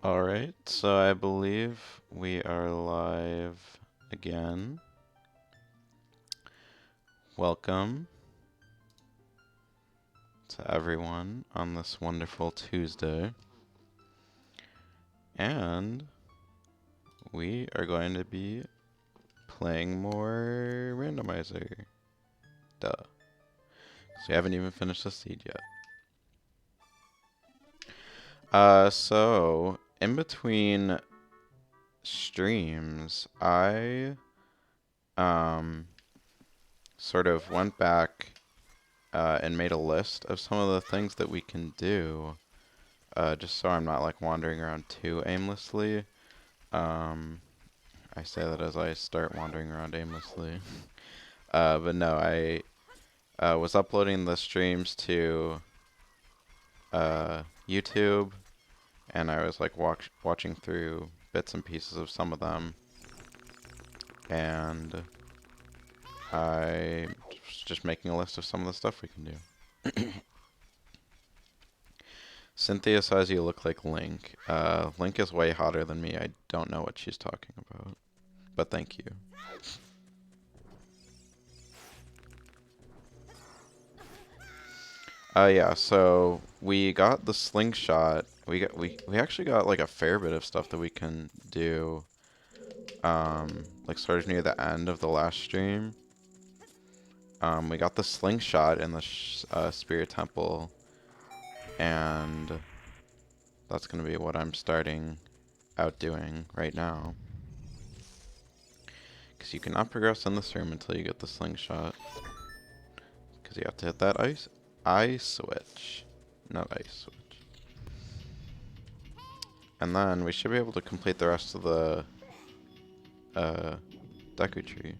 Alright, so I believe we are live again. Welcome to everyone on this wonderful Tuesday. And we are going to be playing more Randomizer. Duh. So we haven't even finished the seed yet. So in between streams, I sort of went back and made a list of some of the things that we can do, just so I'm not like wandering around too aimlessly. I say that as I start wandering around aimlessly. But no, I was uploading the streams to YouTube, and I was like watching through bits and pieces of some of them, and I was just making a list of some of the stuff we can do. Cynthia says you look like Link. Link is way hotter than me. I don't know what she's talking about, but thank you. Yeah, so we got the slingshot. We actually got like a fair bit of stuff that we can do. Like sort of near the end of the last stream. We got the slingshot in the Spirit Temple, and that's gonna be what I'm starting out doing right now. Because you cannot progress in this room until you get the slingshot. Because you have to hit that eye switch. Not ice switch. And then we should be able to complete the rest of the Deku Tree.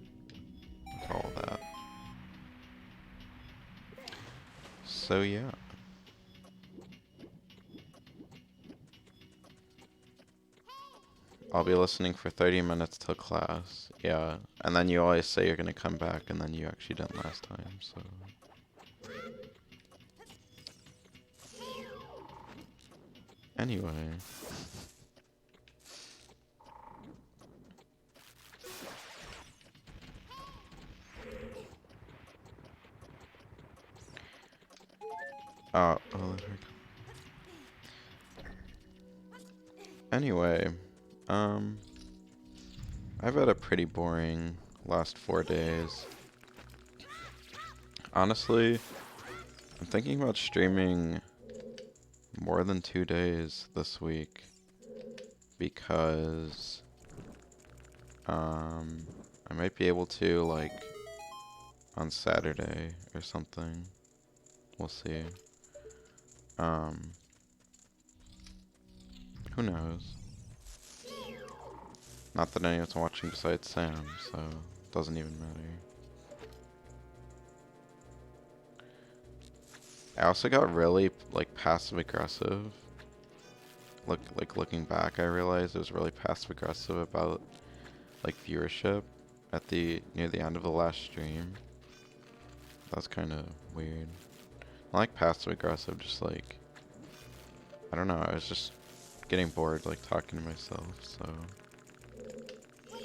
All that. So yeah. I'll be listening for 30 minutes till class. Yeah. And then you always say you're gonna come back, and then you actually didn't last time, so. Anyway. Oh, anyway, I've had a pretty boring last 4 days. Honestly, I'm thinking about streaming more than 2 days this week because I might be able to like on Saturday or something. We'll see. Who knows? Not that anyone's watching besides Sam, so it doesn't even matter. I also got really like passive aggressive. Looking back, I realized it was really passive aggressive about like viewership at near the end of the last stream. That's kind of weird. I like passive aggressive, just like I don't know. I was just getting bored like talking to myself, so I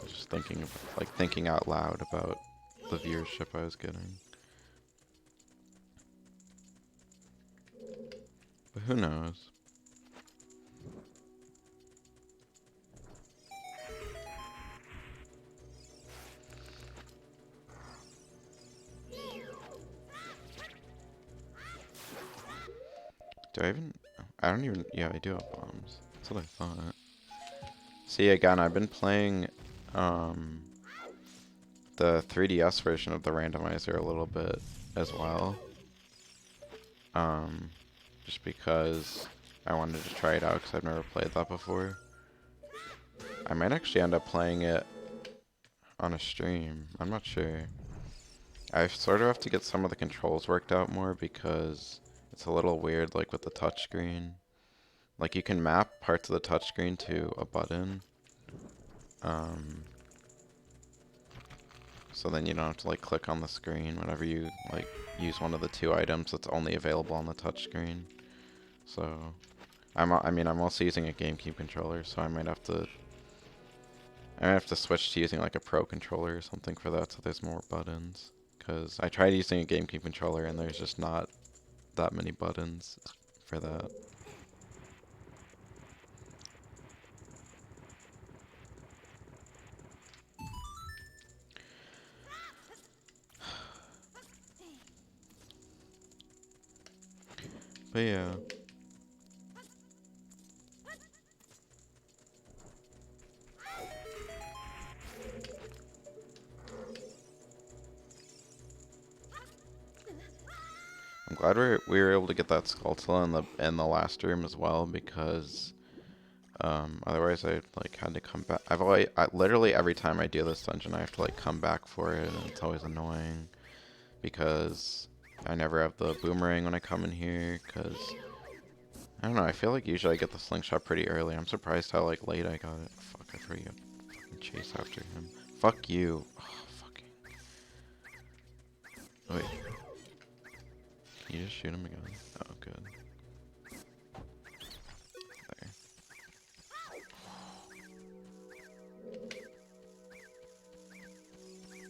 was just thinking out loud about the viewership I was getting. But who knows? Do I even? I don't even. Yeah, I do have bombs. That's what I thought. See, again, I've been playing the 3DS version of the randomizer a little bit as well. Just because I wanted to try it out because I've never played that before. I might actually end up playing it on a stream. I'm not sure. I sort of have to get some of the controls worked out more because it's a little weird, like with the touchscreen. Like you can map parts of the touchscreen to a button. So then you don't have to like click on the screen whenever you like use one of the two items that's only available on the touchscreen. So I mean, I'm also using a GameCube controller, so I might have to switch to using like a Pro controller or something for that, so there's more buttons. Because I tried using a GameCube controller and there's just not that many buttons for that. But yeah. I'm glad we were able to get that Skulltula in the last room as well, because otherwise I like had to come back. Literally every time I do this dungeon I have to like come back for it, and it's always annoying because I never have the boomerang when I come in here, because I don't know, I feel like usually I get the slingshot pretty early. I'm surprised how like late I got it. Fuck, I forgot to fucking chase after him. Fuck you. Oh, fucking. Wait. Can you just shoot him again? Oh, good. There.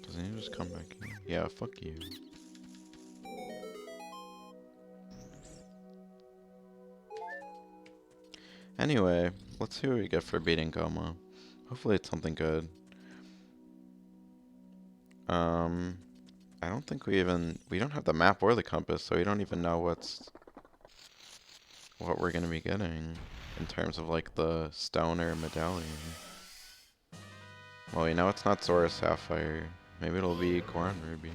Doesn't he just come back in? Yeah, fuck you. Anyway, let's see what we get for beating Goma. Hopefully it's something good. I don't think we don't have the map or the compass, so we don't even know what we're gonna be getting in terms of like the stoner medallion. Well, we know it's not Zora Sapphire. Maybe it'll be Goron Ruby.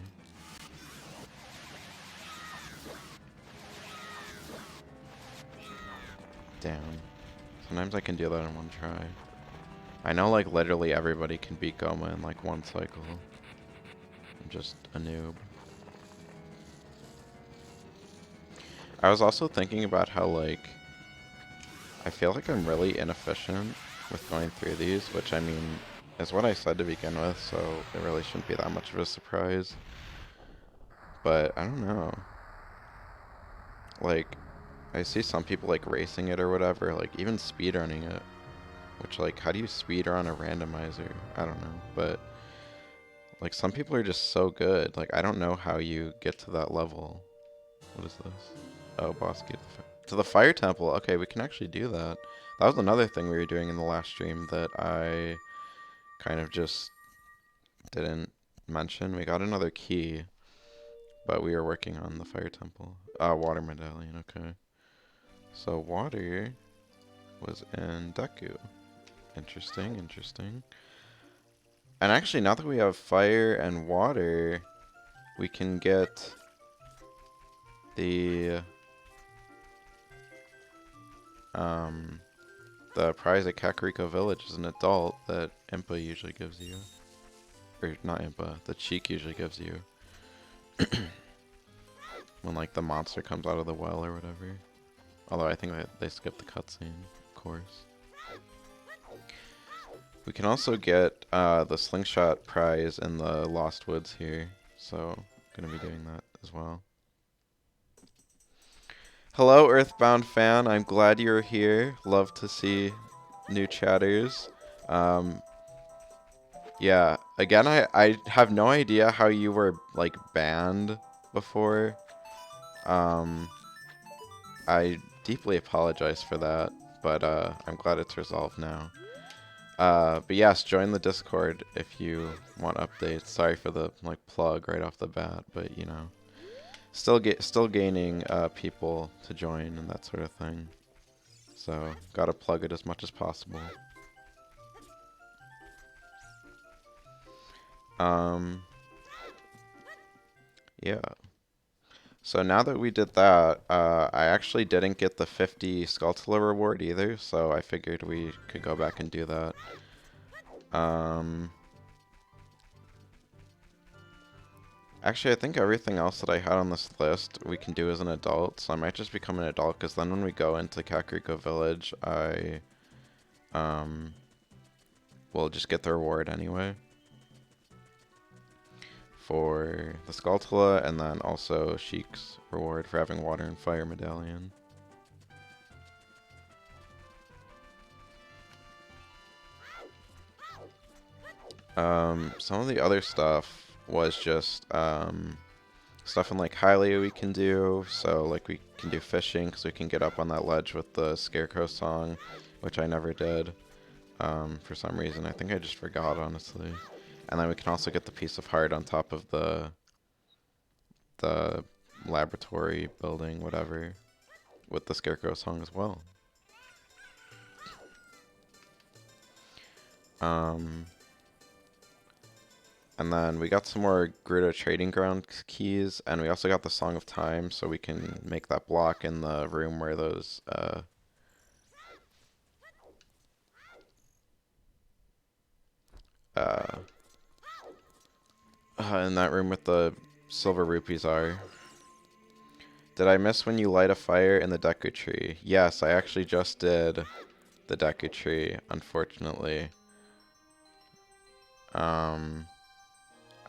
Damn. Sometimes I can do that in one try. I know like literally everybody can beat Goma in like one cycle. I'm just a noob. I was also thinking about how like I feel like I'm really inefficient with going through these, which I mean is what I said to begin with, so it really shouldn't be that much of a surprise. But I don't know. Like I see some people like racing it or whatever, like even speedrunning it. Which like how do you speedrun a randomizer? I don't know. But like some people are just so good. Like I don't know how you get to that level. What is this? Oh, boss key to the fire temple. Okay, we can actually do that. That was another thing we were doing in the last stream that I kind of just didn't mention. We got another key, but we were working on the fire temple. Water medallion, okay. So water was in Deku. Interesting, interesting. And actually, now that we have fire and water, we can get the prize at Kakariko Village as an adult that Impa usually gives you. Or not Impa, the Cheek usually gives you. When like the monster comes out of the well or whatever. Although I think they skipped the cutscene, of course. We can also get the slingshot prize in the Lost Woods here, so gonna be doing that as well. Hello, Earthbound fan. I'm glad you're here. Love to see new chatters. Yeah, again, I have no idea how you were like banned before. I deeply apologize for that, but I'm glad it's resolved now. But yes, join the Discord if you want updates. Sorry for the like plug right off the bat, but you know, still gaining people to join and that sort of thing. So gotta plug it as much as possible. Yeah. So now that we did that, I actually didn't get the 50 Skulltula reward either, so I figured we could go back and do that. Actually, I think everything else that I had on this list we can do as an adult, so I might just become an adult, because then when we go into Kakariko Village, I will just get the reward anyway. For the Skulltula, and then also Sheik's reward for having Water and Fire Medallion. Some of the other stuff was just stuff in like Hylia we can do. So like we can do fishing because we can get up on that ledge with the Scarecrow song, which I never did for some reason. I think I just forgot, honestly. And then we can also get the piece of heart on top of the laboratory building, whatever, with the Scarecrow song as well. And then we got some more Gerudo Trading Ground keys, and we also got the Song of Time, so we can make that block in the room where those, in that room with the silver rupees are. Did I miss when you light a fire in the Deku Tree? Yes, I actually just did the Deku Tree, unfortunately.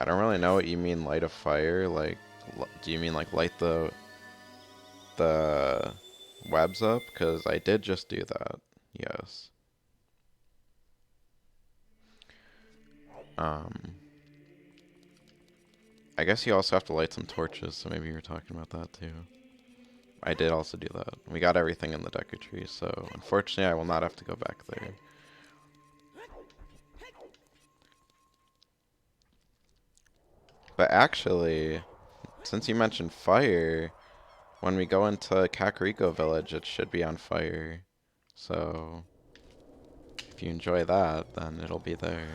I don't really know what you mean light a fire. Like, do you mean like light the webs up? Because I did just do that. Yes. I guess you also have to light some torches, so maybe you were talking about that too. I did also do that. We got everything in the Deku Tree, so unfortunately I will not have to go back there. But actually, since you mentioned fire, when we go into Kakariko Village, it should be on fire. So, if you enjoy that, then it'll be there.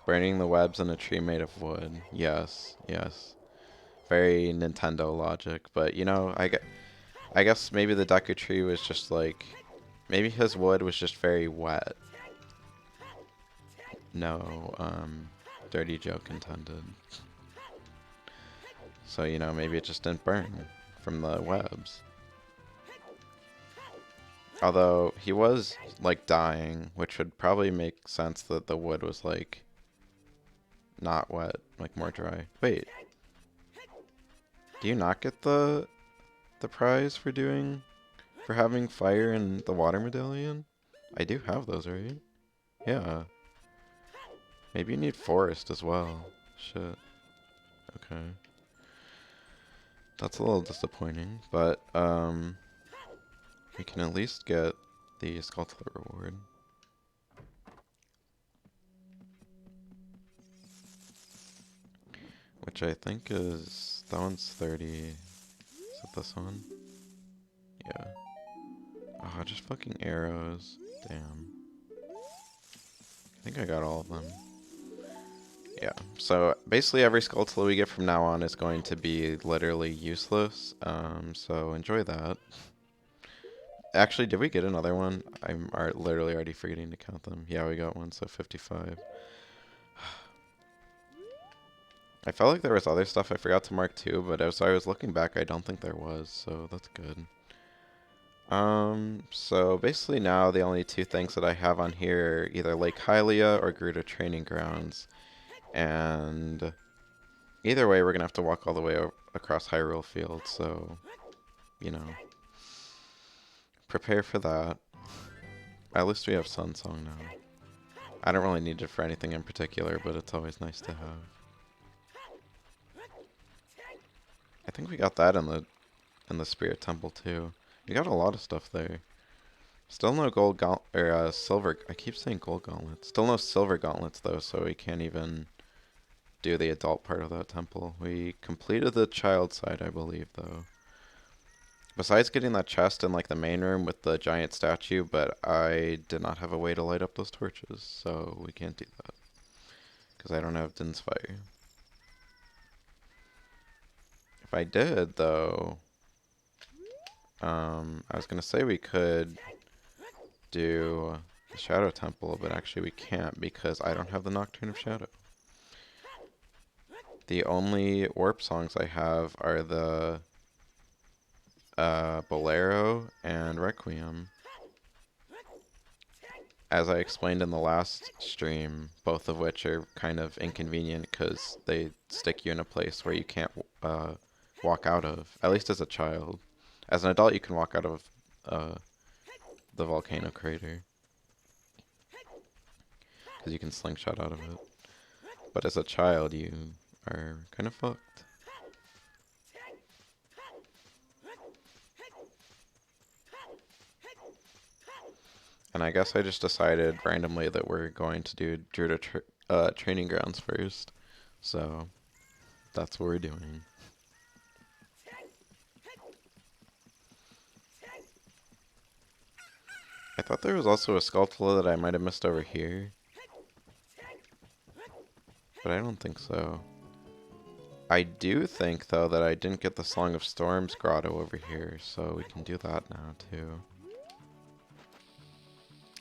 Burning the webs in a tree made of wood. Yes, yes. Very Nintendo logic. But, you know, I guess maybe the Deku Tree was just like... Maybe his wood was just very wet. No, dirty joke intended. So, you know, maybe it just didn't burn from the webs. Although, he was, like, dying, which would probably make sense that the wood was, like, not wet, like, more dry. Wait. Do you not get the prize for having fire in the water medallion? I do have those, right? Yeah. Maybe you need forest as well. Shit. Okay. That's a little disappointing, but, we can at least get the Skulltula reward. Which I think is... That one's 30. Is it this one? Yeah. Oh, just fucking arrows. Damn. I think I got all of them. Yeah, so basically every Skulltula we get from now on is going to be literally useless, so enjoy that. Actually, did we get another one? I'm literally already forgetting to count them. Yeah, we got one, so 55. I felt like there was other stuff I forgot to mark too, but as I was looking back, I don't think there was, so that's good. So basically now the only two things that I have on here are either Lake Hylia or Gerudo Training Grounds. And either way, we're going to have to walk all the way across Hyrule Field, so, you know, prepare for that. At least we have Sun Song now. I don't really need it for anything in particular, but it's always nice to have. I think we got that in the Spirit Temple too. We got a lot of stuff there. Still no gold silver. I keep saying gold gauntlets. Still no silver gauntlets though, so we can't even do the adult part of that temple. We completed the child side, I believe, though. Besides getting that chest in like the main room with the giant statue, but I did not have a way to light up those torches, so we can't do that. Because I don't have Din's Fire. If I did, though, I was going to say we could do the Shadow Temple, but actually we can't because I don't have the Nocturne of Shadow. The only warp songs I have are the Bolero and Requiem. As I explained in the last stream, both of which are kind of inconvenient because they stick you in a place where you can't walk out of, at least as a child. As an adult, you can walk out of the volcano crater. Because you can slingshot out of it. But as a child, you are kind of fucked. And I guess I just decided randomly that we're going to do Druida training grounds first. So, that's what we're doing. I thought there was also a Skulltula that I might have missed over here. But I don't think so. I do think, though, that I didn't get the Song of Storms grotto over here, so we can do that now, too.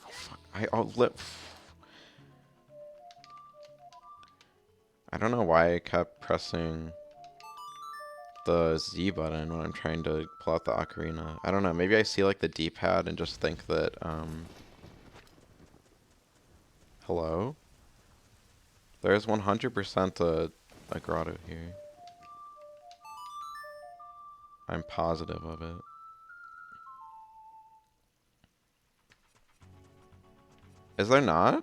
Oh, fuck. I don't know why I kept pressing the Z button when I'm trying to pull out the ocarina. I don't know, maybe I see, like, the D-pad and just think that, hello? There's 100% a grotto here. I'm positive of it. Is there not?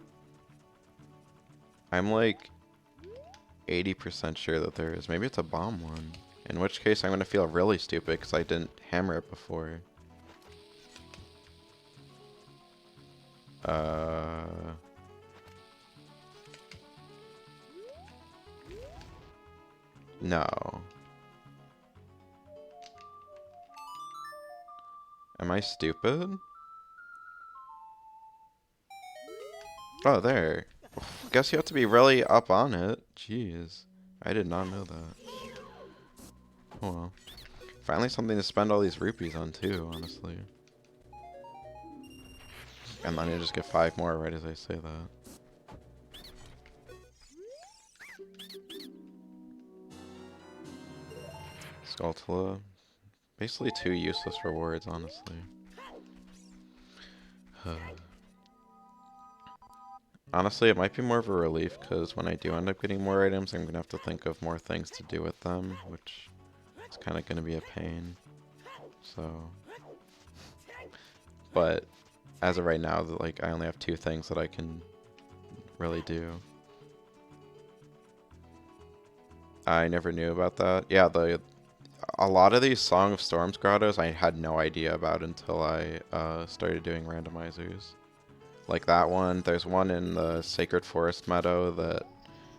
I'm like 80% sure that there is. Maybe it's a bomb one. In which case I'm going to feel really stupid because I didn't hammer it before. No. Am I stupid? Oh, there. Guess you have to be really up on it. Jeez. I did not know that. Oh well. Finally something to spend all these rupees on too, honestly. And then you just get 5 more right as I say that. Skulltula. Basically 2 useless rewards, honestly. Honestly, it might be more of a relief, because when I do end up getting more items, I'm going to have to think of more things to do with them, which is kind of going to be a pain. So, but as of right now, like, I only have 2 things that I can really do. I never knew about that. Yeah, a lot of these Song of Storms grottos I had no idea about until I started doing randomizers. Like that one, there's one in the Sacred Forest Meadow that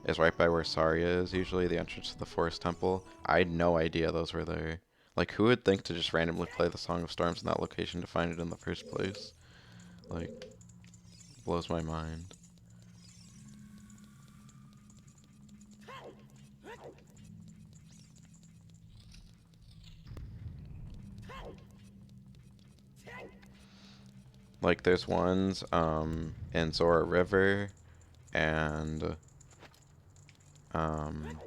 is right by where Saria is, usually, the entrance to the Forest Temple. I had no idea those were there. Like, who would think to just randomly play the Song of Storms in that location to find it in the first place? Like, blows my mind. Like, there's ones in Zora River and um,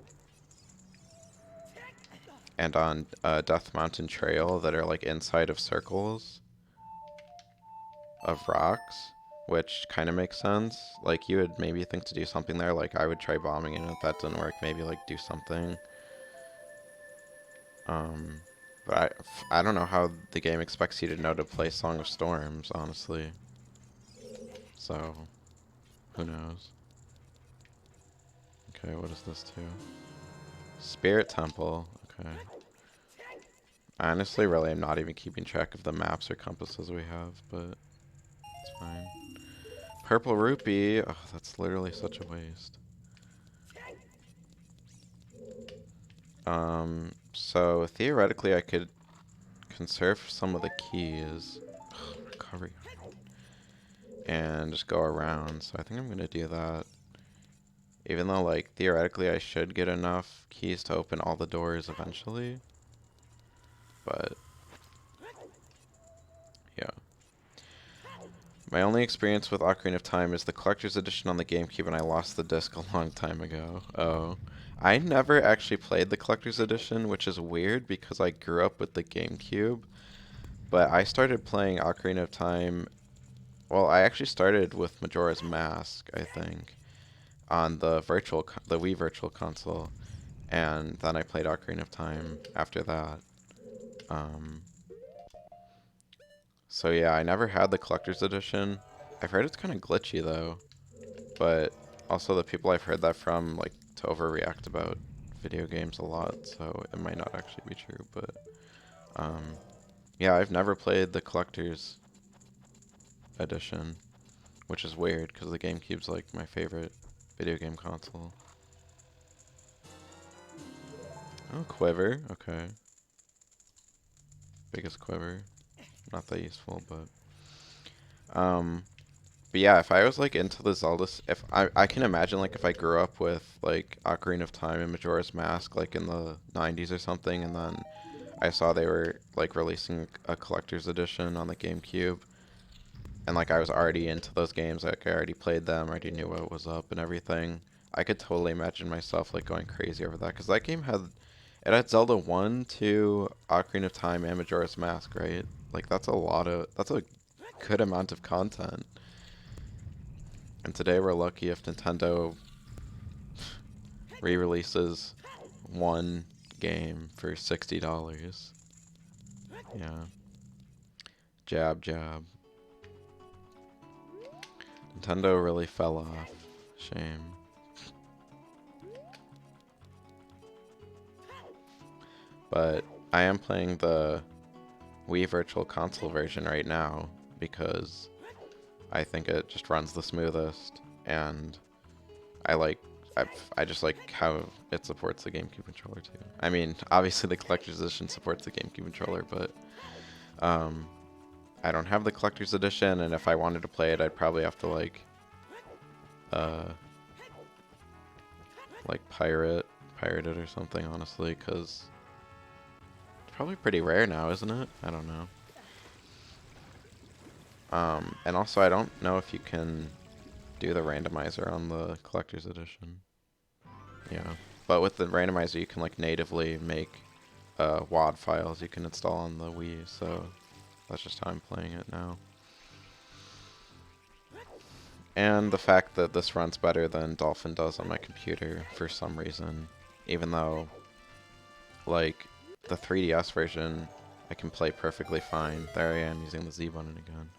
on Death Mountain Trail that are like inside of circles of rocks, which kind of makes sense. Like, you would maybe think to do something there, like I would try bombing it, and if that didn't work, maybe like do something. But I don't know how the game expects you to know to play Song of Storms, honestly. So, who knows? Okay, what is this too? Spirit Temple. Okay. I honestly really am not even keeping track of the maps or compasses we have, but it's fine. Purple Rupee. Oh, that's literally such a waste. So theoretically I could conserve some of the keys. Recovery. And just go around. So I think I'm going to do that. Even though, like, theoretically I should get enough keys to open all the doors eventually. But, yeah. My only experience with Ocarina of Time is the Collector's Edition on the GameCube, and I lost the disc a long time ago. Oh. I never actually played the Collector's Edition, which is weird because I grew up with the GameCube. But I started playing Ocarina of Time... Well, I actually started with Majora's Mask, I think, on the Wii Virtual Console. And then I played Ocarina of Time after that. So yeah, I never had the collector's edition. I've heard it's kind of glitchy though, but also the people I've heard that from like to overreact about video games a lot, so it might not actually be true. But um, yeah, I've never played the collector's edition, which is weird because the GameCube's like my favorite video game console. Oh, quiver. Okay. Biggest quiver. Not that useful, um, but yeah, if I was like into the Zelda, if I can imagine like if I grew up with like Ocarina of Time and Majora's Mask like in the 90s or something, and then I saw they were like releasing a collector's edition on the GameCube, and like I was already into those games, like I already played them, already knew what was up and everything. I could totally imagine myself like going crazy over that because that game had Zelda 1, 2, Ocarina of Time, and Majora's Mask, right? Like that's a good amount of content. And today we're lucky if Nintendo re-releases one game for $60. Yeah. Jab, jab. Nintendo really fell off. Shame. But I am playing the Wii Virtual Console version right now because I think it just runs the smoothest, and I like I just like how it supports the GameCube controller too. I mean, obviously the collector's edition supports the GameCube controller, but um, I don't have the collector's edition, and if I wanted to play it, I'd probably have to uh, like pirate it or something, honestly, because it's probably pretty rare now, isn't it? I don't know. And also I don't know if you can do the randomizer on the collector's edition. Yeah, but with the randomizer, you can like natively make WAD files you can install on the Wii, so that's just how I'm playing it now. And the fact that this runs better than Dolphin does on my computer for some reason, even though like the 3DS version I can play perfectly fine. There I am using the Z button again.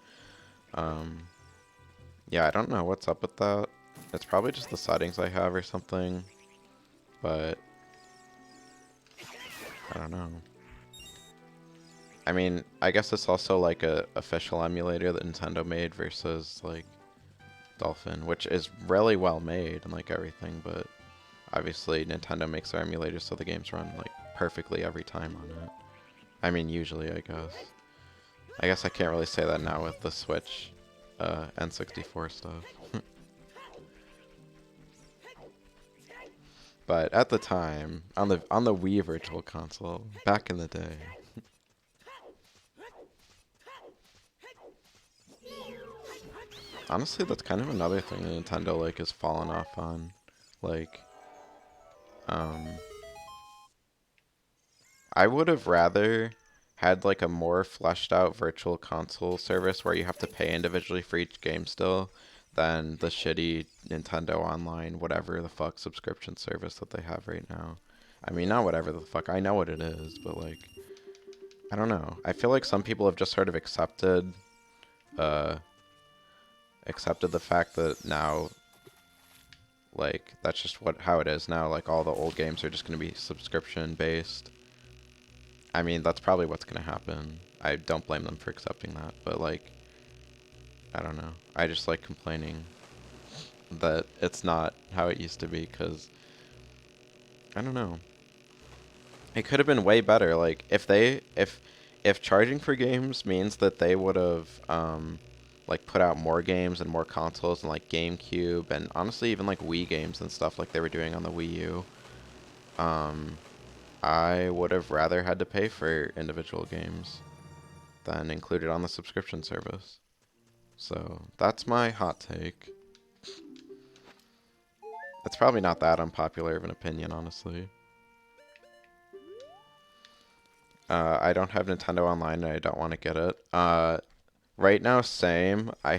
Yeah, I don't know what's up with that. It's probably just the settings I have or something, but I don't know. I mean, I guess it's also like a official emulator that Nintendo made versus like Dolphin, which is really well made and like everything, but obviously Nintendo makes their emulators so the games run like perfectly every time on it. I mean, usually, I guess. I guess I can't really say that now with the Switch N64 stuff. But at the time, on the Wii Virtual Console, back in the day. Honestly, that's kind of another thing that Nintendo like has fallen off on. Like, um, I would have rather had like a more fleshed out virtual console service where you have to pay individually for each game still than the shitty Nintendo Online whatever the fuck subscription service that they have right now. I mean, not whatever the fuck. I know what it is, but like, I don't know. I feel like some people have just sort of uh, accepted the fact that now, like, that's just how it is now. Like, all the old games are just going to be subscription based. I mean, that's probably what's going to happen. I don't blame them for accepting that, but like, I don't know. I just like complaining that it's not how it used to be because I don't know. It could have been way better. Like if charging for games means that they would have like put out more games and more consoles and like GameCube and honestly even like Wii games and stuff like they were doing on the Wii U. I would have rather had to pay for individual games than included on the subscription service. So that's my hot take. It's probably not that unpopular of an opinion, honestly. I don't have Nintendo Online and I don't want to get it. Right now, same. I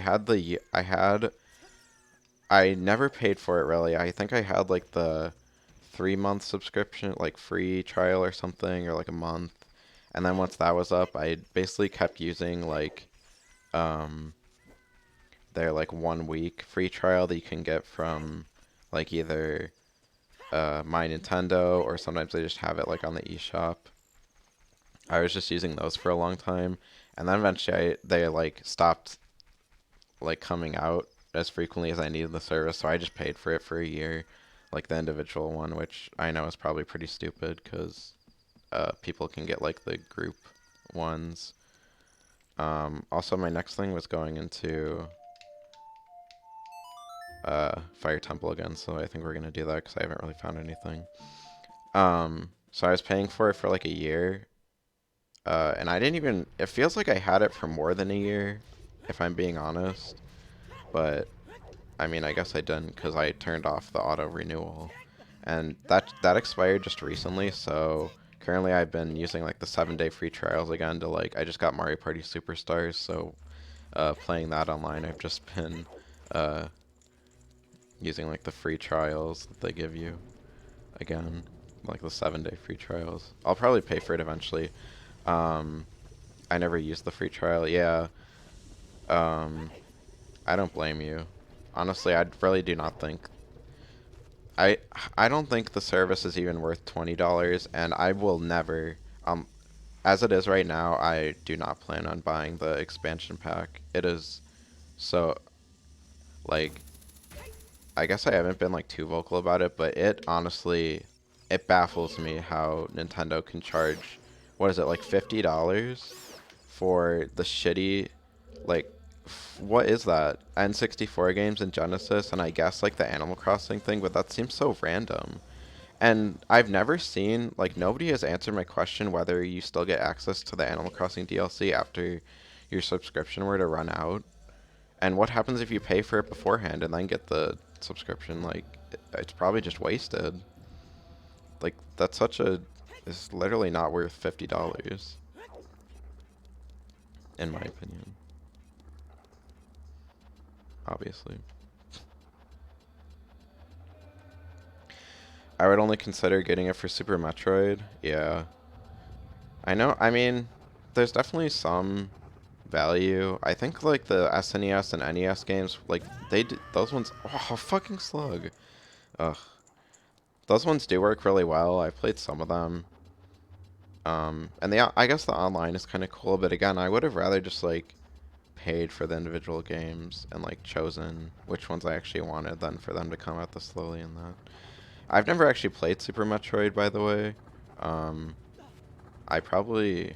never paid for it really. I think I had like the 3 month subscription, like free trial or something, or like a month. And then once that was up, I basically kept using like um, their like 1 week free trial that you can get from like either My Nintendo, or sometimes they just have it like on the eShop. I was just using those for a long time, and then eventually they like stopped like coming out as frequently as I needed the service, so I just paid for it for a year, like the individual one, which I know is probably pretty stupid because people can get like the group ones. Also, my next thing was going into Fire Temple again, so I think we're gonna do that because I haven't really found anything. So I was paying for it for like a year, and I didn't even. It feels like I had it for more than a year, if I'm being honest. But I mean, I guess I didn't because I turned off the auto renewal, and that expired just recently. So currently, I've been using like the 7-day free trials again to like. I just got Mario Party Superstars, so playing that online, I've just been uh, using like the free trials that they give you again, like the 7-day free trials. I'll probably pay for it eventually. Um, I never used the free trial. Yeah. Um, I don't blame you. Honestly, I really do not think I I don't think the service is even worth $20, and I will never as it is right now, I do not plan on buying the expansion pack. It is so like I guess I haven't been like too vocal about it, but it honestly it baffles me how Nintendo can charge what is it like $50 for the shitty like what is that? N64 games and Genesis, and I guess like the Animal Crossing thing, but that seems so random. And I've never seen like nobody has answered my question whether you still get access to the Animal Crossing DLC after your subscription were to run out. And what happens if you pay for it beforehand and then get the subscription? Like, it's probably just wasted. Like, that's such a. It's literally not worth $50, in my opinion. Obviously. I would only consider getting it for Super Metroid. Yeah. I know, I mean, there's definitely some value. I think, like, the SNES and NES games, like, those ones. Oh, fucking slug. Ugh. Those ones do work really well. I've played some of them. And I guess the online is kind of cool, but again, I would have rather just like paid for the individual games and like chosen which ones I actually wanted than for them to come out this slowly in that. I've never actually played Super Metroid, by the way. Um, I probably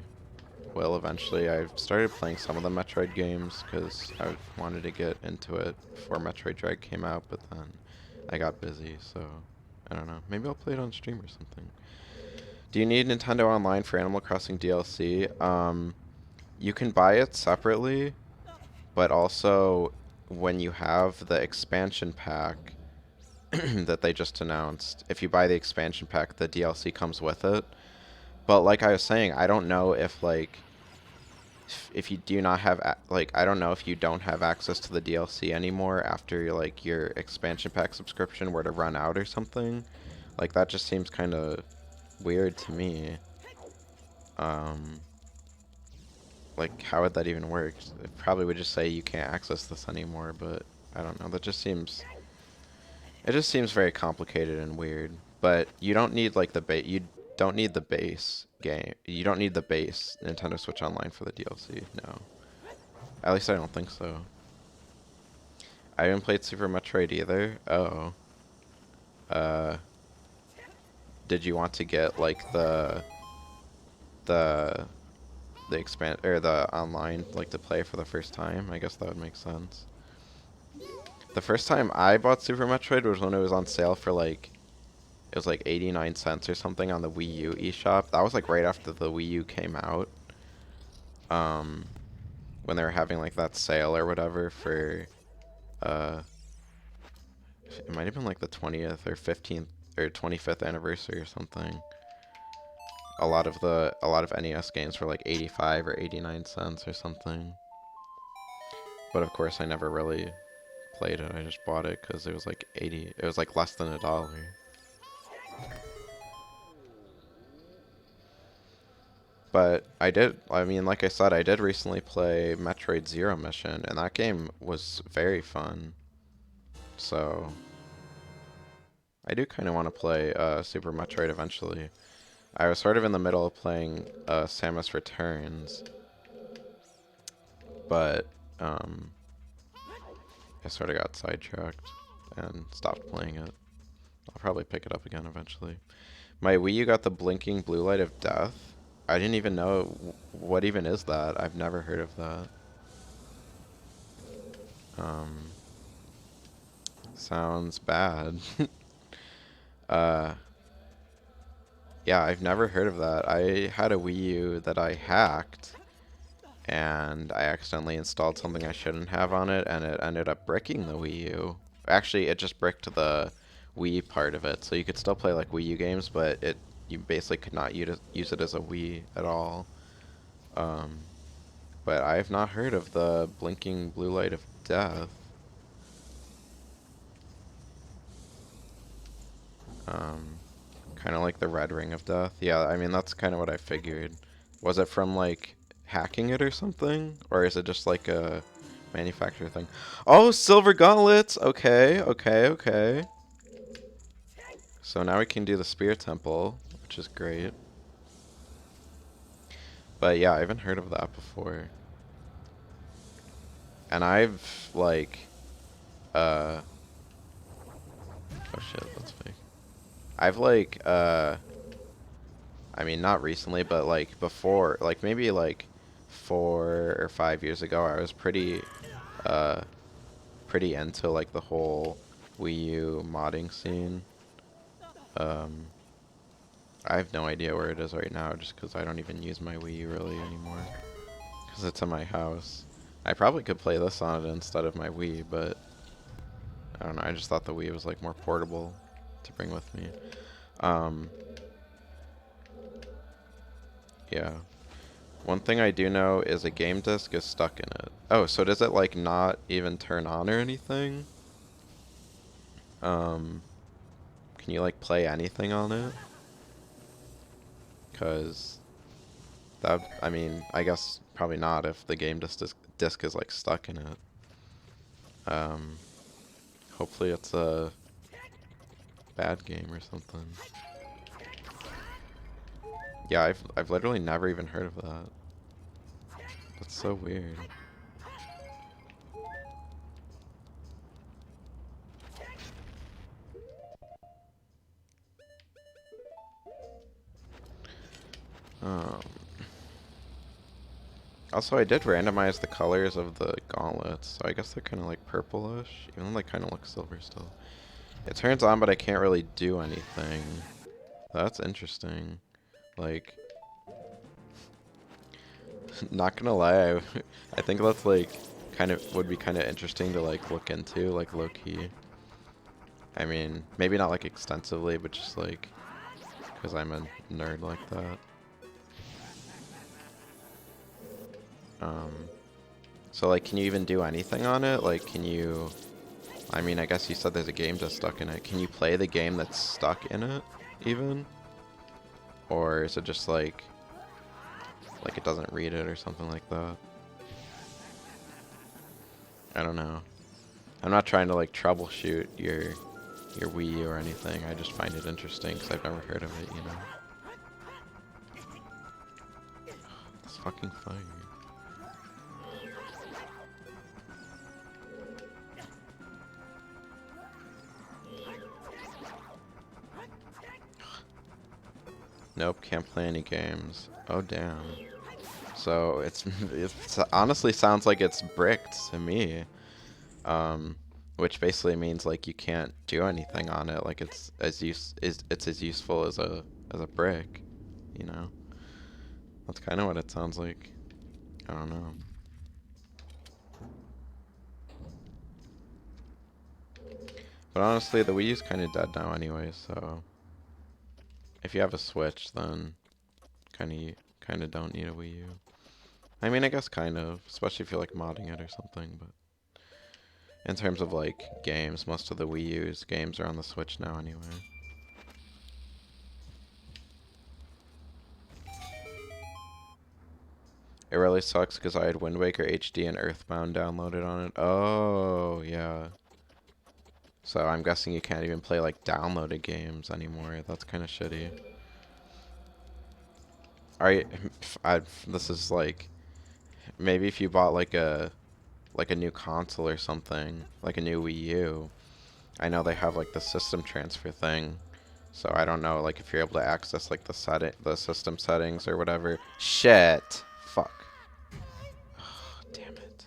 will eventually. I've started playing some of the Metroid games because I wanted to get into it before Metroid Dread came out, but then I got busy, so I don't know. Maybe I'll play it on stream or something. Do you need Nintendo Online for Animal Crossing DLC? You can buy it separately, but also when you have the expansion pack that they just announced, if you buy the expansion pack, the DLC comes with it. But like I was saying, I don't know if like if you do not have like I don't know if you don't have access to the DLC anymore after like your expansion pack subscription were to run out or something. Like that just seems kind of weird to me. Um, like how would that even work? It probably would just say you can't access this anymore, but I don't know. That just seems it just seems very complicated and weird. But you don't need like you don't need the base game. You don't need the base Nintendo Switch Online for the DLC. No. At least I don't think so. I haven't played Super Metroid either. Oh. Uh did you want to get like the the expand or the online like to play for the first time? I guess that would make sense. The first time I bought Super Metroid was when it was on sale for like it was like 89 cents or something on the Wii U eShop. That was like right after the Wii U came out. Um, when they were having like that sale or whatever for uh it might have been like the 20th or 15th or 25th anniversary or something. A lot of NES games were like 85 or 89 cents or something. But of course I never really played it. I just bought it cuz it was like 80, it was like less than $1. But I mean, like I said, I did recently play Metroid Zero Mission, and that game was very fun. So, I do kind of want to play Super Metroid eventually. I was sort of in the middle of playing Samus Returns, but um, I sort of got sidetracked and stopped playing it. I'll probably pick it up again eventually. My Wii U got the blinking blue light of death. I didn't even know what even is that. I've never heard of that. Um, Sounds bad. uh, yeah, I've never heard of that. I had a Wii U that I hacked, and I accidentally installed something I shouldn't have on it, and it ended up bricking the Wii U. Actually, it just bricked the Wii part of it, so you could still play like Wii U games, but you basically could not use it as a Wii at all. Um, but I've not heard of the blinking blue light of death. Um, Kind of like the red ring of death. Yeah, I mean that's kind of what I figured. Was it from like hacking it or something, or is it just like a manufacturer thing? Oh, silver gauntlets. Okay, okay, okay. So now we can do the spear temple, which is great. But yeah, I haven't heard of that before. And I've like oh shit, that's fake. I've like I mean not recently, but like before, like maybe like 4 or 5 years ago, I was uh pretty into like the whole Wii U modding scene. Um I have no idea where it is right now just because I don't even use my Wii U really anymore. Because it's in my house. I probably could play this on it instead of my Wii, but I don't know. I just thought the Wii was like more portable to bring with me. Um, yeah. One thing I do know is a game disc is stuck in it. Oh, so does it like not even turn on or anything? Um, can you like play anything on it? Cause that, I mean, I guess probably not if the game disc is like stuck in it. Um, Hopefully it's a bad game or something. Yeah, I've literally never even heard of that. That's so weird. Um, Also, I did randomize the colors of the gauntlets, so I guess they're kind of like purplish, even though they kind of look silver still. It turns on, but I can't really do anything. That's interesting. Like, not gonna lie, I think that's like would be kind of interesting to like look into, like low key. I mean, maybe not like extensively, but just like because I'm a nerd like that. Um, so like, can you even do anything on it? Like, can you? I mean, I guess you said there's a game just stuck in it. Can you play the game that's stuck in it, even? Or is it just like it doesn't read it or something like that? I don't know. I'm not trying to like troubleshoot your Wii U or anything. I just find it interesting because I've never heard of it, you know. It's fucking fire. Nope, can't play any games. Oh damn. So it honestly sounds like it's bricked to me. Which basically means like you can't do anything on it. Like it's as useful as a brick, you know. That's kind of what it sounds like. I don't know. But honestly, the Wii U's kind of dead now anyway. So if you have a Switch, then kind of don't need a Wii U. I mean, I guess kind of, especially if you like modding it or something. But in terms of like games, most of the Wii U's games are on the Switch now anyway. It really sucks because I had Wind Waker HD and Earthbound downloaded on it. Oh, yeah. So I'm guessing you can't even play like downloaded games anymore. That's kind of shitty. Alright, this is like maybe if you bought like a new console or something, like a new Wii U. I know they have like the system transfer thing. So I don't know like if you're able to access like the system settings or whatever. Shit. Fuck. Oh, damn it.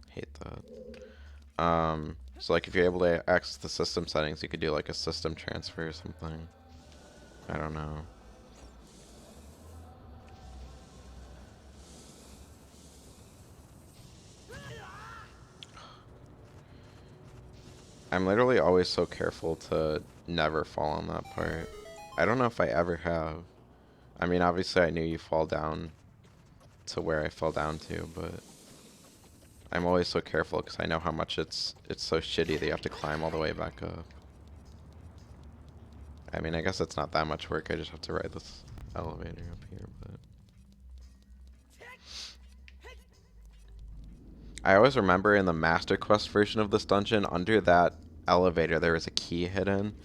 Hate that. So like if you're able to access the system settings, you could do like a system transfer or something. I don't know. I'm literally always so careful to never fall on that part. I don't know if I ever have. I mean, obviously I knew you fall down to where I fell down to, but I'm always so careful because I know how much it's so shitty that you have to climb all the way back up. I mean, I guess it's not that much work. I just have to ride this elevator up here, but I always remember in the Master Quest version of this dungeon, under that elevator there was a key hidden,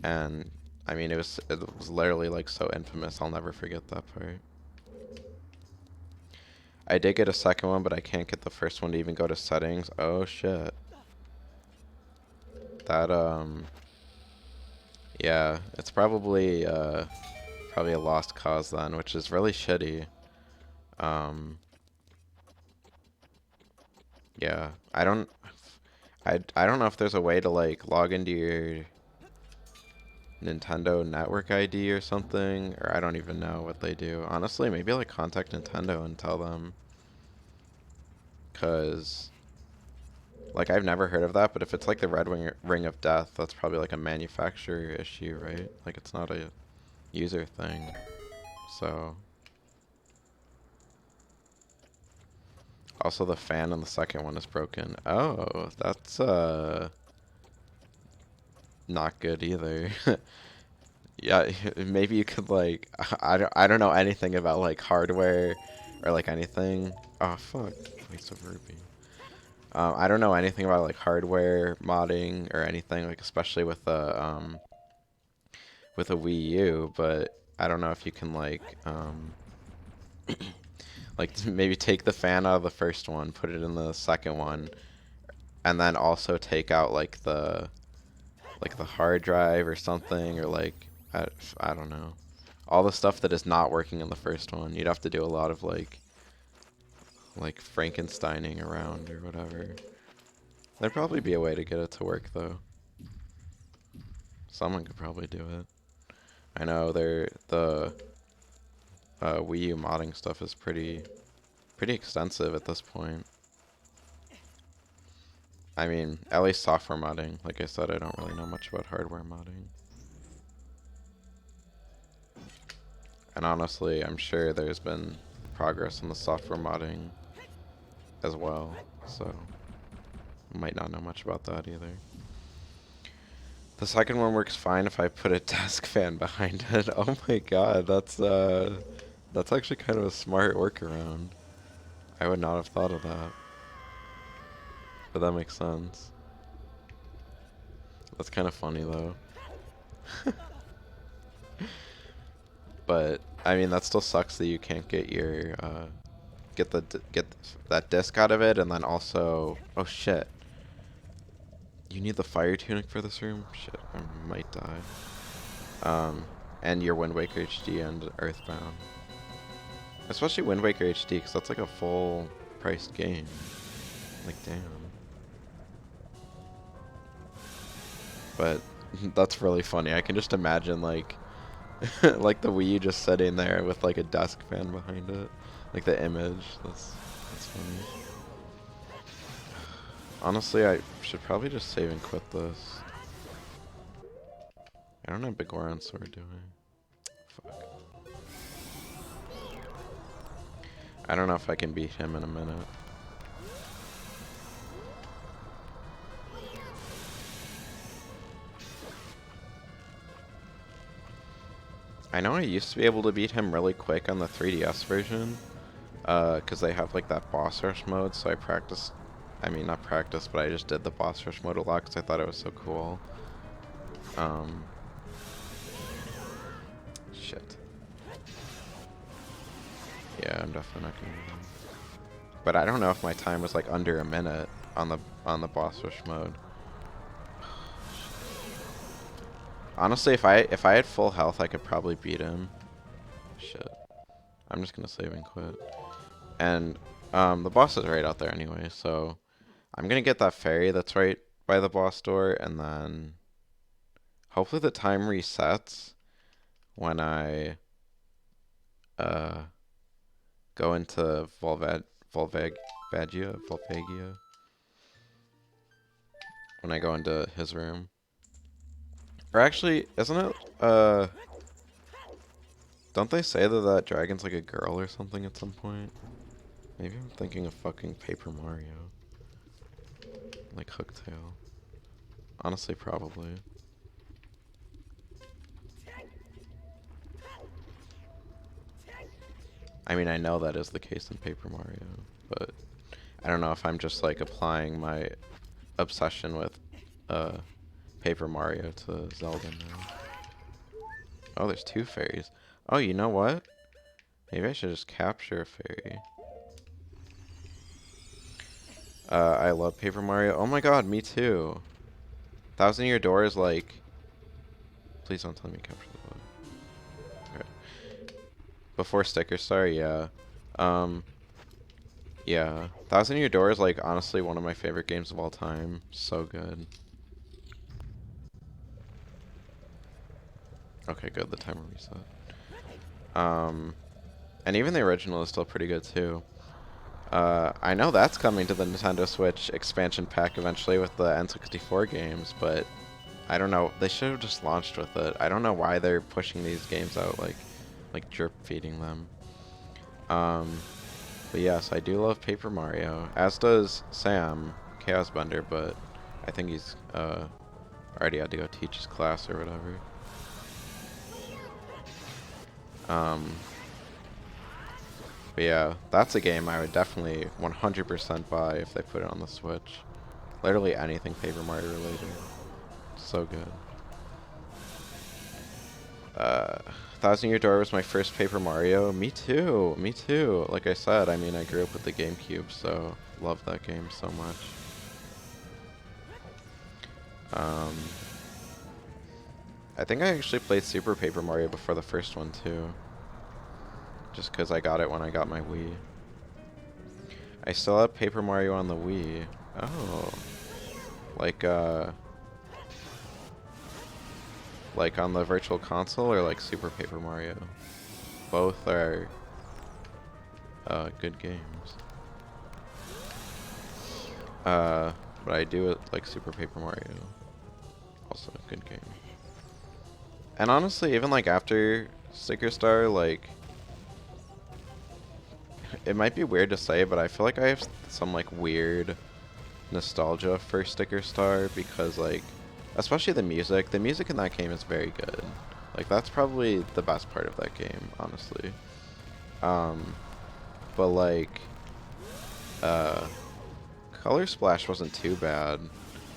and I mean it was literally like so infamous. I'll never forget that part. I did get a second one, but I can't get the first one to even go to settings. Oh shit. That yeah, it's probably a lost cause then, which is really shitty. Um yeah, I don't know if there's a way to like log into your Nintendo Network ID or something, or I don't even know what they do. Honestly, maybe like contact Nintendo and tell them, cause like I've never heard of that, but if it's like the Ring of Death, that's probably like a manufacturer issue, right? Like it's not a user thing. So also the fan in the second one is broken. Oh, that's not good either. Yeah, maybe you could like I don't know anything about like hardware or like anything. Oh fuck, waste of rupee. I don't know anything about like hardware modding or anything like especially with a Wii U, but I don't know if you can like maybe take the fan out of the first one, put it in the second one, and then also take out like the hard drive or something or like I don't know. All the stuff that is not working in the first one. You'd have to do a lot of like Frankensteining around or whatever. There'd probably be a way to get it to work though. Someone could probably do it. I know the Wii U modding stuff is pretty extensive at this point. I mean, at least software modding. Like I said, I don't really know much about hardware modding. And honestly, I'm sure there's been progress in the software modding as well, so might not know much about that either. The second one works fine if I put a desk fan behind it. Oh my god, that's actually kind of a smart workaround. I would not have thought of that. But that makes sense. That's kind of funny though. But I mean that still sucks that you can't get your get that disc out of it, and then also oh shit. You need the fire tunic for this room? Shit, I might die. And your Wind Waker HD and Earthbound. Especially Wind Waker HD, because that's like a full priced game. Like, damn. But that's really funny. I can just imagine like like the Wii just sitting there with like a desk fan behind it. Like the image. That's funny. Honestly, I should probably just save and quit this. I don't know Big Goron Sword doing. Fuck. I don't know if I can beat him in a minute. I know I used to be able to beat him really quick on the 3DS version, because they have like that boss rush mode, so I practiced, I mean not practiced, but I just did the boss rush mode a lot because I thought it was so cool. Shit. Yeah, I'm definitely not gonna do that. But I don't know if my time was like under a minute on the boss rush mode. Honestly, if I had full health, I could probably beat him. Shit. I'm just gonna save and quit. And the boss is right out there anyway, so I'm gonna get that fairy that's right by the boss door, and then hopefully the time resets when I go into Volvagia. When I go into his room. Or actually, isn't it, don't they say that that dragon's like a girl or something at some point? Maybe I'm thinking of fucking Paper Mario. Like Hooktail. Honestly, probably. I mean, I know that is the case in Paper Mario, but I don't know if I'm just like applying my obsession with Paper Mario to Zelda now. Oh, there's two fairies. Oh, you know what? Maybe I should just capture a fairy. I love Paper Mario. Oh my god, me too. Thousand Year Door is like... Please don't tell me capture the blood. Okay. Before Sticker Star, yeah. Yeah. Thousand Year Door is like honestly one of my favorite games of all time. So good. Okay, good. The timer reset. And even the original is still pretty good too. I know that's coming to the Nintendo Switch expansion pack eventually with the N64 games, but I don't know. They should have just launched with it. I don't know why they're pushing these games out like drip feeding them. But yes, I do love Paper Mario, as does Sam, Chaos Bender, but I think he's already had to go teach his class or whatever. But yeah, that's a game I would definitely 100% buy if they put it on the Switch. Literally anything Paper Mario related. So good. Thousand Year Door was my first Paper Mario. Me too. Me too. Like I said, I mean, I grew up with the GameCube, so love that game so much. I think I actually played Super Paper Mario before the first one too. Just because I got it when I got my Wii. I still have Paper Mario on the Wii. Oh. Like on the Virtual Console or like Super Paper Mario? Both are good games. But I do it like Super Paper Mario. Also a good game. And honestly, even like after Sticker Star, like it might be weird to say, but I feel like I have some like weird nostalgia for Sticker Star because like, especially the music in that game is very good. Like that's probably the best part of that game, honestly. But like, Color Splash wasn't too bad.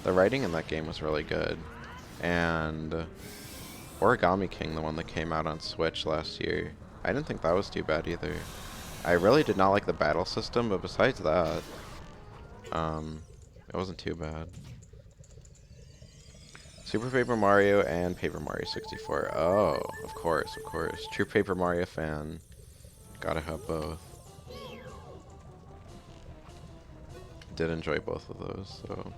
The writing in that game was really good. And Origami King, the one that came out on Switch last year, I didn't think that was too bad either. I really did not like the battle system, but besides that, it wasn't too bad. Super Paper Mario and Paper Mario 64. Oh, of course, of course. True Paper Mario fan. Gotta have both. Did enjoy both of those, so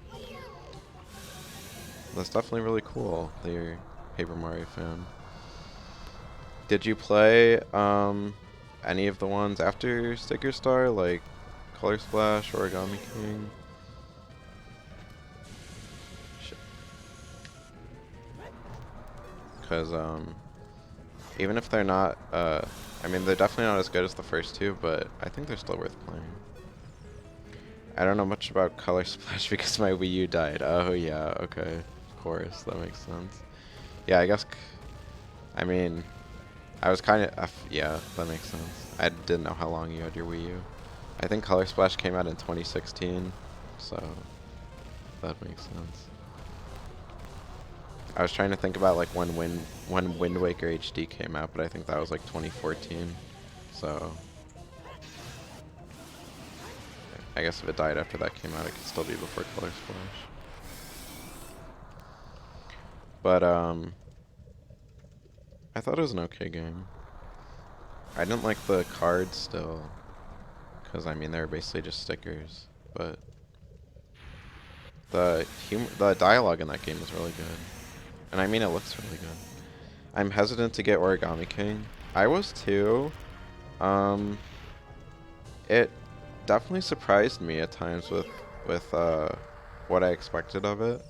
that's definitely really cool that you're a Paper Mario fan. Did you play any of the ones after Sticker Star, like Color Splash, Origami King? Shit. Because even if they're not, I mean they're definitely not as good as the first two, but I think they're still worth playing. I don't know much about Color Splash because my Wii U died. Oh yeah, okay. Of course, that makes sense. Yeah, I guess, I mean, I was kind of, yeah, that makes sense. I didn't know how long you had your Wii U. I think Color Splash came out in 2016, so that makes sense. I was trying to think about like when Wind Waker HD came out, but I think that was like 2014. So I guess if it died after that came out, it could still be before Color Splash. But I thought it was an okay game. I didn't like the cards still, because I mean they were basically just stickers. But the dialogue in that game is really good, and I mean it looks really good. I'm hesitant to get Origami King. I was too. Um, it definitely surprised me at times with what I expected of it.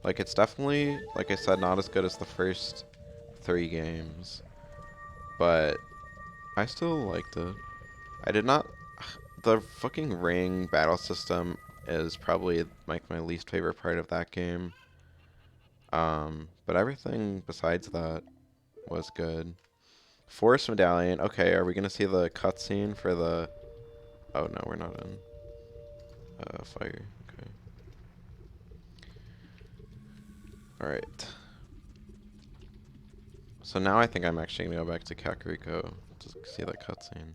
Like it's definitely, like I said, not as good as the first 3 games, but I still liked it. I did not. The fucking ring battle system is probably like my least favorite part of that game. But everything besides that was good. Forest Medallion. Okay, are we gonna see the cutscene for the? Oh no, we're not in. Fire. Okay. All right. So now I think I'm actually gonna go back to Kakariko to see that cutscene.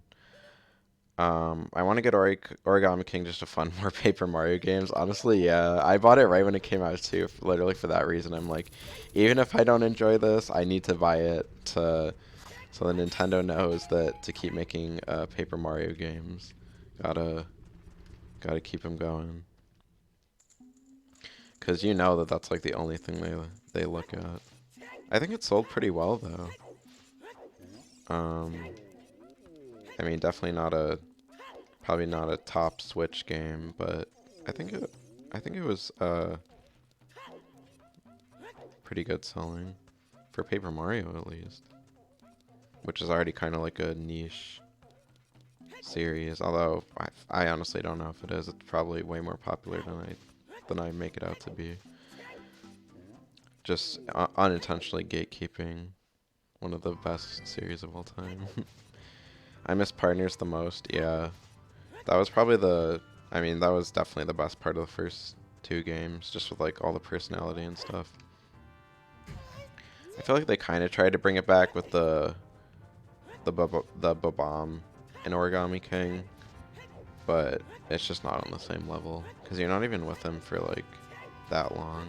I want to get Origami King just to fund more Paper Mario games. Honestly, yeah, I bought it right when it came out too, literally for that reason. I'm like, even if I don't enjoy this, I need to buy it to, so the Nintendo knows that to keep making Paper Mario games, gotta keep them going. Cause you know that that's like the only thing they look at. I think it sold pretty well though. Um, I mean, definitely not a probably not a top Switch game, but I think it I think it was pretty good selling for Paper Mario at least, which is already kind of like a niche series. Although I honestly don't know if it is. It's probably way more popular than I make it out to be. Just unintentionally gatekeeping one of the best series of all time. I miss Partners the most. Yeah, that was probably I mean, that was definitely the best part of the first 2 games, just with like all the personality and stuff. I feel like they kind of tried to bring it back with the Babam in Origami King, but it's just not on the same level because you're not even with him for like that long,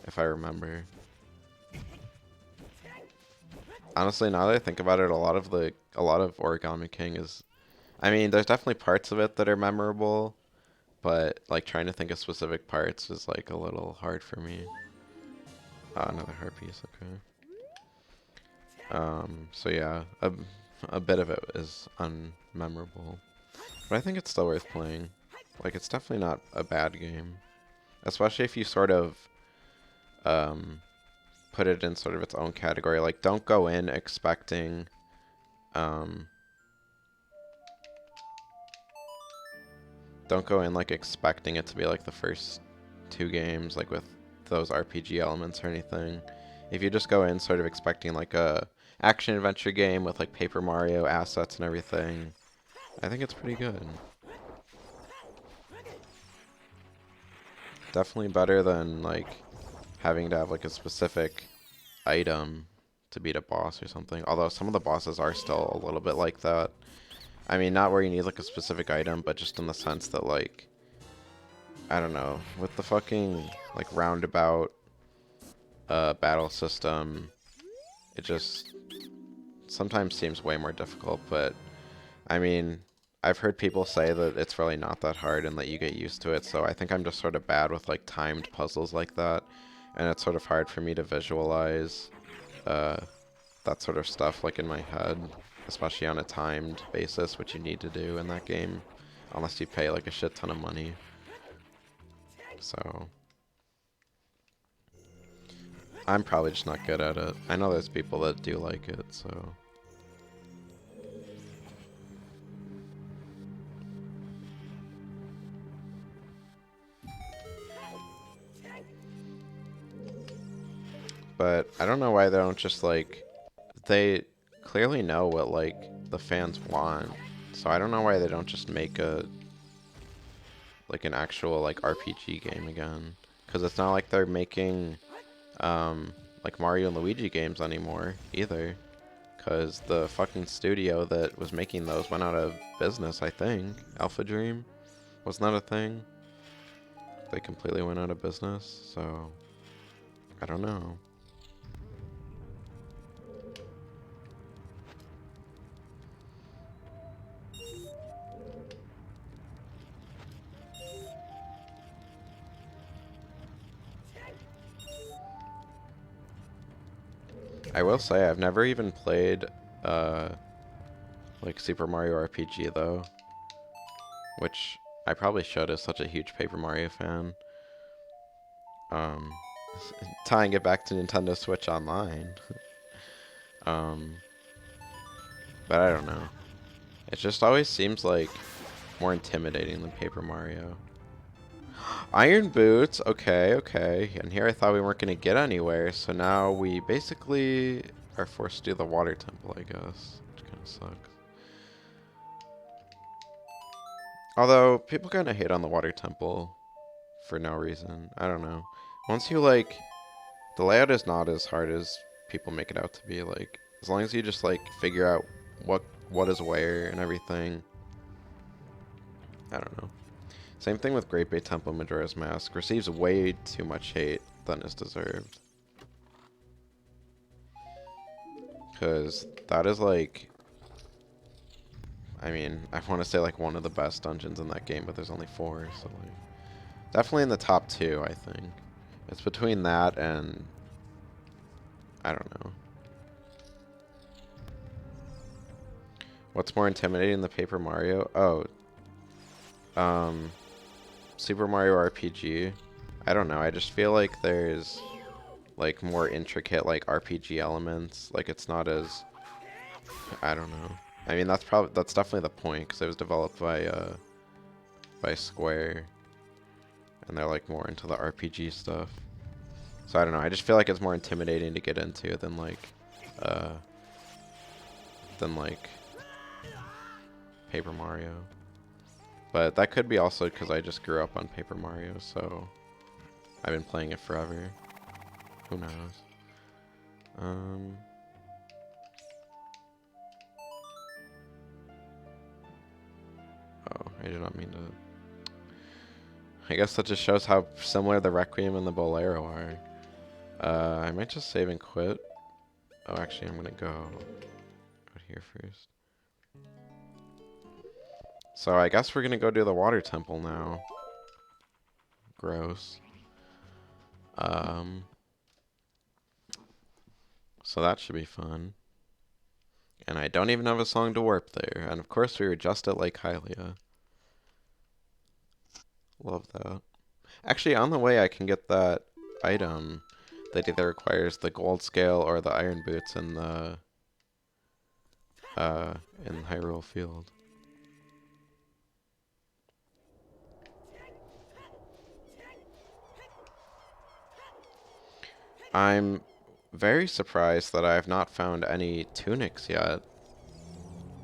if I remember. Honestly, now that I think about it, a lot of Origami King is, I mean, there's definitely parts of it that are memorable, but like trying to think of specific parts is like a little hard for me. Another heart piece, okay. So yeah, a bit of it is unmemorable, but I think it's still worth playing. Like, it's definitely not a bad game, especially if you sort of um, put it in sort of its own category. Like, don't go in expecting don't go in like expecting it to be like the first 2 games, like with those RPG elements or anything. If you just go in sort of expecting like a action adventure game with like Paper Mario assets and everything, I think it's pretty good. Definitely better than like having to have like a specific item to beat a boss or something. Although some of the bosses are still a little bit like that. I mean, not where you need like a specific item, but just in the sense that like, I don't know, with the fucking like roundabout battle system, it just sometimes seems way more difficult. But I mean, I've heard people say that it's really not that hard and that you get used to it. So I think I'm just sort of bad with like timed puzzles like that, and it's sort of hard for me to visualize uh, that sort of stuff like in my head, especially on a timed basis, which you need to do in that game, unless you pay like a shit ton of money. So I'm probably just not good at it. I know there's people that do like it, so. But I don't know why they don't just like, they, clearly know what, like, the fans want. So I don't know why they don't just make like, an actual, like, RPG game again. Because it's not like they're making, like, Mario and Luigi games anymore, either. Because the fucking studio that was making those went out of business, I think. Alpha Dream? Wasn't that a thing? They completely went out of business, so... I don't know. I will say, I've never even played, like, Super Mario RPG, though. Which I probably should, as such a huge Paper Mario fan. Um, Tying it back to Nintendo Switch Online. um, but I don't know. It just always seems like more intimidating than Paper Mario. Iron Boots, okay, okay. And here I thought we weren't going to get anywhere, so now we basically are forced to do the water temple, I guess. Which kind of sucks. Although, people kind of hate on the water temple for no reason. I don't know. Once you, like... The layout is not as hard as people make it out to be. Like, as long as you just, like, figure out what is where and everything. I don't know. Same thing with Great Bay Temple Majora's Mask. Receives way too much hate than is deserved. Because that is, like... I mean, I want to say, like, one of the best dungeons in that game, but there's only 4, so, like... Definitely in the top 2, I think. It's between that and... I don't know. What's more intimidating than Paper Mario? Oh. Super Mario RPG. I don't know. I just feel like there's, like, more intricate, like, RPG elements. Like, it's not as... I don't know. I mean, that's definitely the point, because it was developed by Square. And they're, like, more into the RPG stuff. So I don't know. I just feel like it's more intimidating to get into than, like, Paper Mario. But that could be also because I just grew up on Paper Mario, so I've been playing it forever. Who knows? Oh, I did not mean to... I guess that just shows how similar the Requiem and the Bolero are. I might just save and quit. Oh, actually, I'm gonna go here first. So I guess we're gonna go do the water temple now. Gross. So that should be fun. And I don't even have a song to warp there. And of course we were just at Lake Hylia. Love that. Actually, on the way I can get that item that either requires the gold scale or the iron boots in the in Hyrule Field. I'm very surprised that I have not found any tunics yet.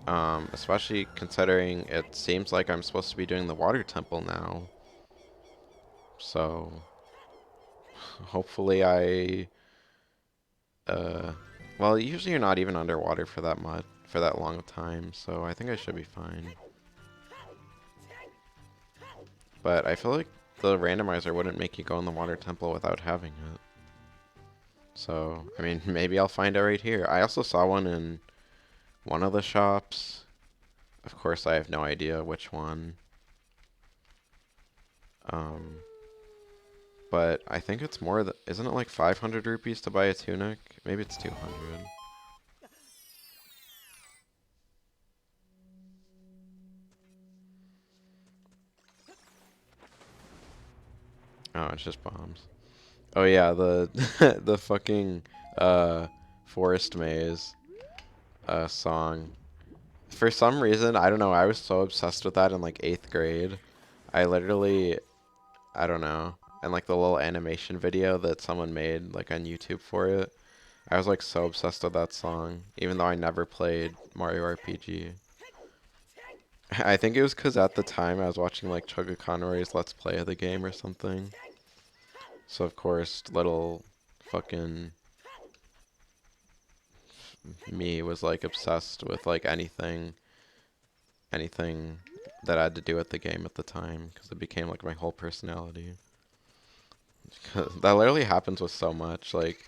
Especially considering it seems like I'm supposed to be doing the water temple now. So, hopefully well, usually you're not even underwater for that long of time, so I think I should be fine. But I feel like the randomizer wouldn't make you go in the water temple without having it. So, I mean, maybe I'll find it right here. I also saw one in one of the shops. Of course, I have no idea which one. But I think it's more than... Isn't it like 500 rupees to buy a tunic? Maybe it's 200. Oh, it's just bombs. Oh yeah, the the fucking Forest Maze song. For some reason, I don't know, I was so obsessed with that in like 8th grade. I literally, I don't know, and like the little animation video that someone made like on YouTube for it, I was like so obsessed with that song, even though I never played Mario RPG. I think it was because at the time I was watching like Chugga Conroy's Let's Play of the game or something. So of course, little fucking me was like obsessed with like anything that had to do with the game at the time, because it became like my whole personality. That literally happens with so much. Like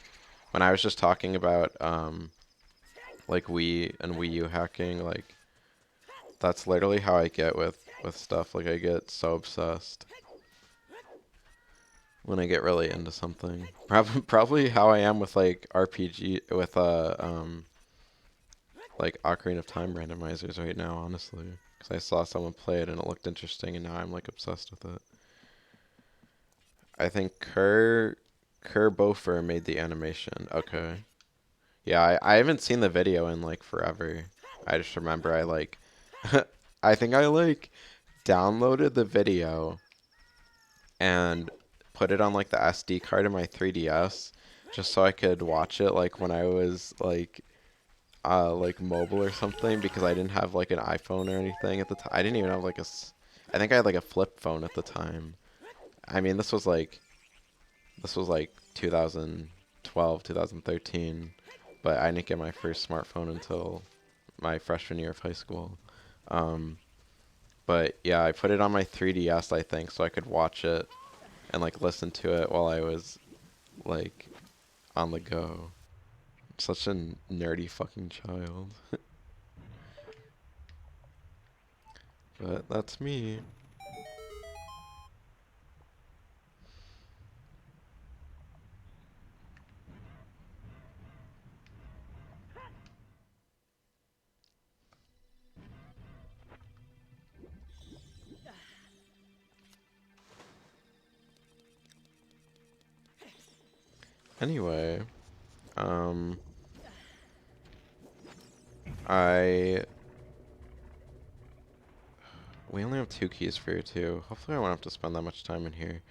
when I was just talking about like Wii and Wii U hacking, like that's literally how I get with stuff. Like I get so obsessed when I get really into something. Probably how I am with like RPG with like Ocarina of Time randomizers right now, honestly. Because I saw someone play it and it looked interesting, and now I'm like obsessed with it. I think Kerr Bofer made the animation. Okay. Yeah, I haven't seen the video in like forever. I just remember I like I think I like downloaded the video and put it on like the SD card in my 3DS just so I could watch it like when I was like mobile or something, because I didn't have like an iPhone or anything at the time. I didn't even have like I think I had like a flip phone at the time. I mean, this was like 2012, 2013, but I didn't get my first smartphone until my freshman year of high school. Um, but yeah, I put it on my 3DS, I think, so I could watch it and like listen to it while I was like on the go. Such a nerdy fucking child. But that's me. Anyway, um, I we only have 2 keys for you too. Hopefully I won't have to spend that much time in here.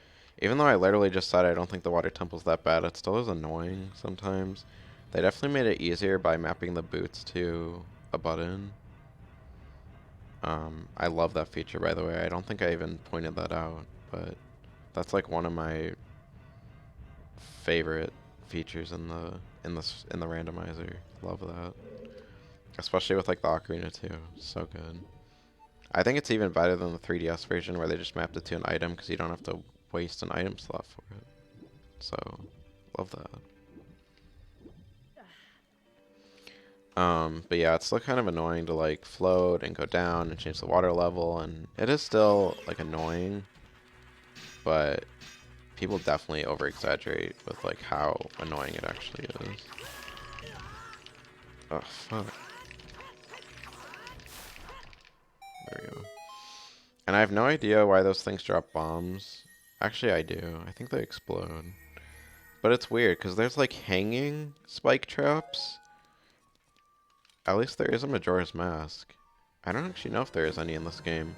Even though I literally just said I don't think the water temple's that bad, it still is annoying sometimes. They definitely made it easier by mapping the boots to a button. I love that feature, by the way. I don't think I even pointed that out, but that's like one of my favorite features in the randomizer. Love that. Especially with like the ocarina too. So good. I think it's even better than the 3DS version where they just mapped it to an item because you don't have to waste an item slot for it. So, love that. But yeah, it's still kind of annoying to like float and go down and change the water level, and it is still like annoying, but people definitely over exaggerate with like how annoying it actually is. Oh fuck. There we go. And I have no idea why those things drop bombs. Actually, I do. I think they explode. But it's weird because there's like hanging spike traps. At least there is a Majora's Mask. I don't actually know if there is any in this game.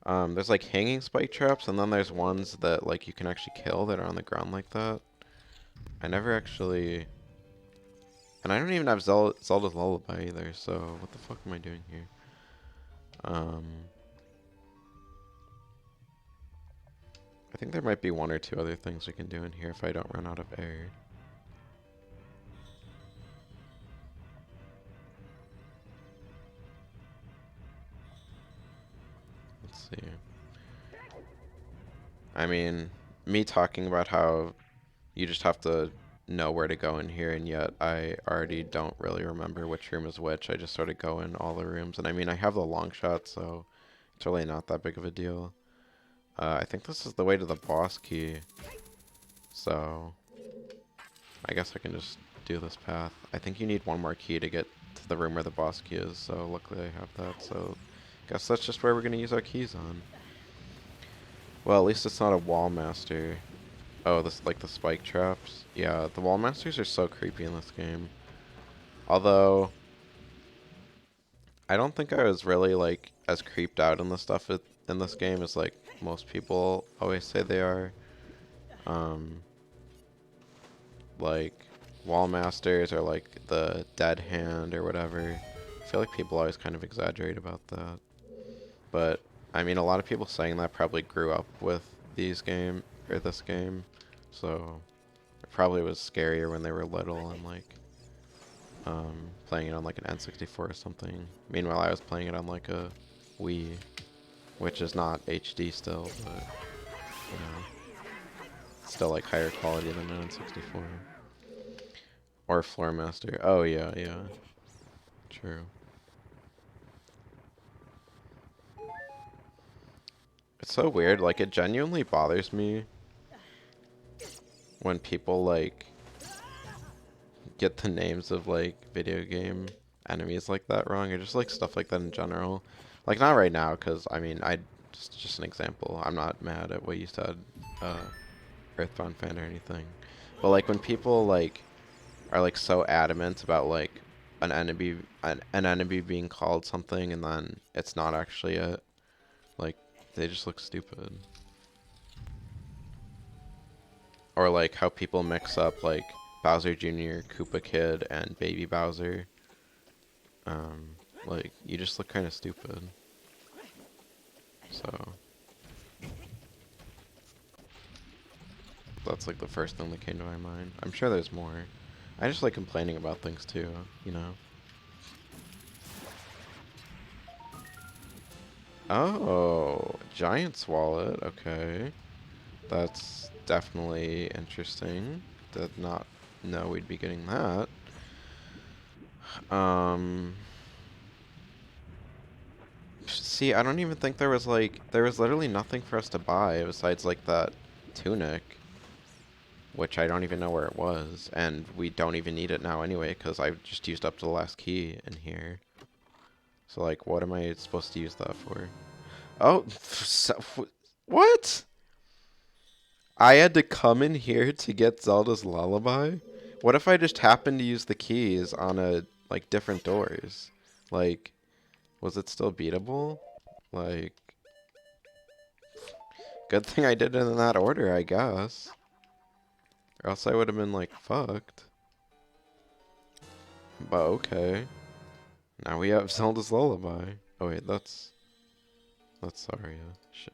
There's like hanging spike traps, and then there's ones that like you can actually kill that are on the ground like that. I never actually... And I don't even have Zelda's Lullaby either, so what the fuck am I doing here? I think there might be 1 or 2 other things we can do in here if I don't run out of air. Let's see. I mean, me talking about how you just have to know where to go in here, and yet I already don't really remember which room is which. I just sort of go in all the rooms, and I mean, I have the long shot, so it's really not that big of a deal. I think this is the way to the boss key, so I guess I can just do this path. I think you need 1 more key to get to the room where the boss key is, so luckily I have that, so I guess that's just where we're going to use our keys on. Well, at least it's not a wall master. Oh, this like the spike traps. Yeah, the wall masters are so creepy in this game. Although I don't think I was really like as creeped out in the stuff in this game as like most people always say they are. Um, like wall masters or like the dead hand or whatever. I feel like people always kind of exaggerate about that. But I mean, a lot of people saying that probably grew up with this game, so it probably was scarier when they were little and like playing it on like an N64 or something. Meanwhile, I was playing it on like a Wii, which is not HD still, but you know, still like higher quality than an N64 or Floor Master. Oh yeah, yeah, true. It's so weird. Like it genuinely bothers me when people like get the names of like video game enemies like that wrong, or just like stuff like that in general. Like not right now, because I mean, I just an example. I'm not mad at what you said, uh, Earthbound fan or anything. But like when people like are like so adamant about like an enemy being called something and then it's not actually it, like they just look stupid. Or like how people mix up like Bowser Jr., Koopa Kid, and Baby Bowser. Like, you just look kind of stupid. So, that's like the first thing that came to my mind. I'm sure there's more. I just like complaining about things too, you know? Oh, Giant's Wallet, okay. That's definitely interesting. Did not know we'd be getting that. See, I don't even think there was literally nothing for us to buy besides like that tunic, which I don't even know where it was, and we don't even need it now anyway because I've just used up the last key in here. So like, what am I supposed to use that for? Oh, what? I had to come in here to get Zelda's Lullaby? What if I just happened to use the keys on a like different doors? Like, was it still beatable? Like, good thing I did it in that order, I guess. Or else I would have been like fucked. But okay. Now we have Zelda's Lullaby. Oh wait, that's Saria. Shit.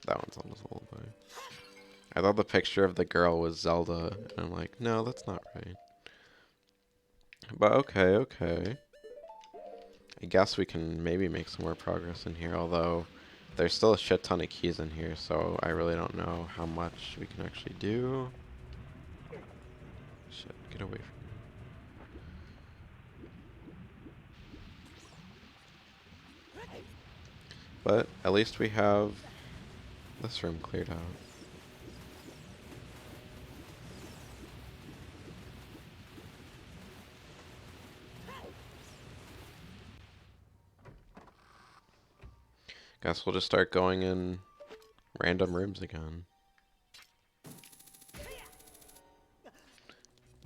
That one's Zelda's Lullaby. I thought the picture of the girl was Zelda, and I'm like, no, that's not right. But okay, okay. I guess we can maybe make some more progress in here, although there's still a shit ton of keys in here, so I really don't know how much we can actually do. Shit, get away from me. But at least we have this room cleared out. Guess we'll just start going in random rooms again.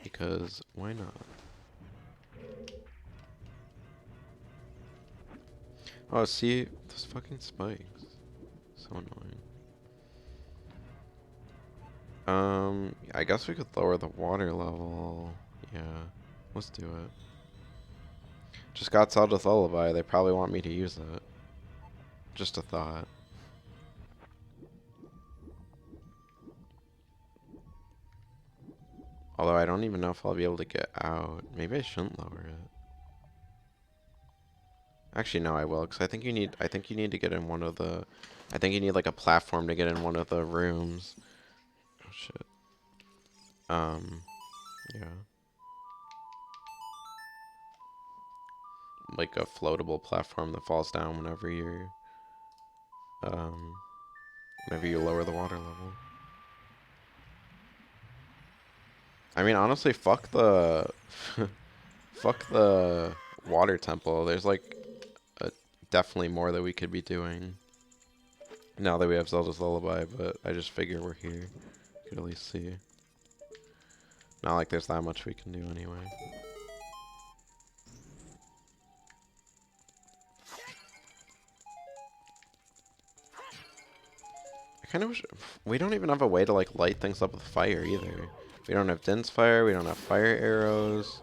Because why not? Oh, see, those fucking spikes. So annoying. I guess we could lower the water level. Yeah, let's do it. Just got Zelda's Lullaby. They probably want me to use it. Just a thought. Although I don't even know if I'll be able to get out. Maybe I shouldn't lower it. Actually, no, I will, because I think you need to get in one of the, I think you need like a platform to get in one of the rooms. Oh shit. Yeah. Like a floatable platform that falls down whenever whenever you lower the water level. I mean, honestly, fuck the, fuck the water temple. There's like definitely more that we could be doing now that we have Zelda's Lullaby, but I just figure we're here. We could at least see. Not like there's that much we can do anyway. I kind of wish we don't even have a way to like light things up with fire either. We don't have Din's Fire. We don't have Fire Arrows.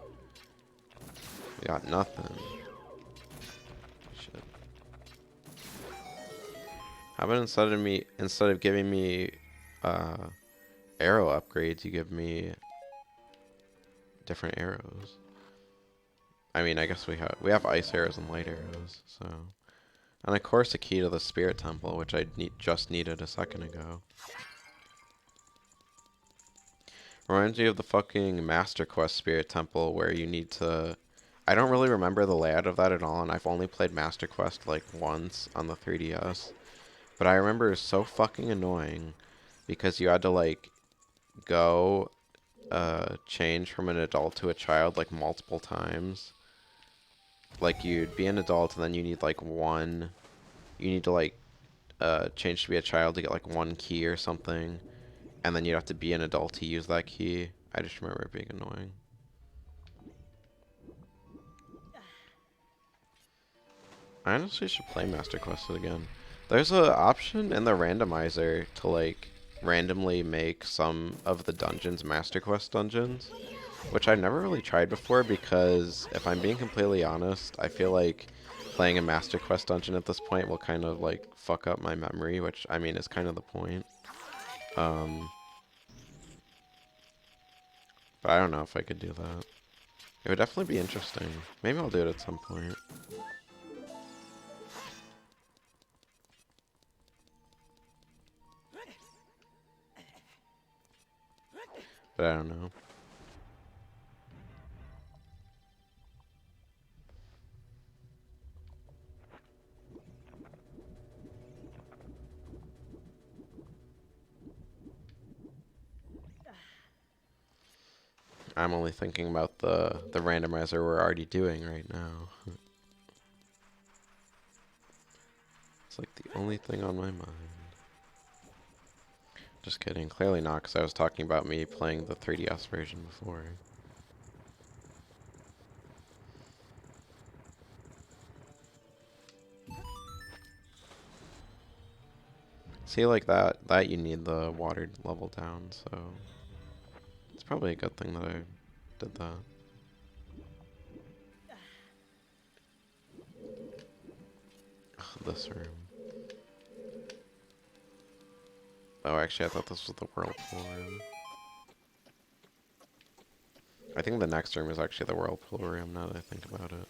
We got nothing. Shit. How about instead of giving me arrow upgrades, you give me different arrows? I mean, I guess we have ice arrows and light arrows, so. And of course, a key to the Spirit Temple, which I just needed a second ago. Reminds me of the fucking Master Quest Spirit Temple, where you need to. I don't really remember the layout of that at all, and I've only played Master Quest like once on the 3DS. But I remember it was so fucking annoying because you had to like go change from an adult to a child like multiple times. Like you'd be an adult and then you need like you need to like change to be a child to get like one key or something, and then you'd have to be an adult to use that key. I just remember it being annoying. I honestly should play Master Quest again. There's an option in the randomizer to like randomly make some of the dungeons Master Quest dungeons, which I've never really tried before because if I'm being completely honest, I feel like playing a Master Quest dungeon at this point will kind of like fuck up my memory, which I mean is kind of the point. But I don't know if I could do that. It would definitely be interesting. Maybe I'll do it at some point. But I don't know. I'm only thinking about the randomizer we're already doing right now. It's like the only thing on my mind. Just kidding. Clearly not, because I was talking about me playing the 3DS version before. See, like that you need the water level down, so it's probably a good thing that I did that. Ugh, this room. Oh, actually, I thought this was the whirlpool room. I think the next room is actually the whirlpool room, now that I think about it.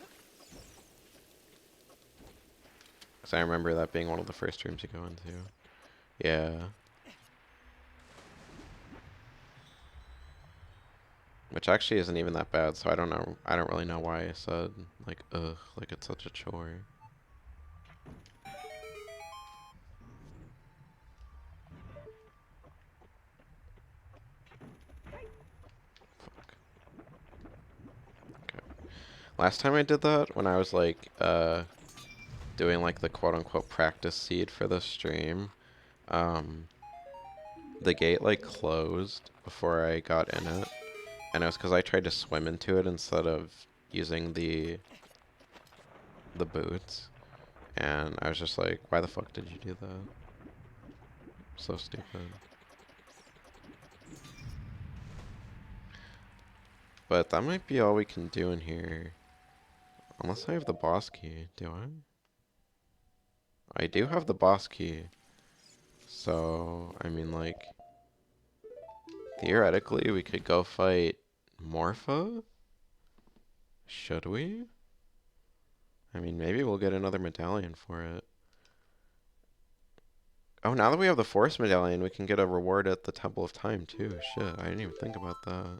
Because I remember that being one of the first rooms you go into. Yeah. Which actually isn't even that bad, so I don't know. I don't really know why I said, like, ugh, like it's such a chore. Fuck. Okay. Last time I did that, when I was, like, doing, like, the quote-unquote practice seed for the stream, the gate, like, closed before I got in it. And it was because I tried to swim into it instead of using the boots. And I was just like, why the fuck did you do that? So stupid. But that might be all we can do in here. Unless I have the boss key. Do I? I do have the boss key. So, I mean, like, theoretically, we could go fight Morpha? Should we? I mean, maybe we'll get another medallion for it. Oh, now that we have the Force Medallion, we can get a reward at the Temple of Time, too. Shit, I didn't even think about that.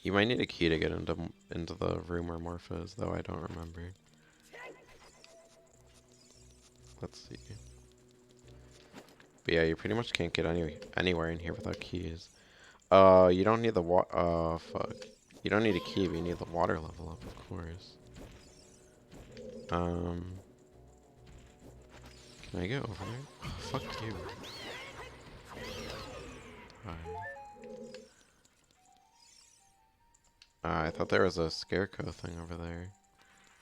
You might need a key to get into the room where Morpha is, though I don't remember. Let's see. But yeah, you pretty much can't get anywhere in here without keys. You don't need the fuck. You don't need a key, but you need the water level up, of course. Can I get over there? Oh, fuck you. I thought there was a scarecrow thing over there.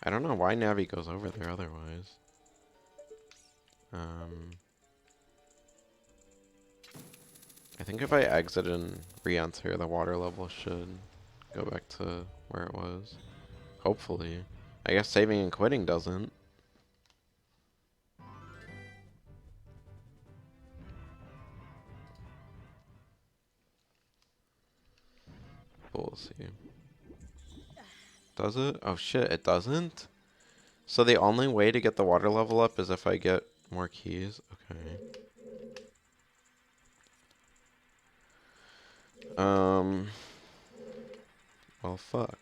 I don't know why Navi goes over there otherwise. I think if I exit and re-enter, the water level should go back to where it was. Hopefully. I guess saving and quitting doesn't. But we'll see. Does it? Oh shit, it doesn't? So the only way to get the water level up is if I get more keys? Okay. Well, fuck.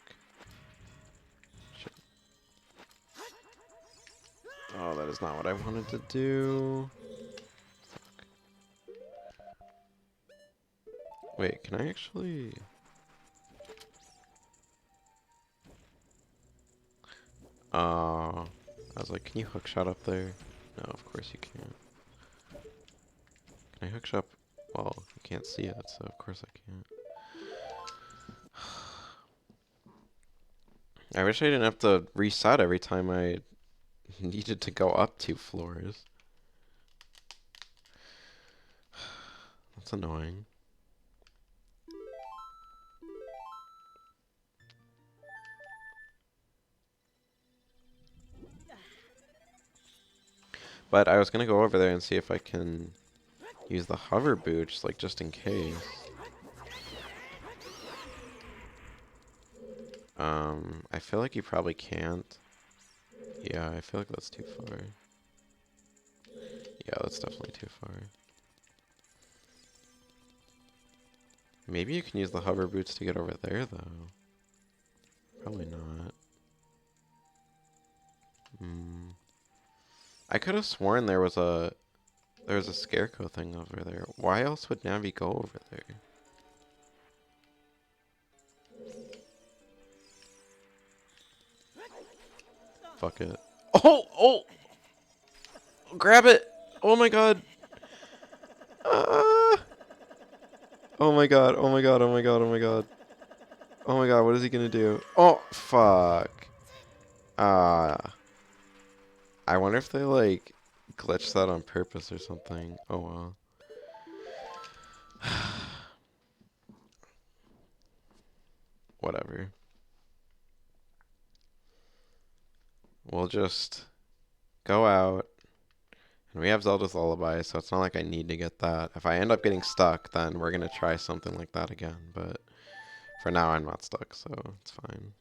Shit. Oh, that is not what I wanted to do. Fuck. Wait, can I actually... I was like, can you hookshot up there? No, of course you can't. Can I hookshot? Well, you can't see it, so of course I can't. I wish I didn't have to reset every time I needed to go up 2 floors. That's annoying. But I was gonna go over there and see if I can use the hover boots, like, just in case. I feel like you probably can't. Yeah, I feel like that's too far. Yeah, that's definitely too far. Maybe you can use the hover boots to get over there, though. Probably not. I could have sworn there was a scarecrow thing over there. Why else would Navi go over there? Fuck it. Oh! Oh! Grab it! Oh my god! Ah! Oh my god, oh my god, oh my god, oh my god. Oh my god, what is he gonna do? Oh, fuck. Ah. I wonder if they, like, glitched that on purpose or something. Oh well. Whatever. We'll just go out. And we have Zelda's Lullaby, so it's not like I need to get that. If I end up getting stuck, then we're gonna try something like that again. But for now, I'm not stuck, so it's fine.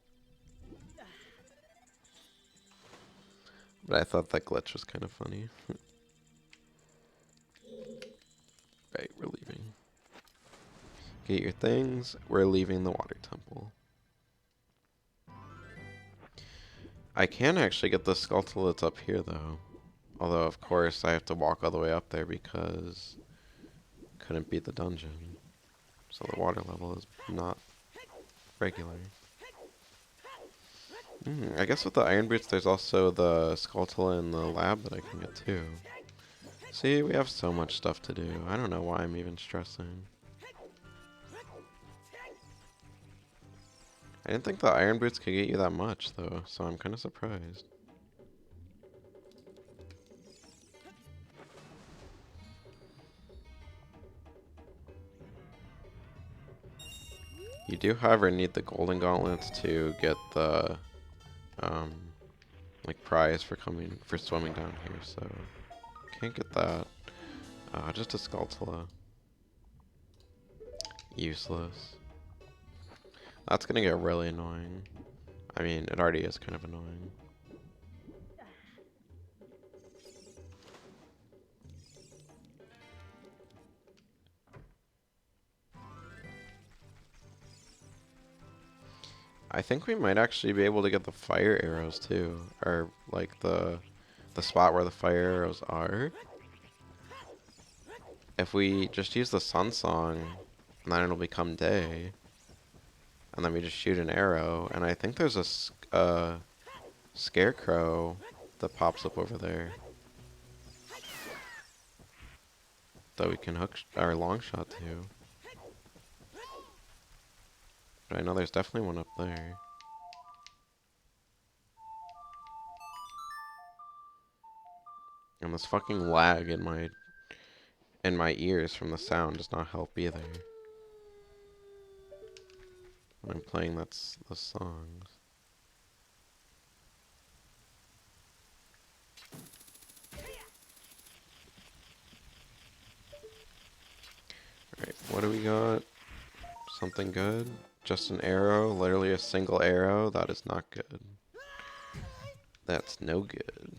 But I thought that glitch was kind of funny. Right, we're leaving. Get your things. We're leaving the water temple. I can actually get the Skulltulets up here, though. Although, of course, I have to walk all the way up there because couldn't beat the dungeon. So the water level is not regular. I guess with the iron boots, there's also the Skulltula in the lab that I can get too. See, we have so much stuff to do. I don't know why I'm even stressing. I didn't think the iron boots could get you that much, though, so I'm kind of surprised. You do, however, need the golden gauntlets to get the, like, prize for swimming down here, so can't get that. Just a Skulltula. Useless. That's gonna get really annoying. I mean, it already is kind of annoying. I think we might actually be able to get the fire arrows too, or like the spot where the fire arrows are. If we just use the sun song, and then it'll become day, and then we just shoot an arrow, and I think there's a scarecrow that pops up over there that we can hook our long shot to. But I know there's definitely one up there. And this fucking lag in my in my ears from the sound does not help either. When I'm playing the songs. Alright, what do we got? Something good? Just an arrow? Literally a single arrow? That is not good. That's no good.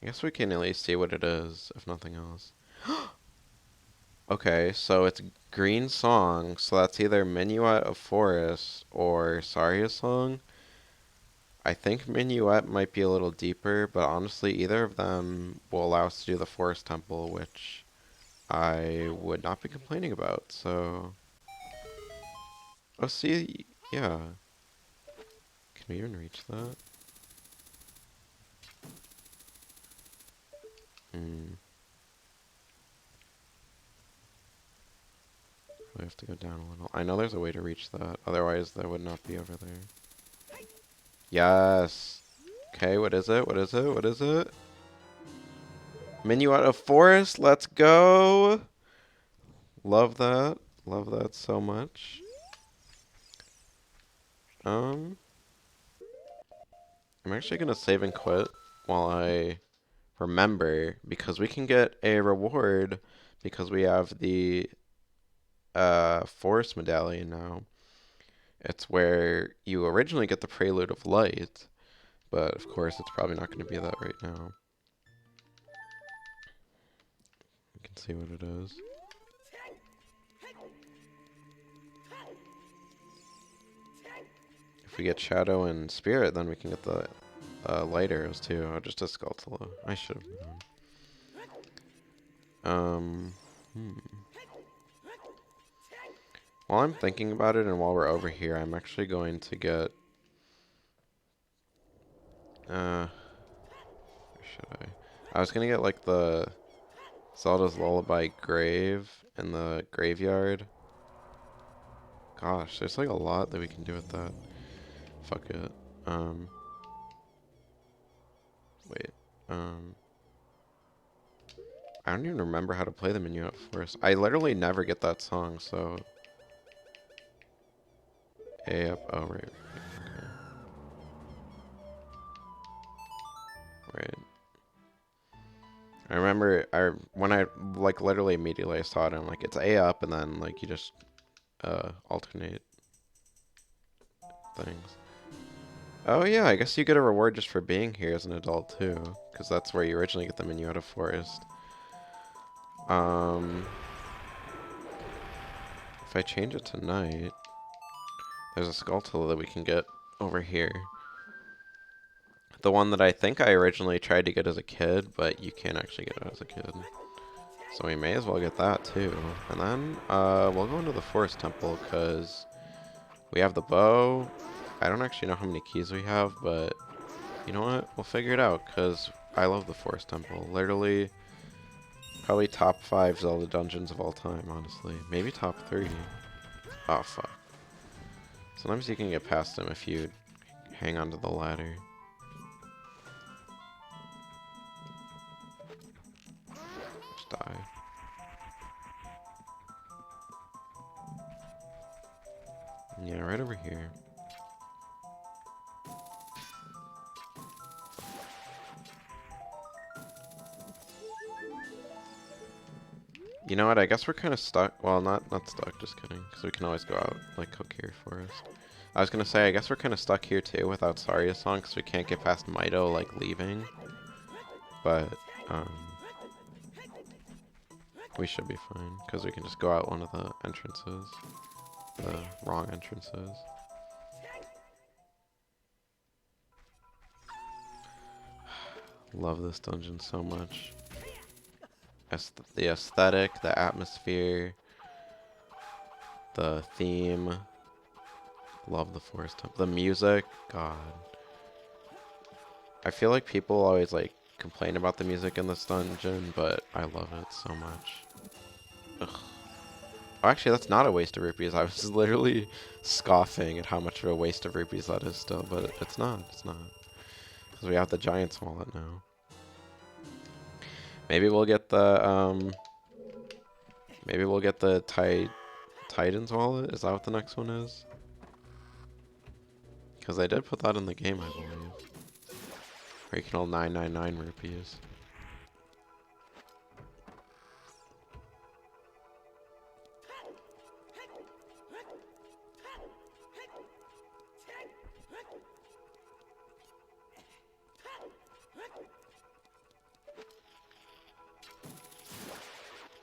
I guess we can at least see what it is, if nothing else. Okay, so it's green song, so that's either Minuet of Forest or Saria song. I think Minuet might be a little deeper, but honestly, either of them will allow us to do the Forest Temple, which I would not be complaining about, so... Oh, see, yeah. Can we even reach that? Hmm. We have to go down a little. I know there's a way to reach that, otherwise that would not be over there. Yes! Okay, what is it? What is it? What is it? Minuet of Forest, let's go! Love that. Love that so much. I'm actually gonna save and quit while I remember, because we can get a reward because we have the Forest Medallion now. It's where you originally get the Prelude of Light, but of course it's probably not going to be that right now. You can see what it is. If we get Shadow and Spirit, then we can get the light arrows too. Oh, just a Skulltula. I should have known. While I'm thinking about it and while we're over here, I'm actually going to get... where should I? I was going to get like the Zelda's Lullaby Grave in the graveyard. Gosh, there's like a lot that we can do with that. Fuck it. Wait. I don't even remember how to play the Minuet Forest. I literally never get that song, so... A up. Oh, right. Okay. Right. I remember when I like literally immediately I saw it, I'm like, it's A up, and then like you just alternate things. Oh yeah, I guess you get a reward just for being here as an adult too, because that's where you originally get the Minuet of Forest. If I change it to night, there's a Skulltula that we can get over here. The one that I think I originally tried to get as a kid, but you can't actually get it as a kid. So we may as well get that too. And then we'll go into the Forest Temple because we have the bow. I don't actually know how many keys we have, but you know what? We'll figure it out because I love the Forest Temple. Literally, probably top 5 Zelda dungeons of all time, honestly. Maybe top 3. Oh, fuck. Sometimes you can get past them if you hang onto the ladder. Just die. Yeah, right over here. You know what? I guess we're kind of stuck. Well, not stuck. Just kidding. Because we can always go out, like Kokiri Forest. I was gonna say, I guess we're kind of stuck here too without Saria's song, because we can't get past Mido, like leaving. But we should be fine, because we can just go out one of the entrances, the wrong entrances. Love this dungeon so much. The aesthetic, the atmosphere, the theme. Love the Forest Temple. The music, God. I feel like people always like complain about the music in this dungeon, but I love it so much. Ugh. Oh, actually, that's not a waste of rupees. I was literally scoffing at how much of a waste of rupees that is still, but it's not. It's not. Because we have the Giant's Wallet now. Maybe we'll get the, maybe we'll get the Titan's Wallet? Is that what the next one is? Because they did put that in the game, I believe. Where you can hold 999 rupees.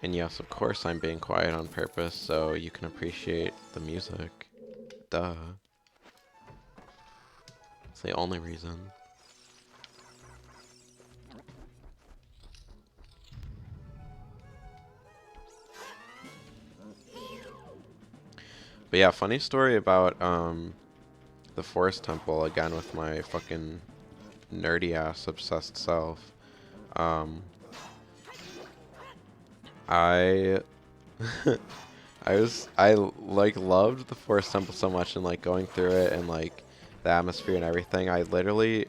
And yes, of course I'm being quiet on purpose so you can appreciate the music. Duh. It's the only reason. But yeah, funny story about the Forest Temple again with my fucking nerdy ass obsessed self. I I like loved the Forest Temple so much and like going through it and like the atmosphere and everything. I literally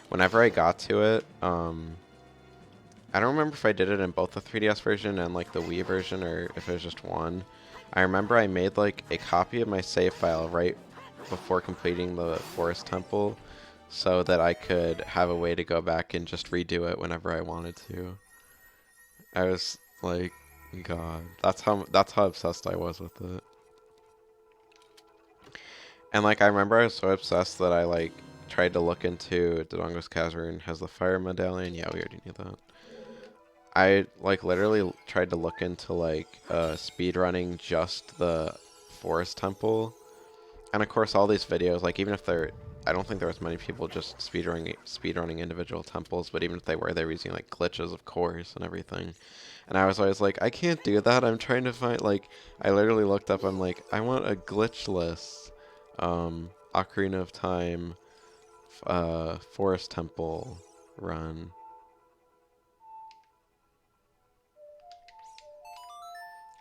whenever I got to it, I don't remember if I did it in both the 3DS version and like the Wii version or if it was just one. I remember I made like a copy of my save file right before completing the Forest Temple so that I could have a way to go back and just redo it whenever I wanted to. I was like, God, that's how obsessed I was with it. And like I remember I was so obsessed that I like tried to look into Dodongo's Cavern has the fire medallion. Yeah, we already knew that. I like literally tried to look into like speed running just the Forest Temple. And of course all these videos, like even if they're I don't think there was many people just speedrunning individual temples, but even if they were using like glitches of course and everything. And I was always like, I can't do that. I'm trying to find like I literally looked up, I'm like, I want a glitchless Ocarina of Time Forest Temple run.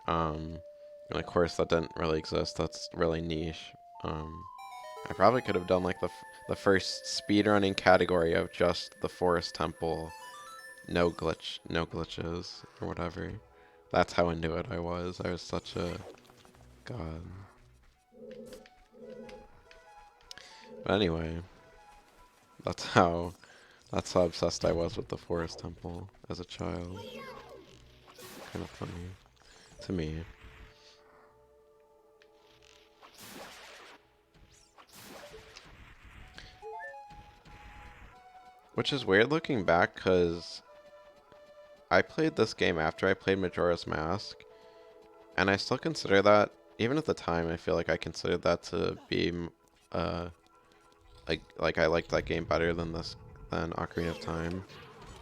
And of course that didn't really exist. That's really niche. I probably could have done like the first speedrunning category of just the Forest Temple, no glitches or whatever. That's how into it I was. I was such a god. But anyway, that's how obsessed I was with the Forest Temple as a child. Kind of funny to me. Which is weird looking back, because I played this game after I played Majora's Mask, and I still consider that, even at the time, I feel like I considered that to be, like I liked that game better than Ocarina of Time.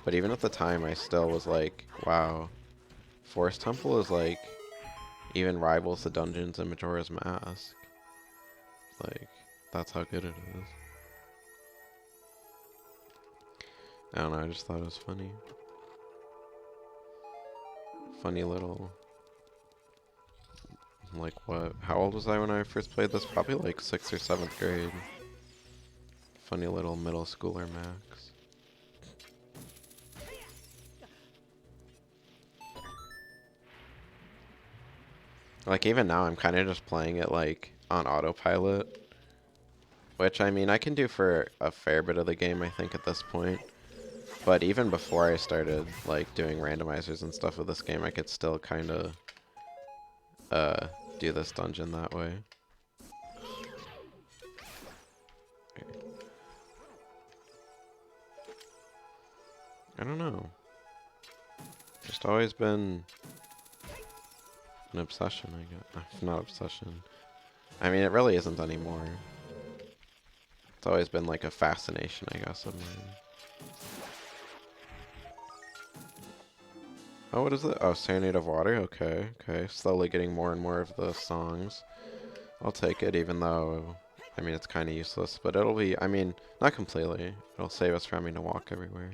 But even at the time, I still was like, wow, Forest Temple is like, even rivals the dungeons in Majora's Mask. Like, that's how good it is. I don't know, I just thought it was funny. Funny little... Like what? How old was I when I first played this? Probably like 6th or 7th grade. Funny little middle schooler Max. Like even now I'm kind of just playing it like on autopilot. Which I mean I can do for a fair bit of the game I think at this point. But even before I started like doing randomizers and stuff with this game, I could still kind of do this dungeon that way. I don't know. Just always been an obsession, I guess. Not obsession. I mean, it really isn't anymore. It's always been like a fascination, I guess, of mine. Oh, what is it? Oh, Serenade of Water? Okay, okay. Slowly getting more and more of the songs. I'll take it, even though, I mean, it's kind of useless. But it'll be, I mean, not completely. It'll save us from having to walk everywhere.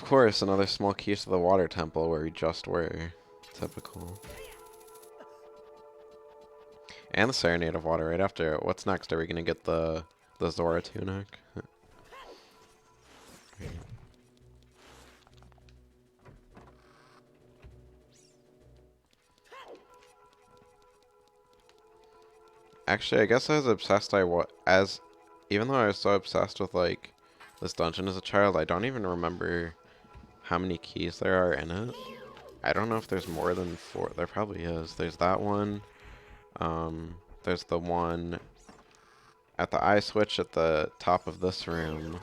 course, another small key to the water temple where we just were. Typical. And the Serenade of Water right after it. What's next? Are we gonna get the Zora tunic? Actually, I guess I was obsessed. Even though I was so obsessed with like this dungeon as a child, I don't even remember how many keys there are in it. I don't know if there's more than 4. There probably is. There's that one. There's the one at the eye switch at the top of this room.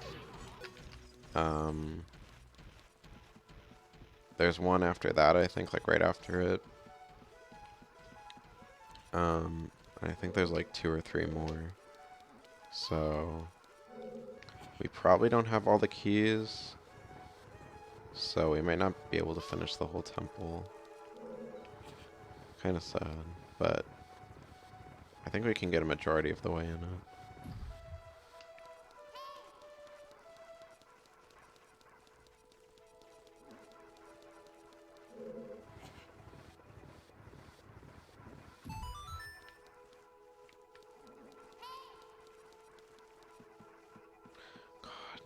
There's one after that, I think, like right after it. I think there's like 2 or 3 more. So we probably don't have all the keys. So we might not be able to finish the whole temple. Kind of sad, but I think we can get a majority of the way in it.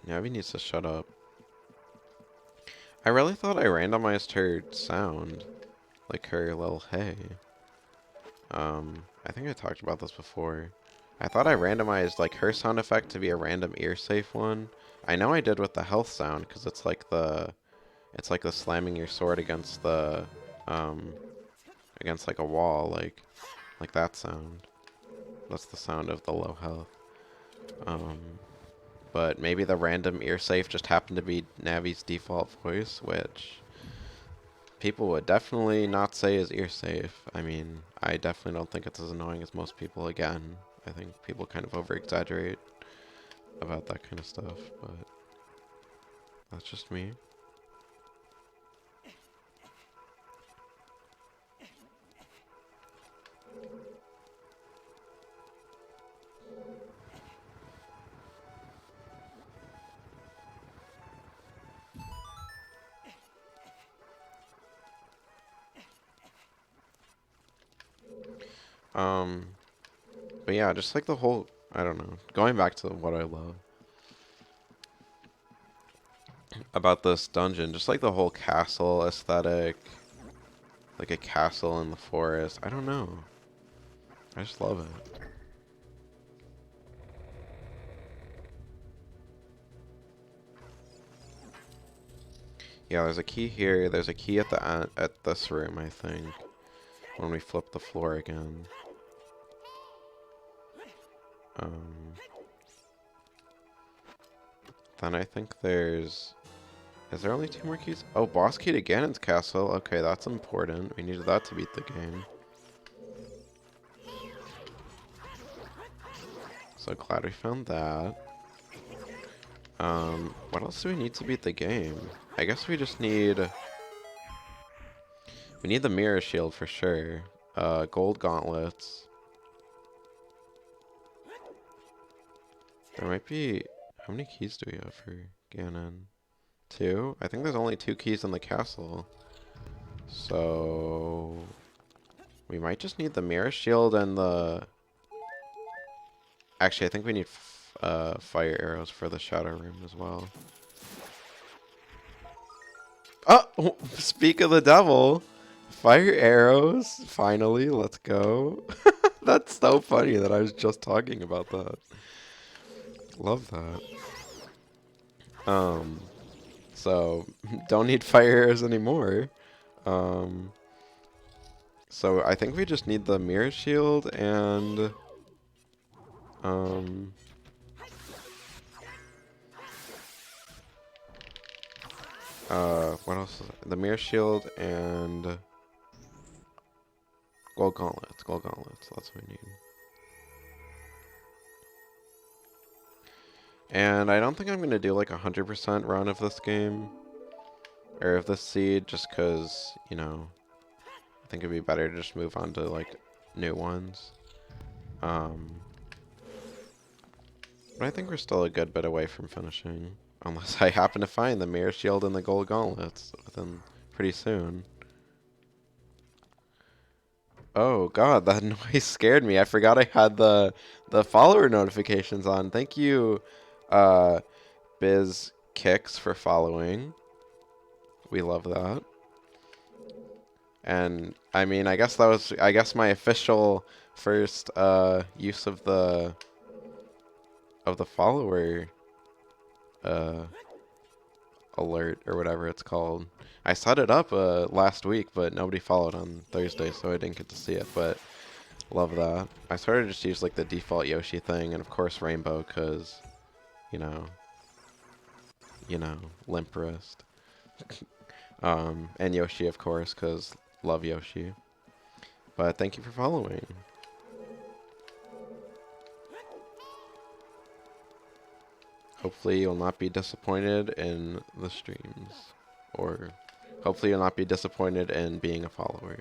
Navi needs to shut up. I really thought I randomized her sound. Like her little hey. I think I talked about this before. I thought I randomized like her sound effect to be a random ear safe one. I know I did with the health sound because it's like the slamming your sword against the against like a wall, like that sound. That's the sound of the low health. But maybe the random ear safe just happened to be Navi's default voice, which people would definitely not say is ear safe. I mean, I definitely don't think it's as annoying as most people. Again, I think people kind of over-exaggerate about that kind of stuff, but that's just me. But yeah, just like the whole, I don't know, going back to what I love about this dungeon, just like the whole castle aesthetic, like a castle in the forest, I don't know. I just love it. Yeah, there's a key here, there's a key at the end, at this room, I think, when we flip the floor again. Then I think there's... Is there only 2 more keys? Oh, boss key to Ganon's castle. Okay, that's important. We needed that to beat the game. So glad we found that. What else do we need to beat the game? I guess we just need... We need the mirror shield for sure. Gold gauntlets. There might be... How many keys do we have for Ganon? 2? I think there's only 2 keys in the castle. So... We might just need the mirror shield and the... Actually, I think we need fire arrows for the shadow room as well. Oh! Speak of the devil! Fire arrows! Finally, let's go. That's so funny that I was just talking about that. Love that. So, don't need fire arrows anymore. So I think we just need the mirror shield and... what else is it? The mirror shield and... Gold gauntlets. Gold gauntlets. That's what we need. And I don't think I'm going to do like 100% run of this game. Or of this seed, just because, you know, I think it'd be better to just move on to like new ones. But I think we're still a good bit away from finishing. Unless I happen to find the Mirror Shield and the Gold Gauntlets within pretty soon. Oh god, that noise scared me. I forgot I had the follower notifications on. Thank you, uh, Biz Kicks for following. We love that. And I mean, I guess my official first use of the follower uh alert or whatever it's called. I set it up last week, but nobody followed on Thursday, so I didn't get to see it, but love that. I started to just use like the default Yoshi thing, and of course Rainbow, cause you know, limp wrist. And Yoshi, of course, cause love Yoshi. But thank you for following. Hopefully you'll not be disappointed in the streams, or hopefully you'll not be disappointed in being a follower.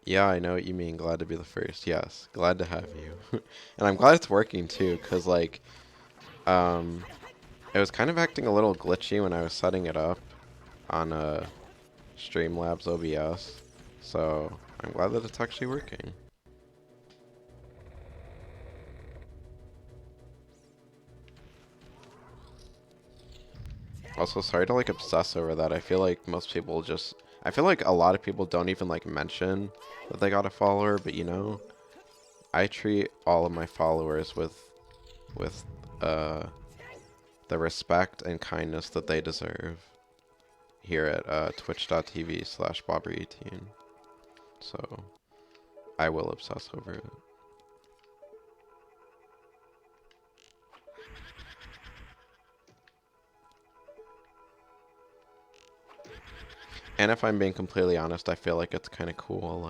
Yeah, I know what you mean. Glad to be the first. Yes, glad to have you. And I'm glad it's working too, because like, it was kind of acting a little glitchy when I was setting it up on Streamlabs OBS. So I'm glad that it's actually working. Also, sorry to like obsess over that. I feel like most people just, I feel like a lot of people don't even like mention that they got a follower, but you know, I treat all of my followers with the respect and kindness that they deserve here at twitch.tv/Bobber18. So I will obsess over it. And if I'm being completely honest, I feel like it's kind of cool,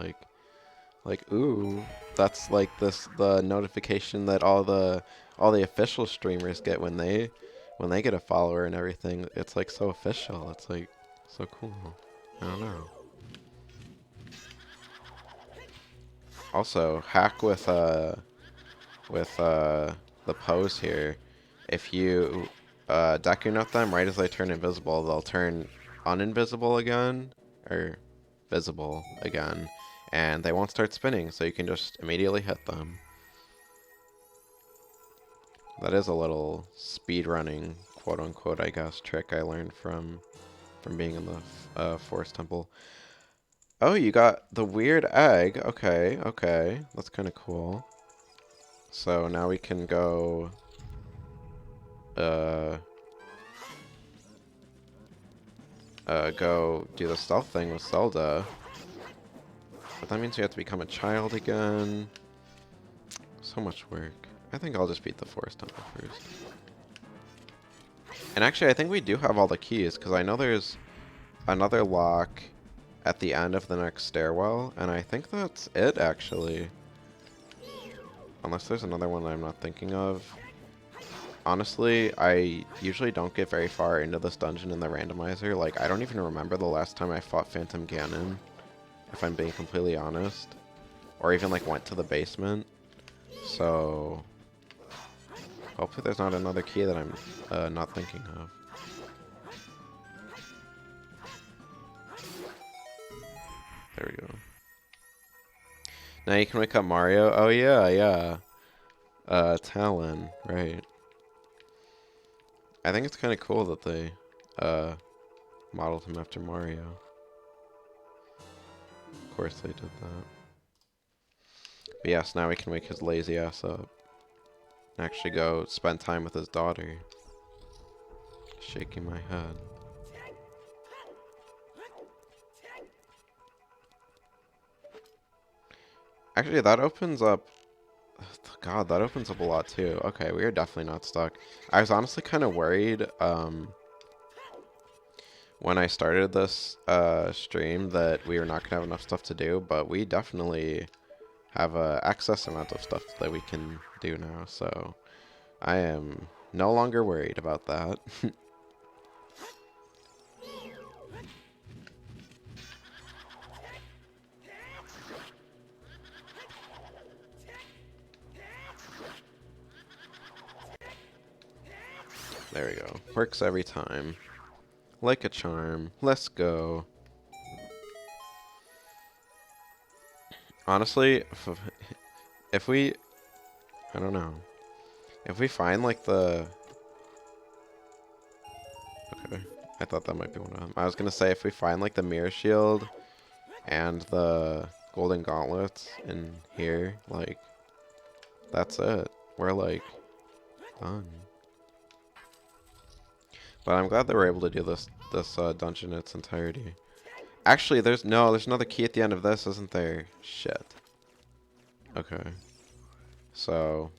like ooh, that's like the notification that all the official streamers get when they get a follower and everything. It's like so official. It's like so cool. I don't know. Also, hack with the pose here. If you Deku Note them right as they turn invisible, they'll turn uninvisible again, or visible again, and they won't start spinning, so you can just immediately hit them. That is a little speedrunning, quote-unquote, I guess, trick I learned from being in the Forest Temple. Oh, you got the weird egg. Okay, okay. That's kind of cool. So now we can go go do the stealth thing with Zelda. But that means you have to become a child again. So much work. I think I'll just beat the Forest Temple first. And actually, I think we do have all the keys, because I know there's another lock at the end of the next stairwell, and I think that's it, actually. Unless there's another one that I'm not thinking of. Honestly, I usually don't get very far into this dungeon in the randomizer. Like, I don't even remember the last time I fought Phantom Ganon, if I'm being completely honest. Or even, like, went to the basement. So, hopefully there's not another key that I'm not thinking of. There we go. Now you can wake up Mario. Oh, yeah, yeah. Talon, right. I think it's kind of cool that they modeled him after Mario. Of course they did that. But yes, now we can wake his lazy ass up. And actually go spend time with his daughter. Shaking my head. Actually, that opens up... God, that opens up a lot too. Okay, we are definitely not stuck. I was honestly kind of worried when I started this stream that we were not going to have enough stuff to do, but we definitely have an excess amount of stuff that we can do now, so I am no longer worried about that. There we go. Works every time. Like a charm. Let's go. Honestly, if we... I don't know. If we find, like, the... Okay. I thought that might be one of them. I was gonna say, if we find, like, the mirror shield and the golden gauntlets in here, like, that's it. We're, like, done. But I'm glad that we're able to do this dungeon in its entirety. Actually, there's another key at the end of this, isn't there? Shit. Okay. So,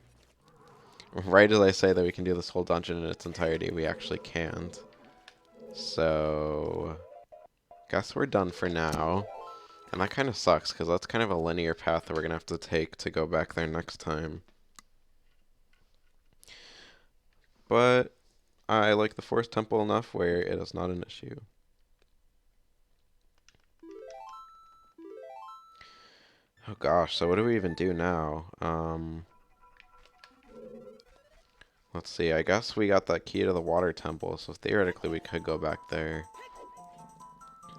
right as I say that we can do this whole dungeon in its entirety, we actually can't. So, guess we're done for now. And that kind of sucks, because that's kind of a linear path that we're going to have to take to go back there next time. But I like the Forest Temple enough where it is not an issue. Oh gosh, so what do we even do now? Let's see, I guess we got that key to the water temple, so theoretically we could go back there.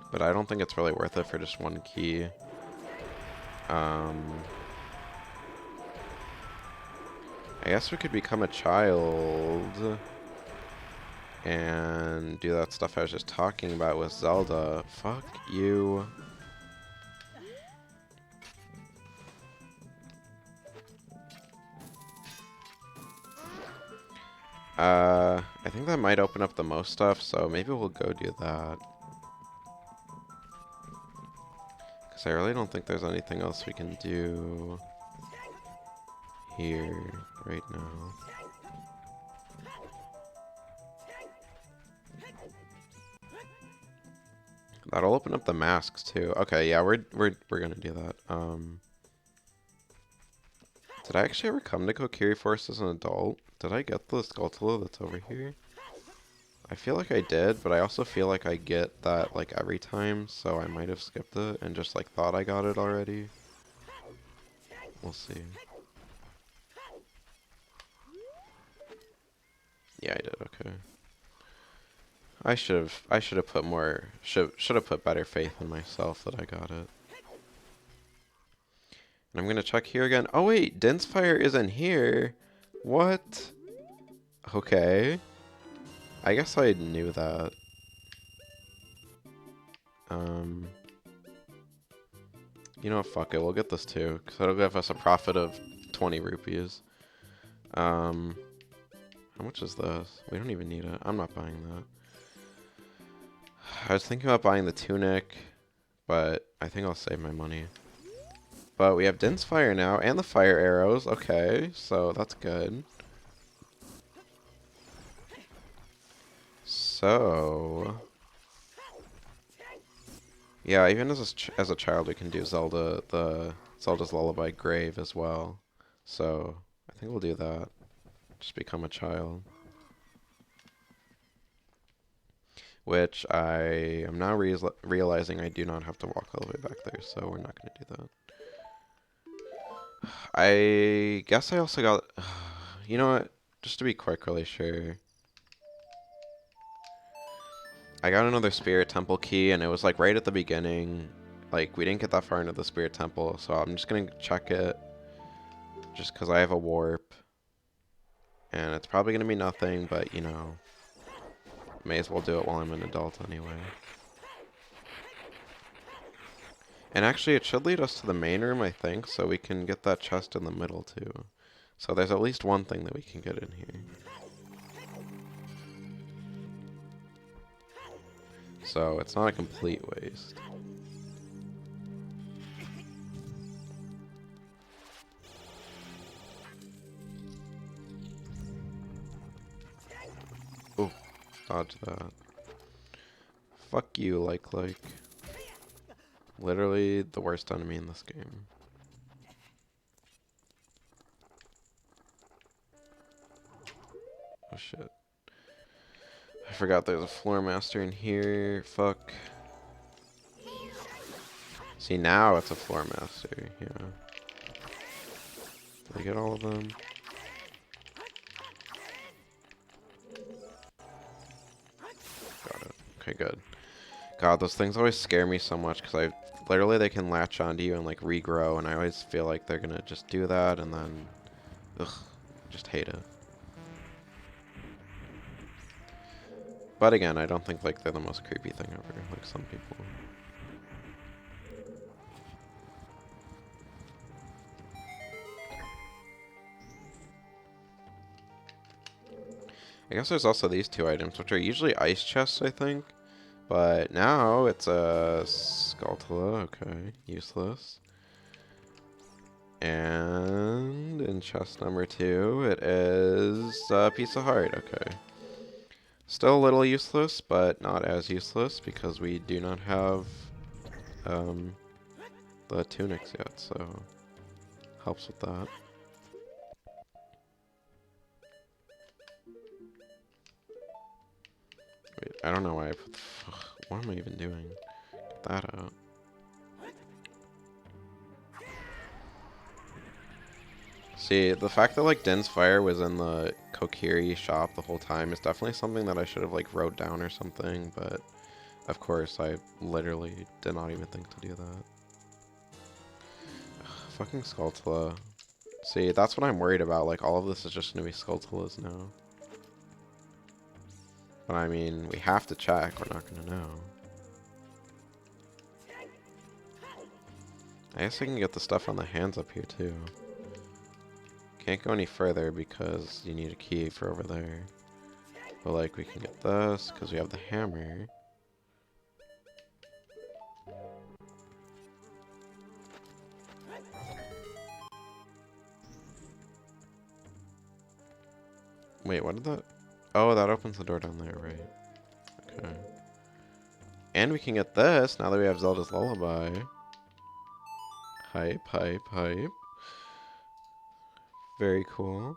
But I don't think it's really worth it for just one key. I guess we could become a child and do that stuff I was just talking about with Zelda. Fuck you. I think that might open up the most stuff, so maybe we'll go do that. Because I really don't think there's anything else we can do here right now. That'll open up the masks too. Okay, yeah, we're gonna do that. Did I actually ever come to Kokiri Forest as an adult? Did I get the Skulltula that's over here? I feel like I did, but I also feel like I get that like every time, so I might have skipped it and just like thought I got it already. We'll see. Yeah, I did. Okay. I should have put more should have put better faith in myself that I got it. And I'm gonna check here again. Oh wait, Dense Fire is in here. What? Okay. I guess I knew that. You know what, fuck it, we'll get this too, because it'll give us a profit of 20 rupees. How much is this? We don't even need it. I'm not buying that. I was thinking about buying the tunic, but I think I'll save my money. But we have Dense Fire now, and the fire arrows. Okay, so that's good. So... yeah, even as a child, we can do Zelda's Lullaby Grave as well. So, I think we'll do that. Just become a child. Which I am now realizing I do not have to walk all the way back there, so we're not going to do that. I guess I also got... you know what? Just to be quick, really sure. I got another Spirit Temple key, and it was like right at the beginning. Like, we didn't get that far into the Spirit Temple, so I'm just going to check it. Just because I have a warp. And it's probably going to be nothing, but, you know, may as well do it while I'm an adult anyway. And actually, it should lead us to the main room, I think, so we can get that chest in the middle, too. So there's at least one thing that we can get in here. So it's not a complete waste. Oh, dodge that. Fuck you, like. Literally the worst enemy in this game. Oh shit. I forgot there's a floor master in here. Fuck. See, now it's a floor master. Yeah. Did I get all of them? Okay, good. God, those things always scare me so much because literally they can latch onto you and like regrow, and I always feel like they're gonna just do that and then, ugh, just hate it. But again, I don't think like they're the most creepy thing ever, like some people. I guess there's also these two items, which are usually ice chests, I think. But now it's a Skulltula, okay, useless. And in chest number 2, it is a piece of heart, okay. Still a little useless, but not as useless because we do not have the tunics yet, so helps with that. Wait, I don't know why I put the what am I even doing? Get that out. See, the fact that like Din's Fire was in the Kokiri shop the whole time is definitely something that I should have like wrote down or something, but of course I literally did not even think to do that. Ugh, fucking Skulltula. See, that's what I'm worried about, like all of this is just gonna be Skulltulas now. But I mean, we have to check, we're not gonna know. I guess I can get the stuff on the hands up here too. Can't go any further because you need a key for over there. But like we can get this because we have the hammer. Wait, what did that? Oh, that opens the door down there, right? Okay. And we can get this now that we have Zelda's Lullaby. Hype, hype, hype. Very cool.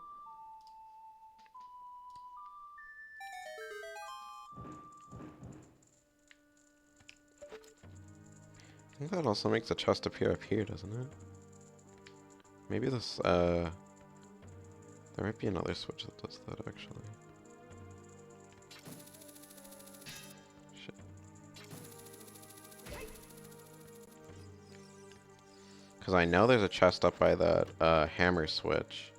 I think that also makes a chest appear up here, doesn't it? Maybe this, there might be another switch that does that, actually. Shit. Because I know there's a chest up by that, hammer switch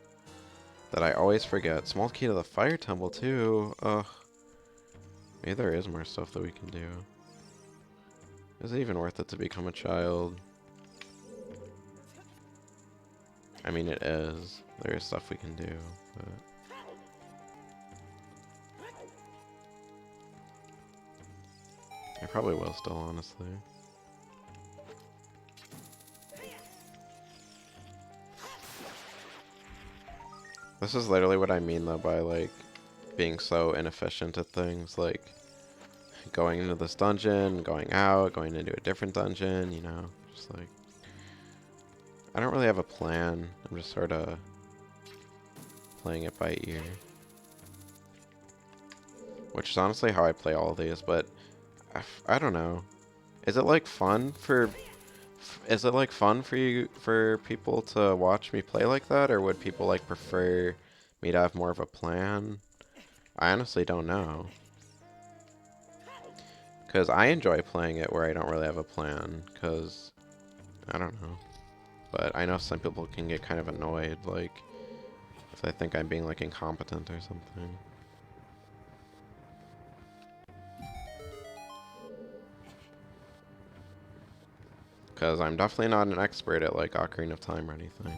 that I always forget. Small key to the fire temple, too. Ugh. Maybe there is more stuff that we can do. Is it even worth it to become a child? I mean, it is. There is stuff we can do, but... I probably will still, honestly. This is literally what I mean, though, by, like, being so inefficient at things. Like, going into this dungeon, going out, going into a different dungeon, you know? Just, like... I don't really have a plan. I'm just sort of playing it by ear. Which is honestly how I play all of these, but... I don't know. Is it, like, fun for... Is it, like, fun for people to watch me play like that? Or would people, like, prefer me to have more of a plan? I honestly don't know. Because I enjoy playing it where I don't really have a plan. Because, I don't know. But I know some people can get kind of annoyed, like, if they think I'm being, like, incompetent or something. Because I'm definitely not an expert at, like, Ocarina of Time or anything.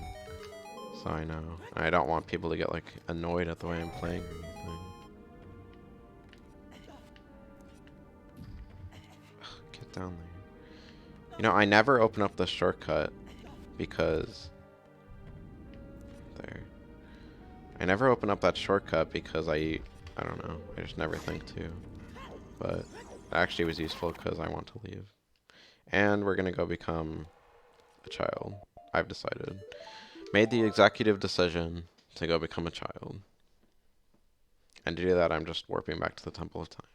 So I know. I don't want people to get, like, annoyed at the way I'm playing or anything. Ugh, get down there. You know, I never open up the shortcut because... There. I never open up that shortcut because I don't know. I just never think to. But it actually was useful because I want to leave. And we're going to go become a child. I've decided. Made the executive decision to go become a child. And to do that, I'm just warping back to the Temple of Time.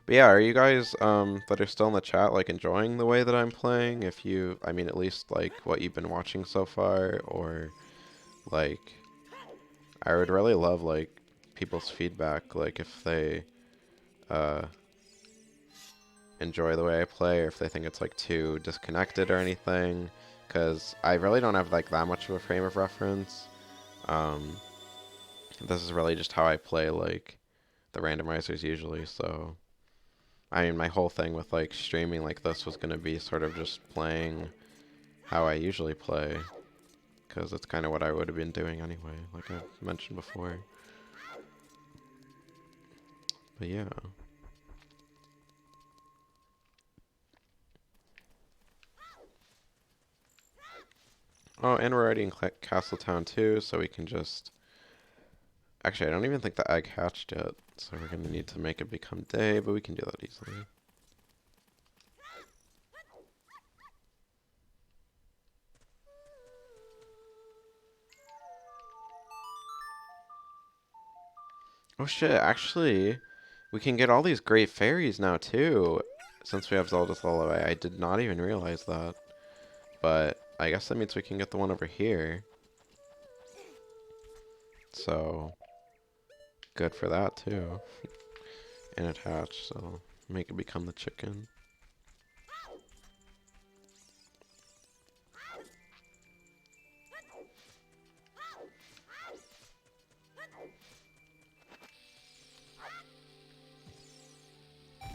But But yeah, are you guys that are still in the chat like enjoying the way that I'm playing? If you, I mean, at least like what you've been watching so far, or like, I would really love like people's feedback, like if they uh enjoy the way I play, or if they think it's like too disconnected or anything, because I really don't have like that much of a frame of reference. Um, this is really just how I play like the randomizers usually, so I mean my whole thing with like streaming like this was gonna be sort of just playing how I usually play, because that's kind of what I would have been doing anyway, like I mentioned before. But yeah. Oh, and we're already in Castletown too, so we can just... Actually, I don't even think the egg hatched yet, so we're going to need to make it become day, but we can do that easily. Oh shit, actually, we can get all these great fairies now too, since we have Zelda's Lullaby. I did not even realize that. But I guess that means we can get the one over here. So, good for that too. And it hatched, so make it become the chicken.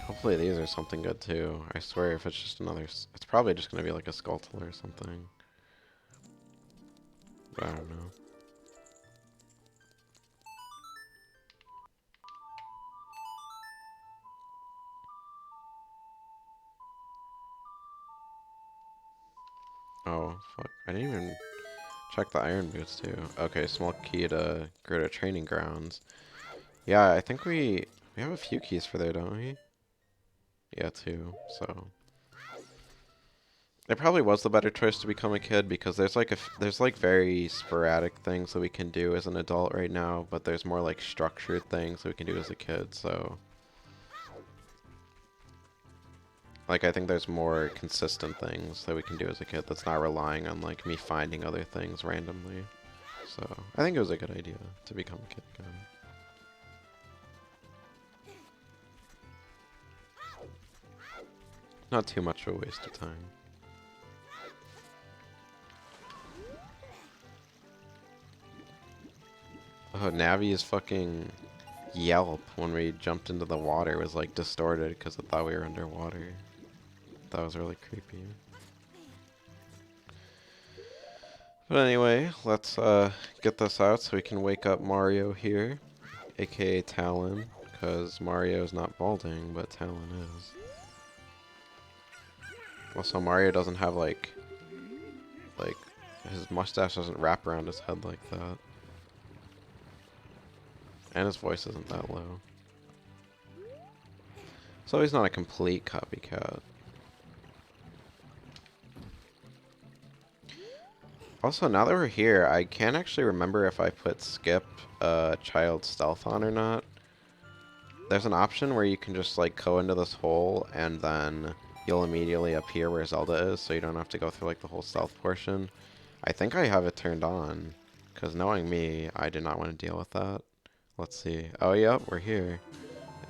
Hopefully these are something good too. I swear if it's just another... It's probably just going to be like a Skulltula or something. But I don't know. Oh, fuck. I didn't even check the iron boots too. Okay, small key to go to training grounds. Yeah, I think we have a few keys for there, don't we? Yeah, two. So it probably was the better choice to become a kid, because there's like there's like very sporadic things that we can do as an adult right now, but there's more like structured things that we can do as a kid. So like I think there's more consistent things that we can do as a kid that's not relying on like me finding other things randomly. So I think it was a good idea to become a kid again. Not too much of a waste of time. Oh, Navi's fucking yelp when we jumped into the water was like distorted because it thought we were underwater. That was really creepy. But anyway, let's get this out so we can wake up Mario here, aka Talon, because Mario's not balding, but Talon is. Also, Mario doesn't have like his mustache doesn't wrap around his head like that. And his voice isn't that low. So he's not a complete copycat. Also, now that we're here, I can't actually remember if I put skip child stealth on or not. There's an option where you can just like go into this hole and then you'll immediately appear where Zelda is, so you don't have to go through like the whole stealth portion. I think I have it turned on, because knowing me, I did not want to deal with that. Let's see. Oh, yep, we're here.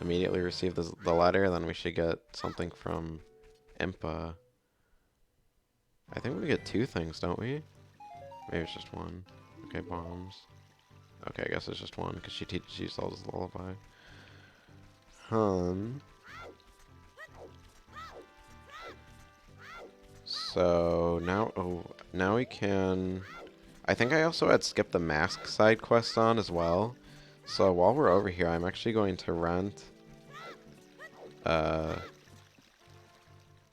Immediately receive the letter, then we should get something from Impa. I think we get two things, don't we? Maybe it's just one. Okay, bombs. Okay, I guess it's just one, because she teaches you Zelda's lullaby. So now, now we can... I think I also had skipped the mask side quest on as well. So while we're over here, I'm actually going to rent the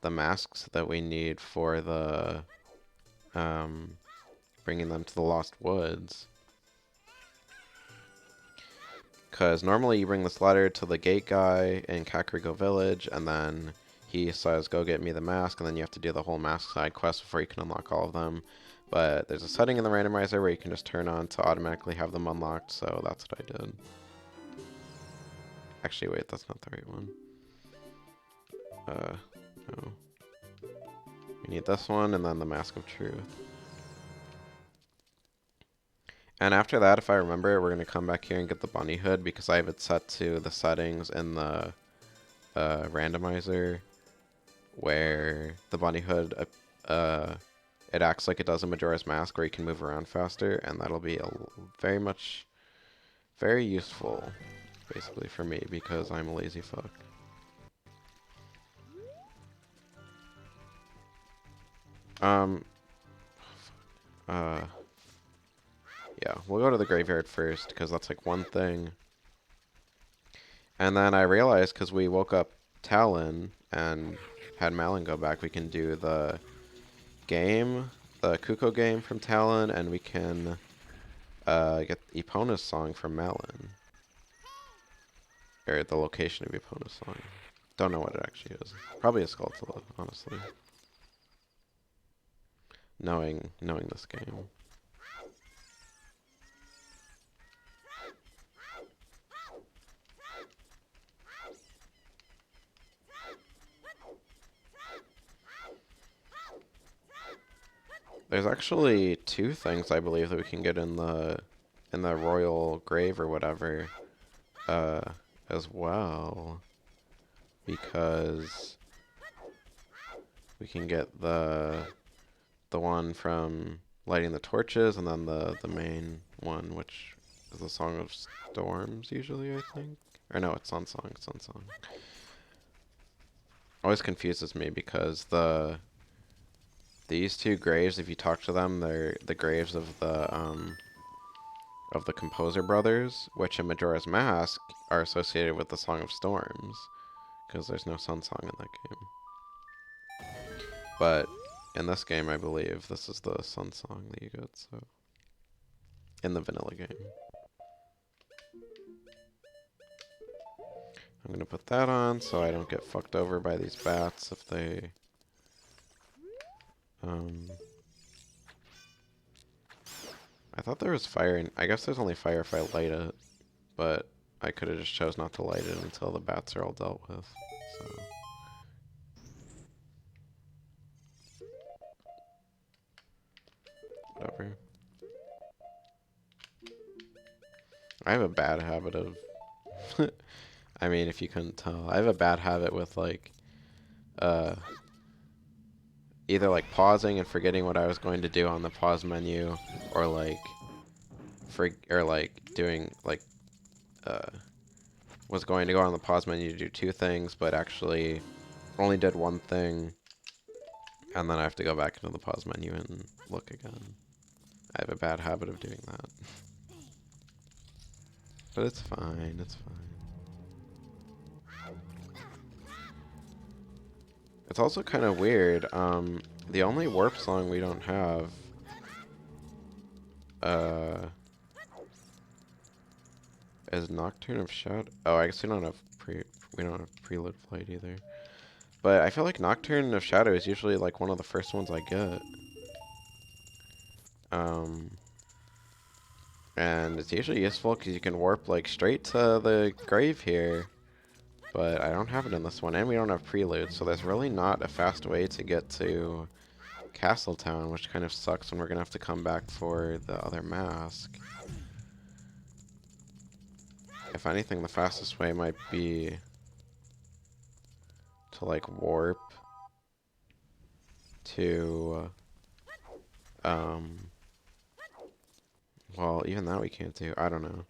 masks that we need for the bringing them to the Lost Woods. Because normally you bring this letter to the gate guy in Kakariko Village, and then he says, go get me the mask, and then you have to do the whole mask side quest before you can unlock all of them. But there's a setting in the randomizer where you can just turn on to automatically have them unlocked, so that's what I did. Actually, wait, that's not the right one. No. We need this one and then the Mask of Truth. And after that, if I remember, we're going to come back here and get the bunny hood because I have it set to the settings in the randomizer where the bunny hood, it acts like it does in Majora's Mask where you can move around faster, and that'll be very useful, basically, for me because I'm a lazy fuck. Yeah, we'll go to the graveyard first because that's like one thing. And then I realized because we woke up Talon and had Malin go back, we can do the game, the Kuko game from Talon, and we can get Epona's song from Malin. Or the location of Epona's song. Don't know what it actually is. Probably a Skulltula, honestly. Knowing this game. There's actually two things I believe that we can get in the royal grave or whatever as well, because we can get the one from lighting the torches and then the main one, which is the Song of Storms usually, I think. Or no, it's Sun Song. Sun Song. Always confuses me because these two graves, if you talk to them, they're the graves of the Composer brothers, which in Majora's Mask are associated with the Song of Storms, because there's no Sun Song in that game. But in this game, I believe this is the Sun Song that you get, so in the vanilla game. I'm gonna put that on so I don't get fucked over by these bats if they I thought there was fire in... I guess there's only fire if I light it, but I could have just chose not to light it until the bats are all dealt with, so... Whatever. I have a bad habit of... I mean, if you couldn't tell. I have a bad habit with, like, either, like, pausing and forgetting what I was going to do on the pause menu, or, like, doing, like, was going to go on the pause menu to do two things, but actually only did one thing, and then I have to go back into the pause menu and look again. I have a bad habit of doing that. But it's fine, it's fine. It's also kind of weird, the only warp song we don't have, is Nocturne of Shadow. Oh, I guess we don't have Prelude Flight either. But I feel like Nocturne of Shadow is usually like one of the first ones I get. And it's usually useful because you can warp like straight to the grave here. But I don't have it in this one, and we don't have Prelude, so there's really not a fast way to get to Castletown, which kind of sucks when we're gonna have to come back for the other mask. If anything, the fastest way might be to like warp to well, even that we can't do. I don't know.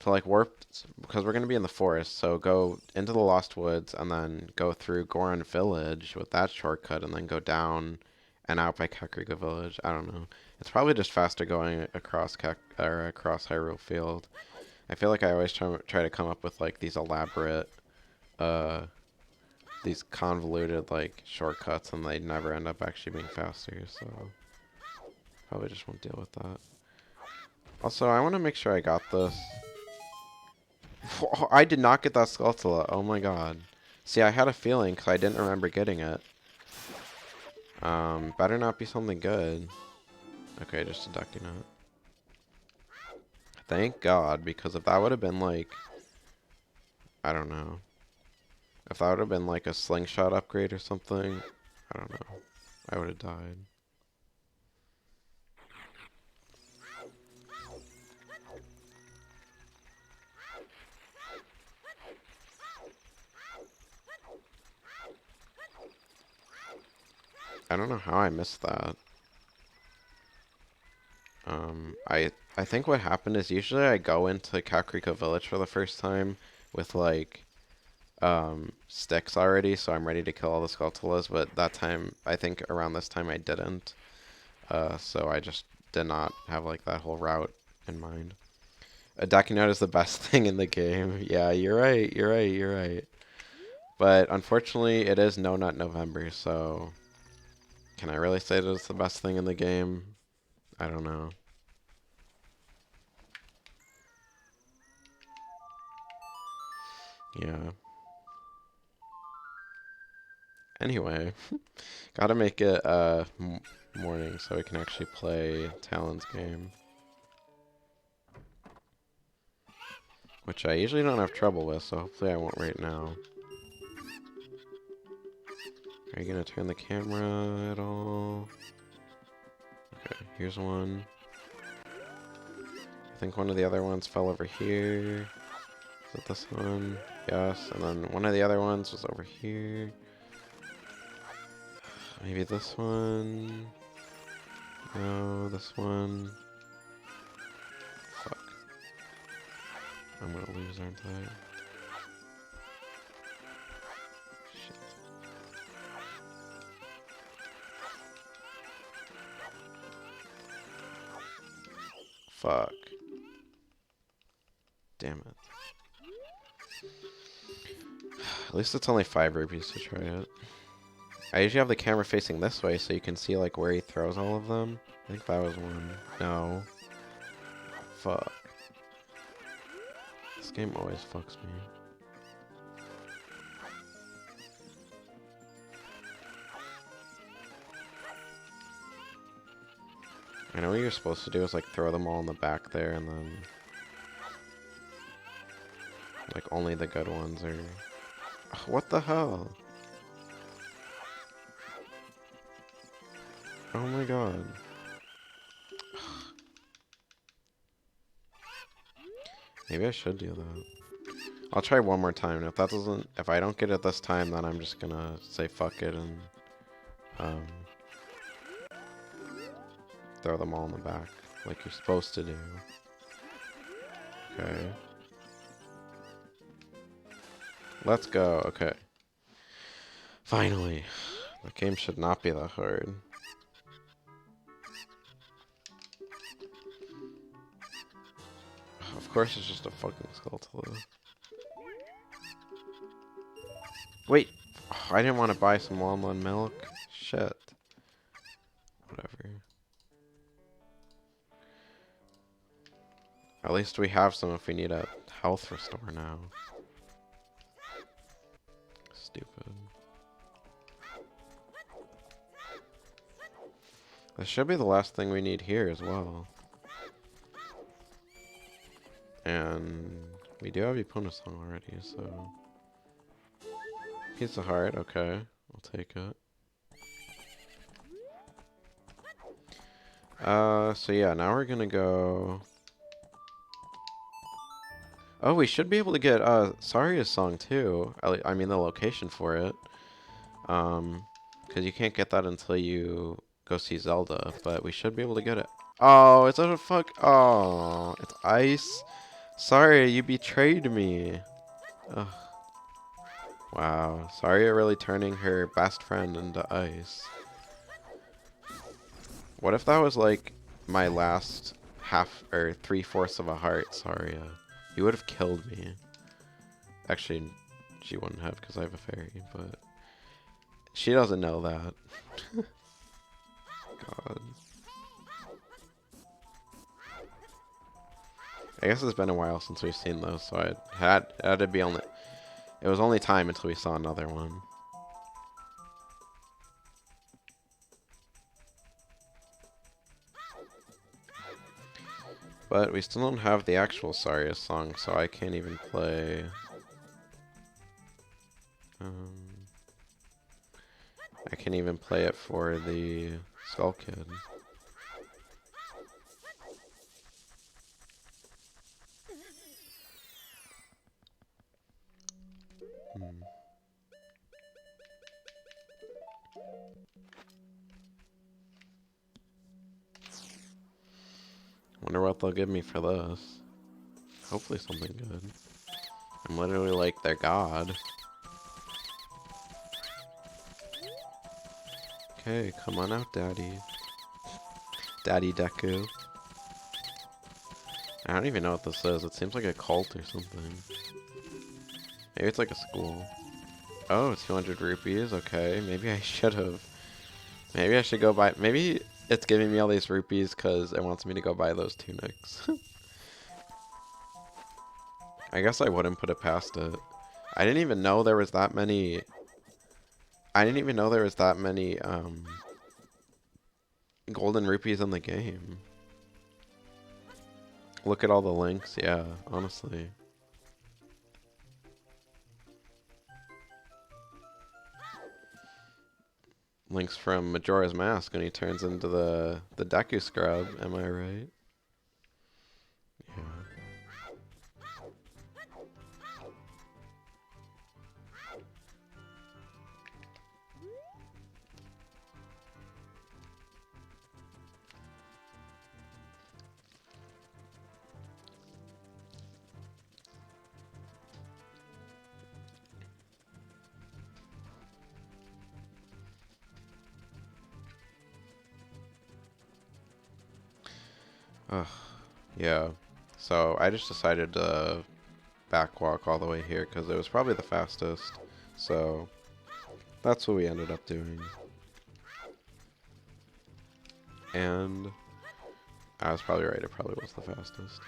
To like warp, because we're going to be in the forest, so go into the Lost Woods and then go through Goron Village with that shortcut and then go down and out by Kakariko Village. I don't know. It's probably just faster going across across Hyrule Field. I feel like I always try to come up with like these elaborate, these convoluted like shortcuts, and they never end up actually being faster, so probably just won't deal with that. Also, I want to make sure I got this. I did not get that Skulltula. Oh my god. See, I had a feeling because I didn't remember getting it. Better not be something good. Okay, just deducting it. Thank god, because if that would have been like, I don't know. If that would have been like a slingshot upgrade or something, I don't know. I would have died. I don't know how I missed that. I think what happened is usually I go into Kakariko Village for the first time with like sticks already, so I'm ready to kill all the Skulltulas, but that time, I think around this time I didn't. So I just did not have like that whole route in mind. A Dakinode is the best thing in the game. Yeah, you're right, you're right, you're right. But unfortunately, it is No Nut November, so can I really say that it's the best thing in the game? I don't know. Yeah. Anyway, gotta make it morning so we can actually play Talon's game. Which I usually don't have trouble with, so hopefully I won't right now. Are you gonna turn the camera at all? Okay, here's one. I think one of the other ones fell over here. Is it this one? Yes, and then one of the other ones was over here. Maybe this one? No, this one. Fuck. I'm gonna lose, aren't I? Shit. Fuck. Damn it. At least it's only 5 rupees to try it. I usually have the camera facing this way so you can see like where he throws all of them. I think that was one. No. Fuck. This game always fucks me. I know what you're supposed to do is like throw them all in the back there and then like only the good ones are... Ugh, what the hell? Oh my god. Maybe I should do that. I'll try one more time, and if I don't get it this time, then I'm just gonna say fuck it and throw them all in the back, like you're supposed to do. Okay. Let's go, okay. Finally. The game should not be that hard. Of course it's just a fucking Skulltula. Wait! Oh, I didn't want to buy some Lon milk. Shit. Whatever. At least we have some if we need a health restore now. Stupid. This should be the last thing we need here as well. And we do have Epona song already, so... Piece of heart, okay. I'll take it. So yeah, now we're gonna go... Oh, we should be able to get, Saria's song too. I mean, the location for it. Because you can't get that until you go see Zelda, but we should be able to get it. Oh, it's a fuck... Oh, it's ice. Sorry, you betrayed me. Ugh. Wow, Saria really turning her best friend into ice. What if that was like my last half or 3/4 of a heart, Saria? You would have killed me. Actually, she wouldn't have because I have a fairy, but she doesn't know that. God. I guess it's been a while since we've seen those, so it had to be only... It was only time until we saw another one. But we still don't have the actual Saria song, so I can't even play... I can even play it for the Skull Kid. Wonder what they'll give me for this. Hopefully something good. I'm literally like their god. Okay, come on out, Daddy. Daddy Deku. I don't even know what this is. It seems like a cult or something. Maybe it's like a school. Oh, 200 rupees. Okay, maybe I should have. Maybe I should go buy. Maybe it's giving me all these rupees because it wants me to go buy those tunics. I guess I wouldn't put it past it. I didn't even know there was that many. I didn't even know there was that many golden rupees in the game. Look at all the links. Yeah, honestly. Links from Majora's Mask when he turns into the Deku Scrub. Am I right? Yeah. Ugh. Yeah. So I just decided to backwalk all the way here because it was probably the fastest. So that's what we ended up doing. And I was probably right. It probably was the fastest.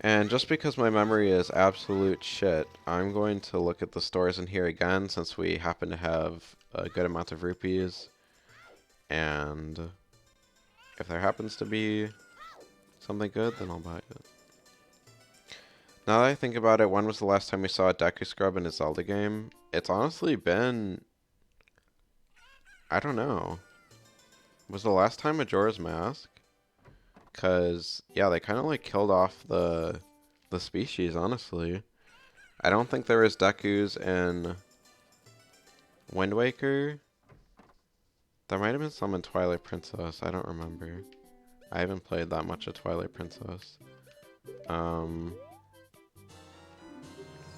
And just because my memory is absolute shit, I'm going to look at the stores in here again since we happen to have a good amount of rupees. And if there happens to be something good, then I'll buy it. Now that I think about it, when was the last time we saw a Deku Scrub in a Zelda game? It's honestly been... I don't know. Was the last time Majora's Mask? Because, yeah, they kind of like killed off the species, honestly. I don't think there was Dekus in Wind Waker. There might have been some in Twilight Princess. I don't remember. I haven't played that much of Twilight Princess.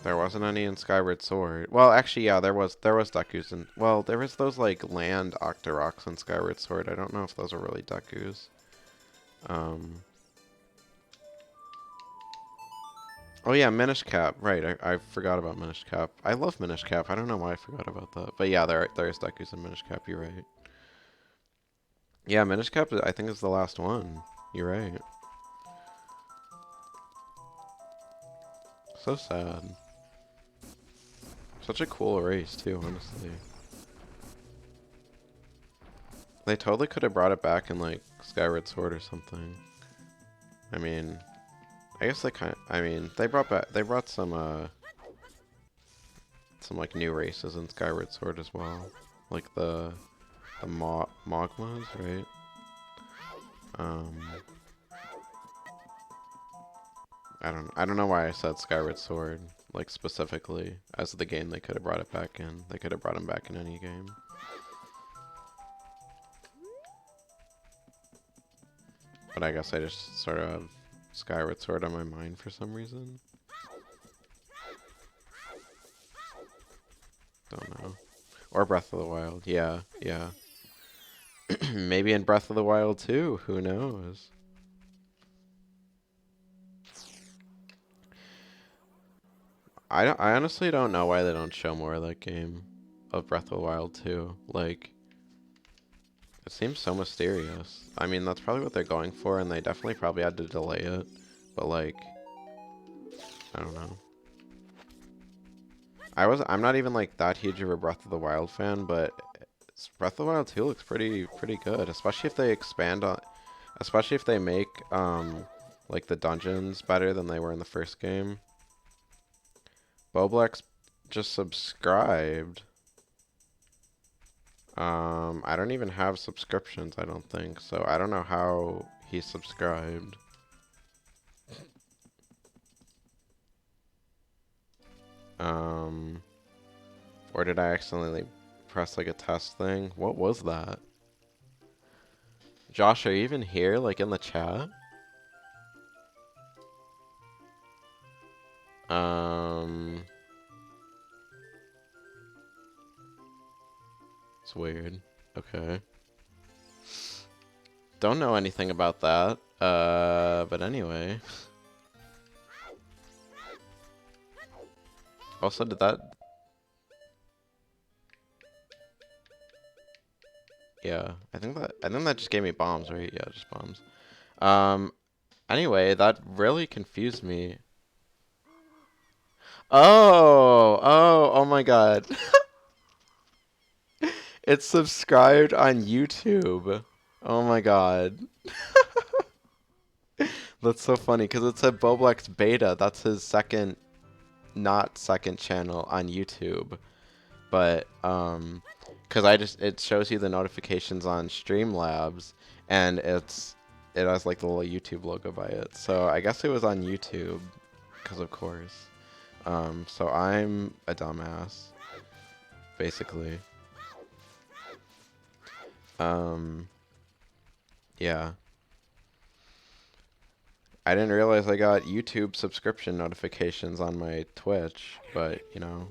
There wasn't any in Skyward Sword. Well, actually, yeah, there was Dekus in... Well, there was those, like, land Octoroks in Skyward Sword. I don't know if those are really Dekus. Oh, yeah, Minish Cap. Right, I forgot about Minish Cap. I love Minish Cap. I don't know why I forgot about that. But yeah, there is Dekus in Minish Cap. You're right. Yeah, Minish Cap, I think, is the last one. You're right. So sad. Such a cool race, too, honestly. They totally could have brought it back in, like, Skyward Sword or something. I mean, I guess they they brought some, like, new races in Skyward Sword as well. Like the Mogmas, right? I don't know why I said Skyward Sword, like, specifically, as the game they could have brought it back in. They could have brought him back in any game. But I guess I just sort of have Skyward Sword on my mind for some reason. Don't know. Or Breath of the Wild. Yeah, yeah. Maybe in Breath of the Wild too. Who knows? I honestly don't know why they don't show more of that game. Of Breath of the Wild 2. Like, it seems so mysterious. I mean, that's probably what they're going for, and they definitely probably had to delay it. But, like, I don't know. I'm not even, like, that huge of a Breath of the Wild fan, but Breath of the Wild 2 looks pretty good, especially if they expand on, especially if they make, like, the dungeons better than they were in the first game. Boblex just subscribed. I don't even have subscriptions, I don't think, so I don't know how he subscribed. Or did I accidentally press like a test thing? What was that? Josh, are you even here, like in the chat? It's weird. Okay. Don't know anything about that. But anyway. Also, did that... Yeah, I think that just gave me bombs, right? Yeah, just bombs. Anyway, that really confused me. Oh my god. It's subscribed on YouTube. Oh my god. That's so funny, because it said Boblex Beta. That's his second, not second channel on YouTube. But, because it shows you the notifications on Streamlabs, and it has like the little YouTube logo by it. So I guess it was on YouTube, because of course. So I'm a dumbass, basically. Yeah. I didn't realize I got YouTube subscription notifications on my Twitch, but, you know,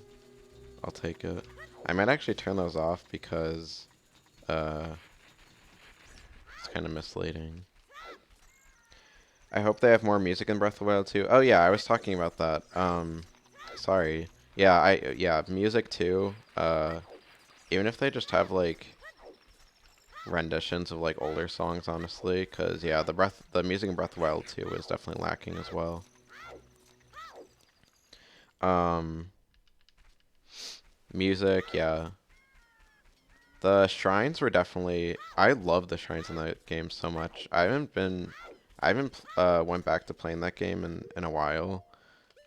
I'll take it. I might actually turn those off because, it's kind of misleading. I hope they have more music in Breath of the Wild too. Oh yeah, I was talking about that. Sorry. Yeah, music too. Even if they just have like renditions of like older songs, honestly, because yeah, the music in Breath of the Wild 2 is definitely lacking as well. Music, yeah. The shrines were definitely, I love the shrines in that game so much. I haven't went back to playing that game in a while,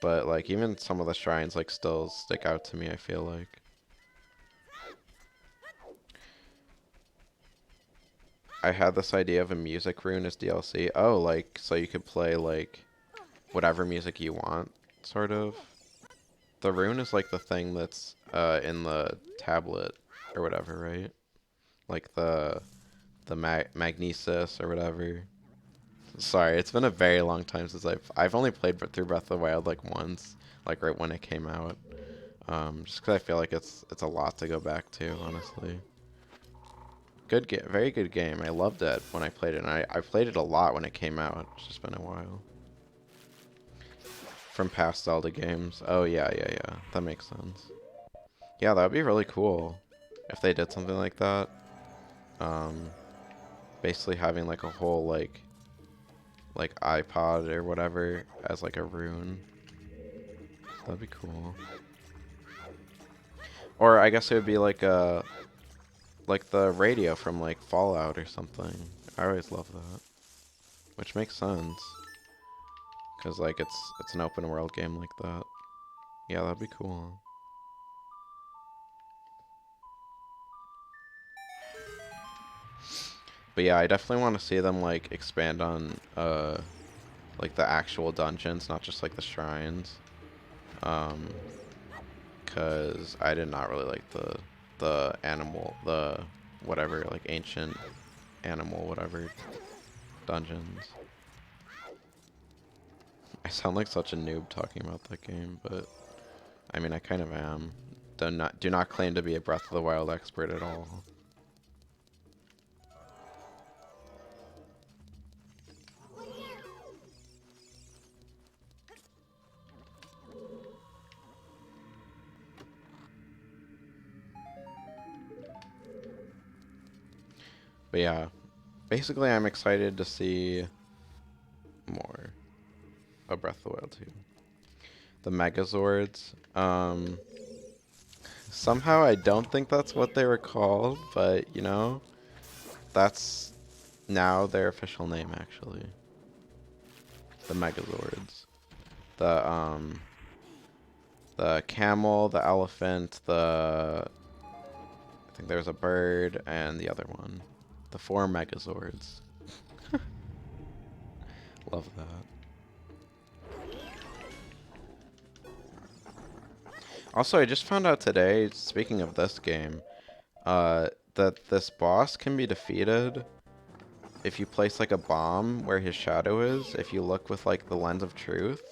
but like even some of the shrines like still stick out to me, I feel like. I had this idea of a music rune as DLC. Oh, like so you could play like whatever music you want, sort of. The rune is like the thing that's in the tablet or whatever, right? Like the magnesis or whatever. Sorry, it's been a very long time since I've only played through Breath of the Wild like once, like right when it came out. Just because I feel like it's a lot to go back to, honestly. Very good game. I loved it when I played it, and I played it a lot when it came out. It's just been a while. From past Zelda games. Oh yeah, that makes sense. Yeah, that would be really cool if they did something like that. Basically having like a whole like iPod or whatever as like a rune. That'd be cool. Or I guess it would be like the radio from like Fallout or something. I always love that. Which makes sense. Cause like it's an open world game like that. Yeah, that'd be cool. But yeah, I definitely want to see them like expand on like the actual dungeons, not just like the shrines. Cause I did not really like the animal, the whatever, like ancient animal whatever dungeons. I sound like such a noob talking about that game, but I mean I kind of am. Do not claim to be a Breath of the Wild expert at all. But yeah, basically I'm excited to see more of Breath of the Wild 2. The Megazords. Somehow I don't think that's what they were called, but you know, that's now their official name actually. The Megazords. The camel, the elephant, I think there's a bird and the other one. The 4 Megazords. Love that. Also, I just found out today, speaking of this game, that this boss can be defeated if you place like a bomb where his shadow is, if you look with like the lens of truth.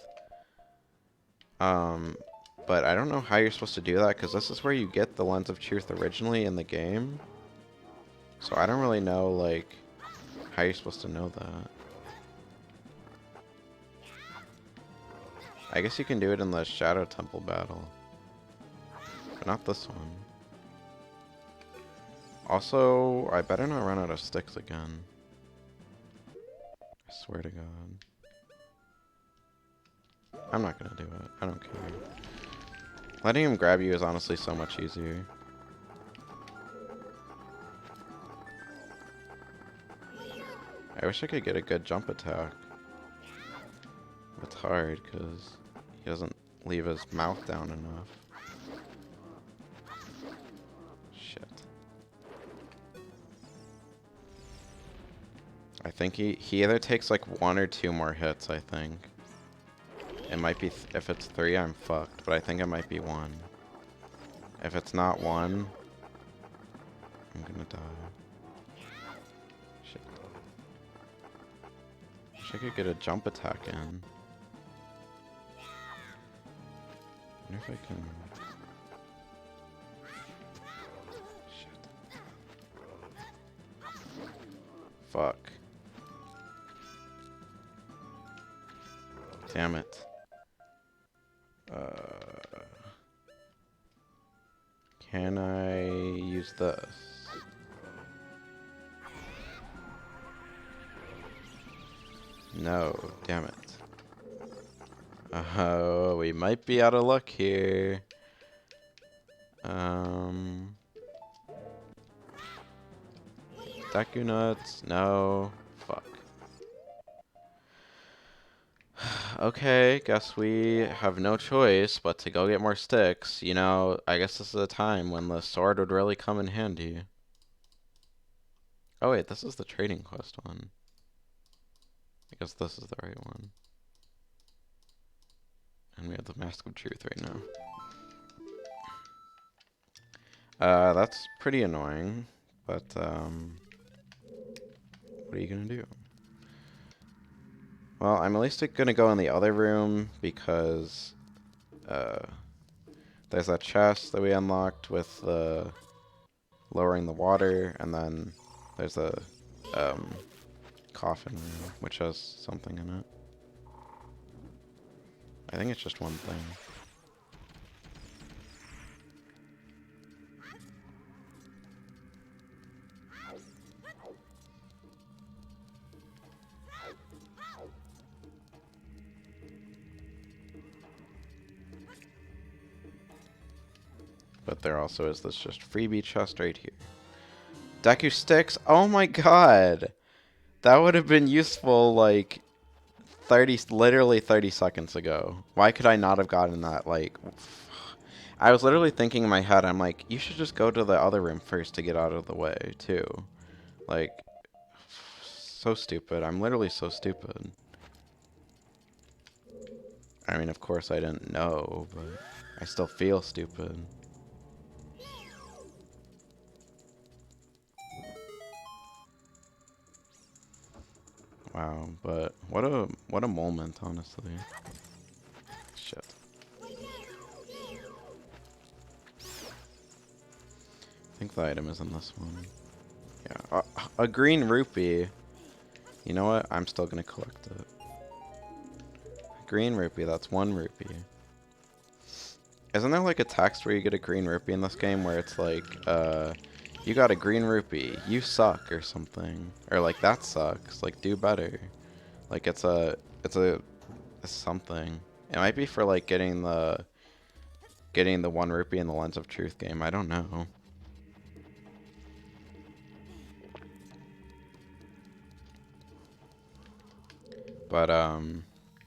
But I don't know how you're supposed to do that, because this is where you get the lens of truth originally in the game. So I don't really know like how you're supposed to know that. I guess you can do it in the Shadow Temple battle, but not this one. Also, I better not run out of sticks again. I swear to God. I'm not gonna do it. I don't care. Letting him grab you is honestly so much easier. I wish I could get a good jump attack. It's hard because he doesn't leave his mouth down enough. Shit. I think he either takes like 1 or 2 more hits, I think. It might be, if it's 3, I'm fucked, but I think it might be 1. If it's not 1, I'm gonna die. Shit. Wish I could get a jump attack in. I wonder if I can... Shit. Fuck. Damn it. Can I use this? No, damn it. Oh, we might be out of luck here. Deku nuts, no. Fuck. Okay, guess we have no choice but to go get more sticks. You know, I guess this is a time when the sword would really come in handy. Oh wait, this is the trading quest one. I guess this is the right one. And we have the Mask of Truth right now. That's pretty annoying, but, what are you gonna do? Well, I'm at least gonna go in the other room because, there's that chest that we unlocked with, lowering the water, and then there's a, coffin room, which has something in it. I think it's just one thing. But there also is this just freebie chest right here. Deku sticks? Oh my god! That would have been useful, like, literally 30 seconds ago. Why could I not have gotten that, like... I was literally thinking in my head, I'm like, you should just go to the other room first to get out of the way, too. Like, so stupid. I'm literally so stupid. I mean, of course I didn't know, but I still feel stupid. Wow, but what a moment, honestly. Shit. I think the item is in this one. Yeah, a green rupee. You know what? I'm still gonna collect it. Green rupee, that's 1 rupee. Isn't there like a text where you get a green rupee in this game where it's like, you got a green rupee, you suck, or something. Or like, that sucks, like, do better. Like, it's something. It might be for like getting the 1 rupee in the Lens of Truth game, I don't know. But,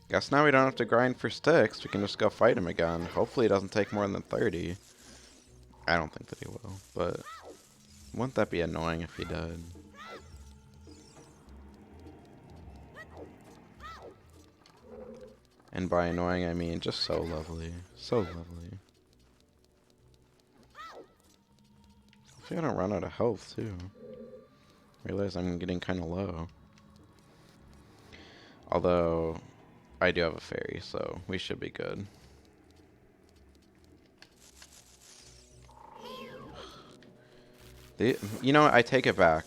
guess now we don't have to grind for sticks. We can just go fight him again. Hopefully it doesn't take more than 30. I don't think that he will, but Wouldn't that be annoying if he did? And by annoying, I mean just so lovely. So lovely. Hopefully I don't run out of health, too. Realize I'm getting kind of low. Although, I do have a fairy, so we should be good. You know what? I take it back.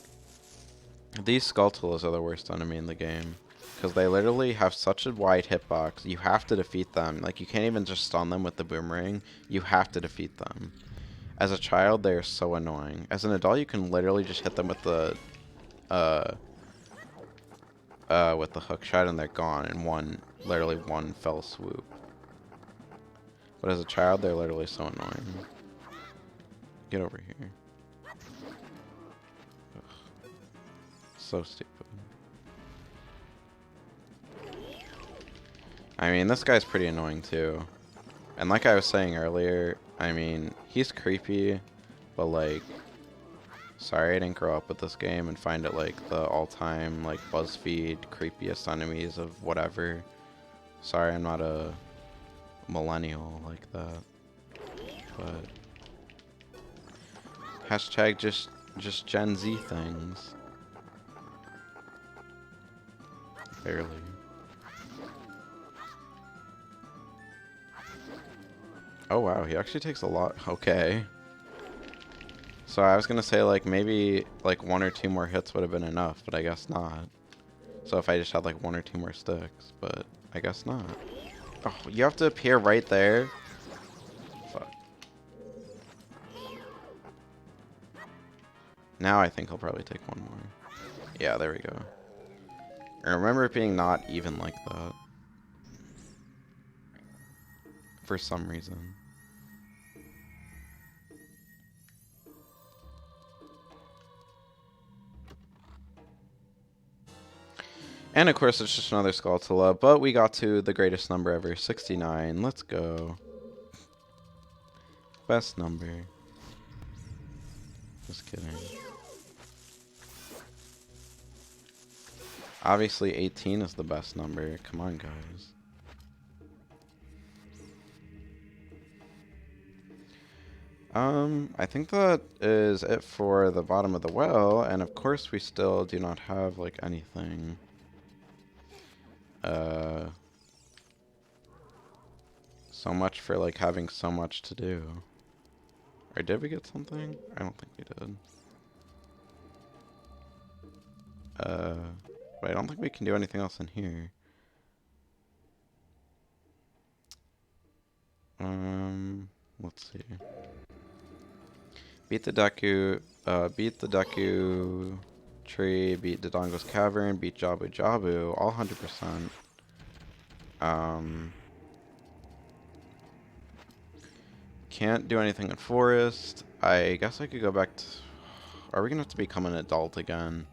These Skulltulas are the worst enemy in the game. Because they literally have such a wide hitbox. You have to defeat them. Like, you can't even just stun them with the boomerang. You have to defeat them. As a child, they are so annoying. As an adult, you can literally just hit them with the hook shot and they're gone in literally one fell swoop. But as a child, they're literally so annoying. Get over here. Ugh. So stupid. I mean, this guy's pretty annoying too. And like I was saying earlier, I mean, he's creepy, but like, sorry I didn't grow up with this game and find it like the all-time like BuzzFeed creepiest enemies of whatever. Sorry I'm not a millennial like that. But hashtag just Gen Z things. Barely. Oh wow, he actually takes a lot. Okay. So I was gonna say like maybe like 1 or 2 more hits would have been enough, but I guess not. So if I just had like 1 or 2 more sticks, but I guess not. Oh, you have to appear right there? Fuck. Now I think I'll probably take 1 more. Yeah, there we go. I remember it being not even like that. For some reason. And of course it's just another Skulltula, but we got to the greatest number ever, 69. Let's go. Best number. Just kidding. Obviously 18 is the best number. Come on, guys. I think that is it for the bottom of the well, and of course we still do not have, like, anything. So much for, like, having so much to do. Or did we get something? I don't think we did. But I don't think we can do anything else in here. Let's see. Beat the Deku tree, beat Dodongo's cavern, beat Jabu Jabu, all 100%. Can't do anything in forest. I guess I could go back to... Are we gonna have to become an adult again?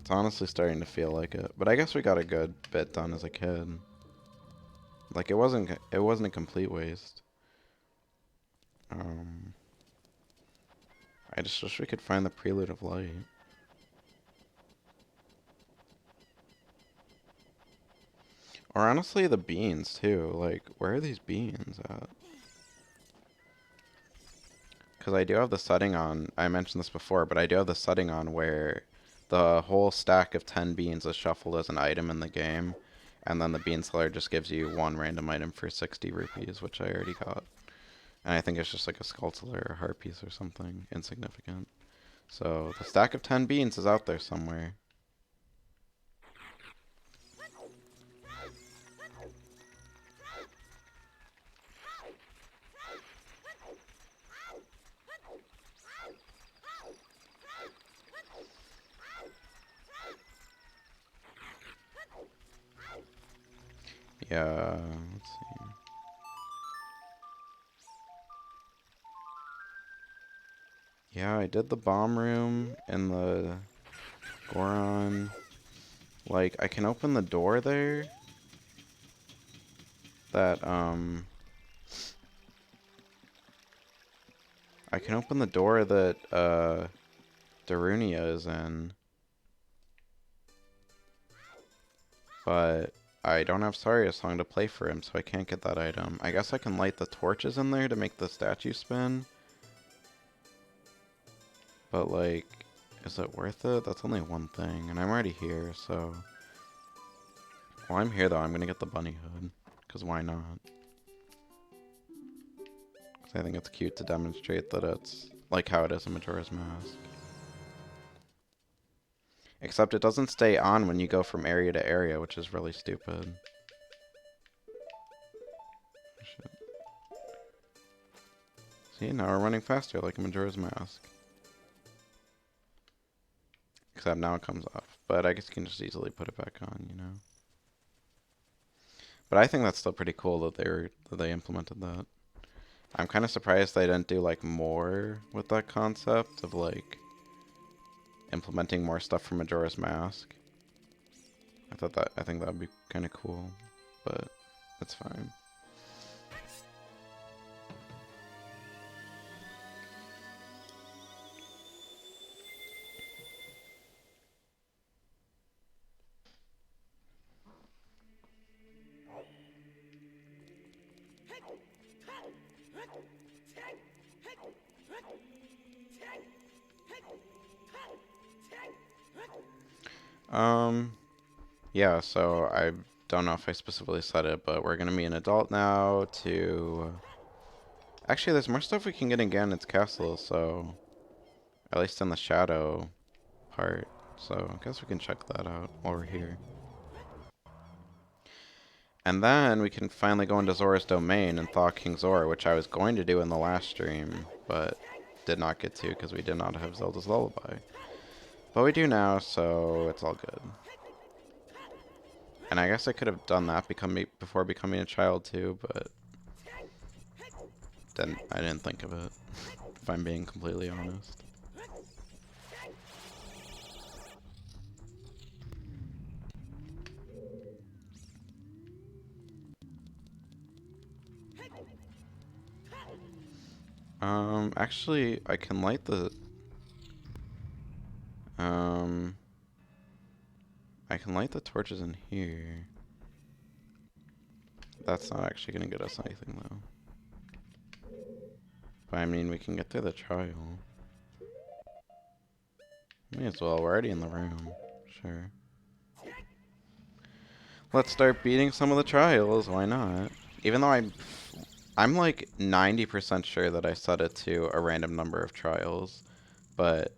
It's honestly starting to feel like it. But I guess we got a good bit done as a kid. Like, it wasn't a complete waste. I just wish we could find the Prelude of Light. Or honestly, the beans, too. Like, where are these beans at? Because I do have the setting on, I mentioned this before, but I do have the setting on where the whole stack of 10 beans is shuffled as an item in the game, and then the bean seller just gives you 1 random item for 60 rupees, which I already got. And I think it's just like a Skulltula or a heart piece or something insignificant. So the stack of 10 beans is out there somewhere. Yeah, let's see. Yeah, I did the bomb room and the Goron. Like, I can open the door there. That, I can open the door that Darunia is in, but I don't have Saria song to play for him, so I can't get that item. I guess I can light the torches in there to make the statue spin, but like, is it worth it? That's only one thing, and I'm already here, so... While I'm here though, I'm gonna get the bunny hood, because why not? Because I think it's cute to demonstrate that it's like how it is in Majora's Mask. Except it doesn't stay on when you go from area to area, which is really stupid. Shit. See, now we're running faster like in Majora's Mask. Except now it comes off. But I guess you can just easily put it back on, you know? But I think that's still pretty cool that they implemented that. I'm kind of surprised they didn't do like more with that concept of like implementing more stuff from Majora's Mask. I think that would be kind of cool, but it's fine. Yeah, so I don't know if I specifically said it, but we're gonna be an adult now to... Actually, there's more stuff we can get in Ganon's castle, so... At least in the shadow part. So, I guess we can check that out while we're here. And then we can finally go into Zora's domain and thaw King Zora, which I was going to do in the last stream, but did not get to because we did not have Zelda's Lullaby. But we do now, so it's all good. And I guess I could have done that before becoming a child too, but I didn't think of it, if I'm being completely honest. Actually, I can light the... I can light the torches in here. That's not actually gonna get us anything, though. But I mean, we can get through the trial. May as well, we're already in the room. Sure. Let's start beating some of the trials, why not? Even though I'm like 90% sure that I set it to a random number of trials, but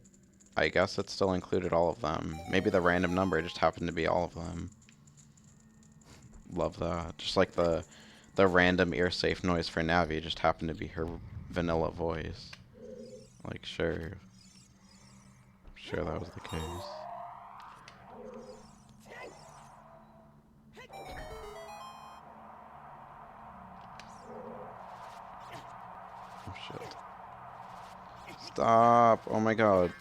I guess it still included all of them. Maybe the random number just happened to be all of them. Love that. Just like the random ear safe noise for Navi just happened to be her vanilla voice. Like, sure. Sure that was the case. Oh shit. Stop! Oh my god.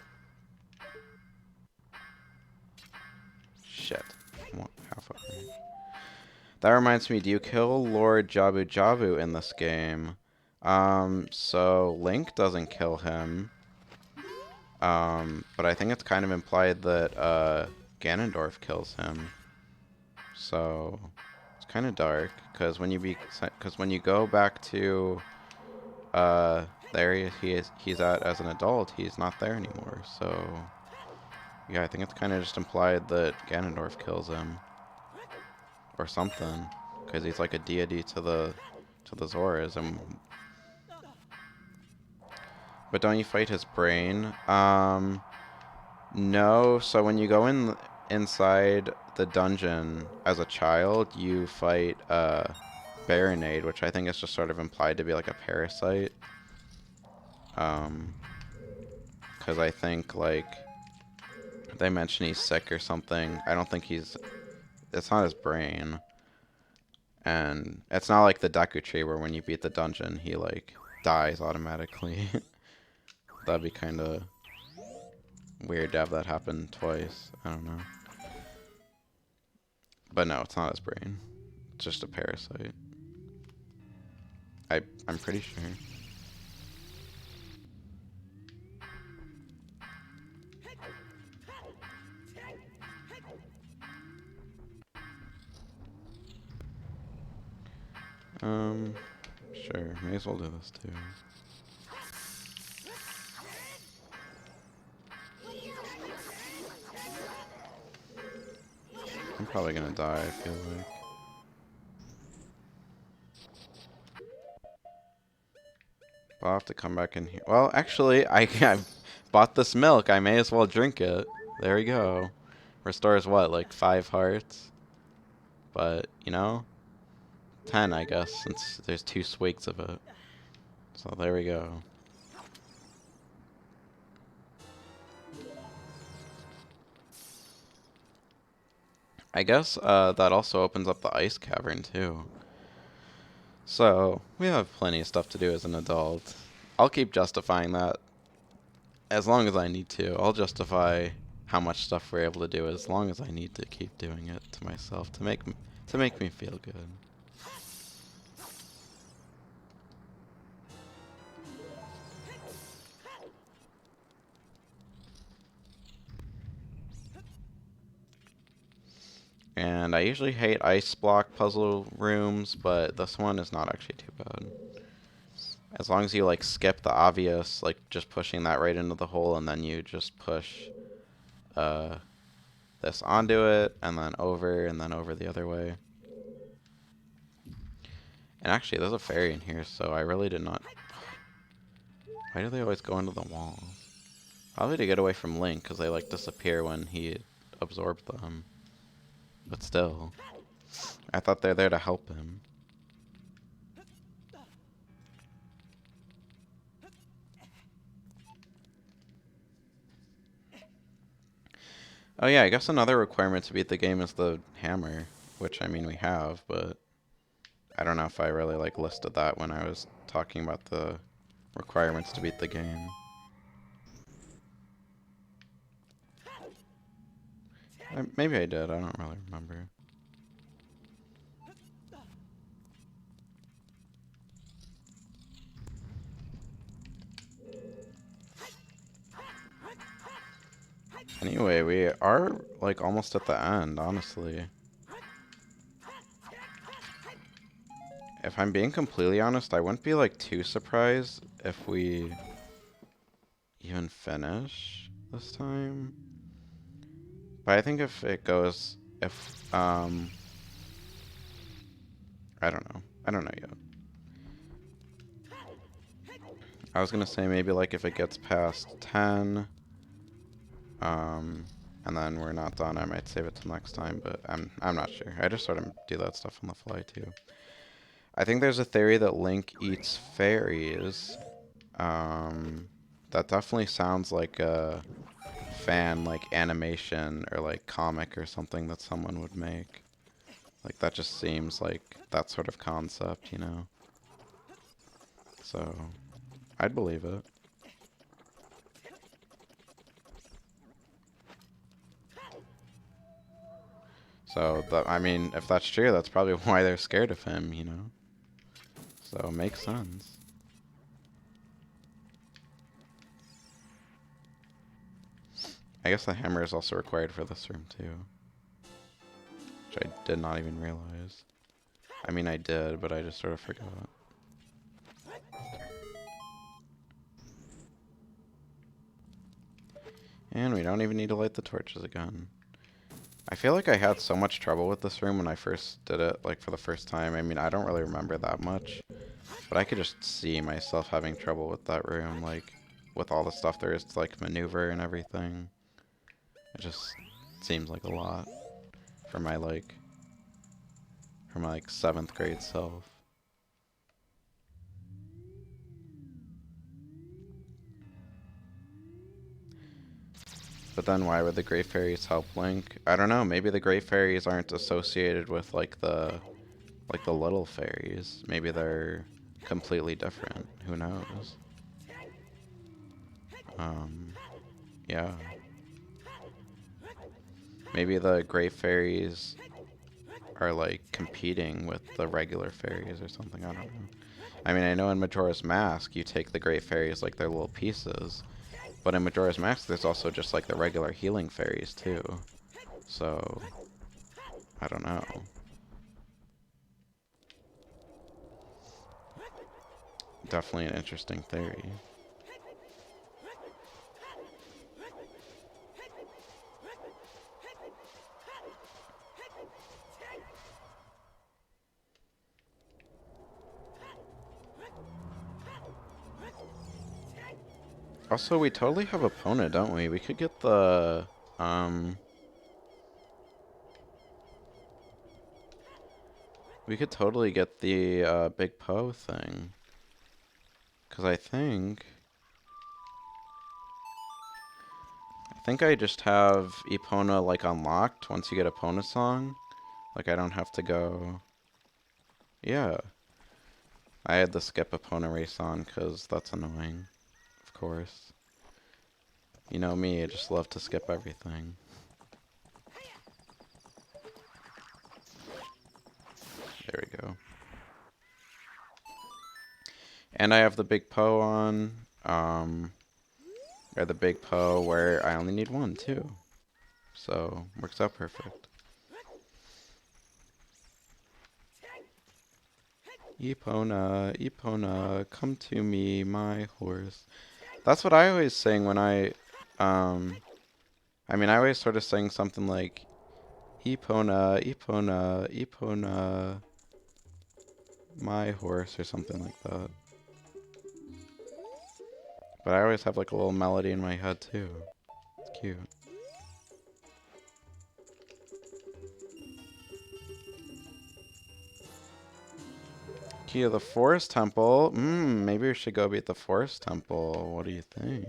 Shit. I'm half up range. That reminds me, do you kill Lord Jabu Jabu in this game? So Link doesn't kill him. But I think it's kind of implied that, Ganondorf kills him. So, it's kind of dark, because when you go back to, the area he's at as an adult, he's not there anymore, so... Yeah, I think it's kind of just implied that Ganondorf kills him. Or something. Because he's like a deity to the Zoras. But don't you fight his brain? No. So when you go inside the dungeon as a child, you fight Baronade, which I think is just sort of implied to be like a parasite. Because I think like they mention he's sick or something. I don't think it's not his brain. And it's not like the Deku Tree where when you beat the dungeon, he like dies automatically. That'd be kind of weird to have that happen twice. I don't know. But no, it's not his brain. It's just a parasite. I'm pretty sure. Sure. May as well do this too. I'm probably gonna die, I feel like. I'll have to come back in here. Well, actually, I bought this milk. I may as well drink it. There we go. Restores what, like 5 hearts? But, you know, 10, I guess, since there's 2 swigs of it. So there we go. I guess that also opens up the ice cavern, too. So, we have plenty of stuff to do as an adult. I'll keep justifying that as long as I need to. I'll justify how much stuff we're able to do as long as I need to keep doing it to myself to make me feel good. And I usually hate ice block puzzle rooms, but this one is not actually too bad. As long as you like skip the obvious, like just pushing that right into the hole, and then you just push this onto it, and then over the other way. And actually, there's a fairy in here, so I really did not... Why do they always go into the walls? Probably to get away from Link, because they like disappear when he absorbed them. But still, I thought they're there to help him. Oh yeah, I guess another requirement to beat the game is the hammer, which I mean we have, but I don't know if I really like listed that when I was talking about the requirements to beat the game. Maybe I did, I don't really remember. Anyway, we are like almost at the end, honestly. If I'm being completely honest, I wouldn't be like too surprised if we even finish this time. But I think if it goes, I don't know. I don't know yet. I was gonna say maybe like if it gets past 10, and then we're not done, I might save it till next time, but I'm not sure. I just sort of do that stuff on the fly too. I think there's a theory that Link eats fairies. That definitely sounds like a fan like animation or like comic or something that someone would make. Like that just seems like that sort of concept, you know? So, I'd believe it. So, I mean, if that's true, that's probably why they're scared of him, you know? So, it makes sense. I guess the hammer is also required for this room, too. Which I did not even realize. I mean, I did, but I just sort of forgot. And we don't even need to light the torches again. I feel like I had so much trouble with this room when I first did it, like, for the first time. I mean, I don't really remember that much. But I could just see myself having trouble with that room, like, with all the stuff there is to, like, maneuver and everything. It just seems like a lot for my, like, 7th grade self. But then why would the Great Fairies help Link? I don't know, maybe the Great Fairies aren't associated with, like, the little fairies. Maybe they're completely different. Who knows? Yeah. Maybe the Great Fairies are, like, competing with the regular fairies or something. I don't know. I mean, I know in Majora's Mask, you take the Great Fairies like they're little pieces. But in Majora's Mask, there's also just, like, the regular healing fairies, too. So, I don't know. definitely an interesting theory. Also, we totally have Epona, don't we? We could get the, we could totally get the, Big Poe thing. Because I think I just have Epona, like, unlocked once you get Epona song. Like, I don't have to go... Yeah. I had to skip Epona race on, because that's annoying. Of course. You know me, I just love to skip everything. There we go. And I have the Big Poe on, or the Big Poe where I only need one, too. So, works out perfect. Epona, Epona, come to me, my horse. That's what I always sing when I mean, I always sort of sing something like, Epona, Epona, Epona, my horse, or something like that. But I always have like a little melody in my head too. It's cute. Key of the Forest Temple. Maybe we should go be at the Forest Temple. What do you think?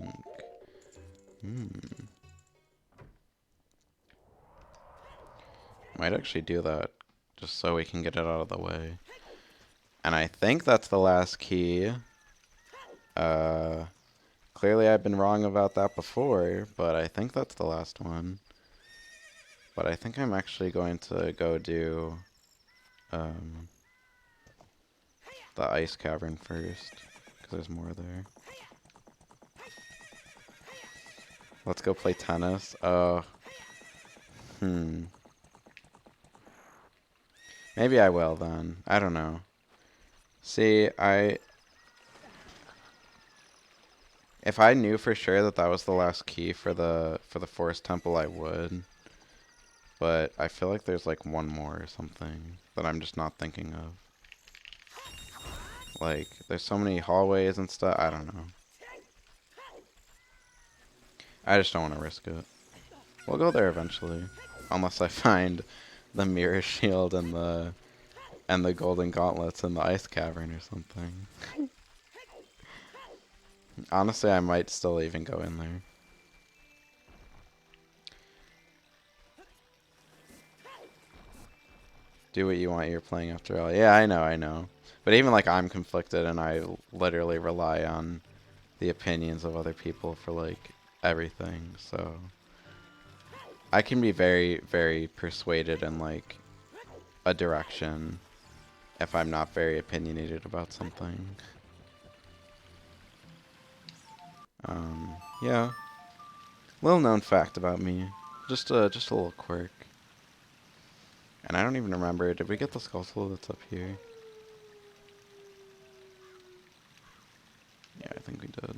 Might actually do that, just so we can get it out of the way. And I think that's the last key. Clearly I've been wrong about that before, but I think that's the last one. But I think I'm actually going to go do the ice cavern first, because there's more there. Let's go play tennis. Maybe I will then. I don't know. See, if I knew for sure that that was the last key for the Forest Temple, I would. But I feel like there's like one more or something that I'm just not thinking of. Like, there's so many hallways and stuff. I don't know. I just don't want to risk it. We'll go there eventually, unless I find the mirror shield and the golden gauntlets in the ice cavern or something. Honestly, I might still even go in there. Do what you want, you're playing after all. Yeah, I know. But even like I'm conflicted and I literally rely on the opinions of other people for like everything, so I can be very, very persuaded in like a direction if I'm not very opinionated about something. Yeah. Little known fact about me. Just a little quirk. And I don't even remember, did we get the skull that's up here? Yeah, I think we did.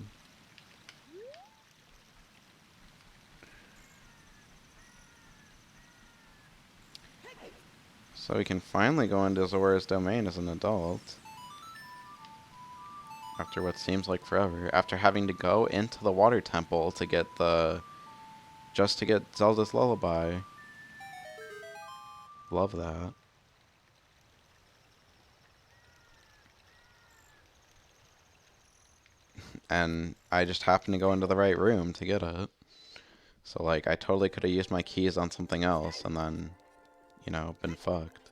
So we can finally go into Zora's domain as an adult. After what seems like forever. After having to go into the water temple to get just to get Zelda's lullaby. Love that. And I just happened to go into the right room to get it. So, like, I totally could have used my keys on something else and then, you know, been fucked.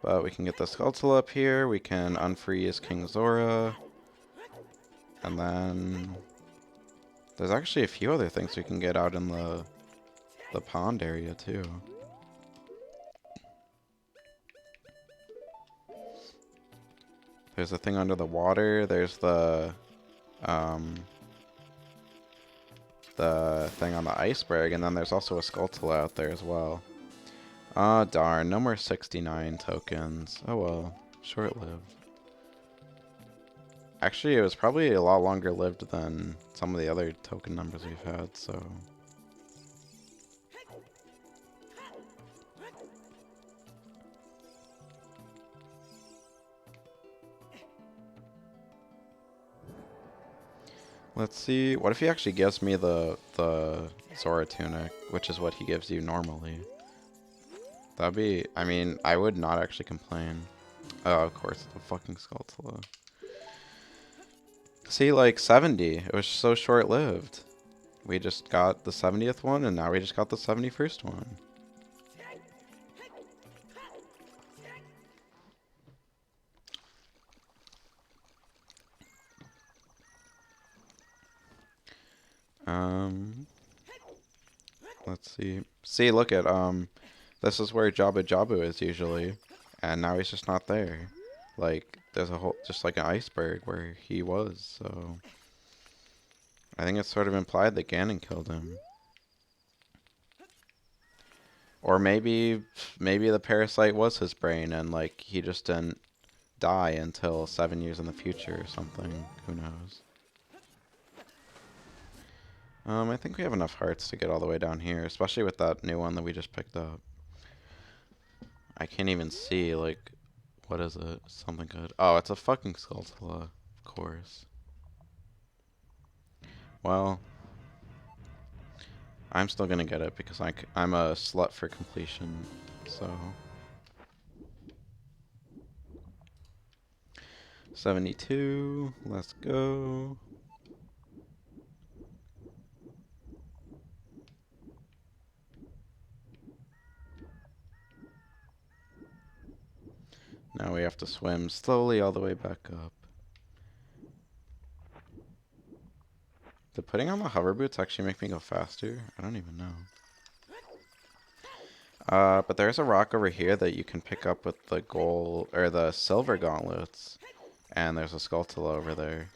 But we can get the Skulltula up here. We can unfreeze King Zora. And then there's actually a few other things we can get out in the pond area, too. There's a thing under the water. There's the thing on the iceberg, and then there's also a Skulltula out there as well. Ah, darn. No more 69 tokens. Oh well. Short-lived. Actually, it was probably a lot longer lived than some of the other token numbers we've had, so... Let's see. What if he actually gives me the Zora tunic, which is what he gives you normally? That'd be... I mean, I would not actually complain. Oh, of course, the fucking Skulltula. See, like, 70. It was so short-lived. We just got the 70th one, and now we just got the 71st one. Let's see. See, look at, this is where Jabu Jabu is usually, and now he's just not there. Like, there's a whole, just like an iceberg where he was, so... I think it's sort of implied that Ganon killed him. Or maybe the parasite was his brain, and, like, he just didn't die until 7 years in the future or something. Who knows? I think we have enough hearts to get all the way down here, especially with that new one that we just picked up. I can't even see, like, what is it? Something good. Oh, it's a fucking Skulltula, of course. Well, I'm still gonna get it because I'm a slut for completion, so... 72, let's go. Now we have to swim slowly all the way back up. Did putting on the hover boots actually make me go faster? I don't even know. But there's a rock over here that you can pick up with the gold, or the silver gauntlets. And there's a Skulltula over there.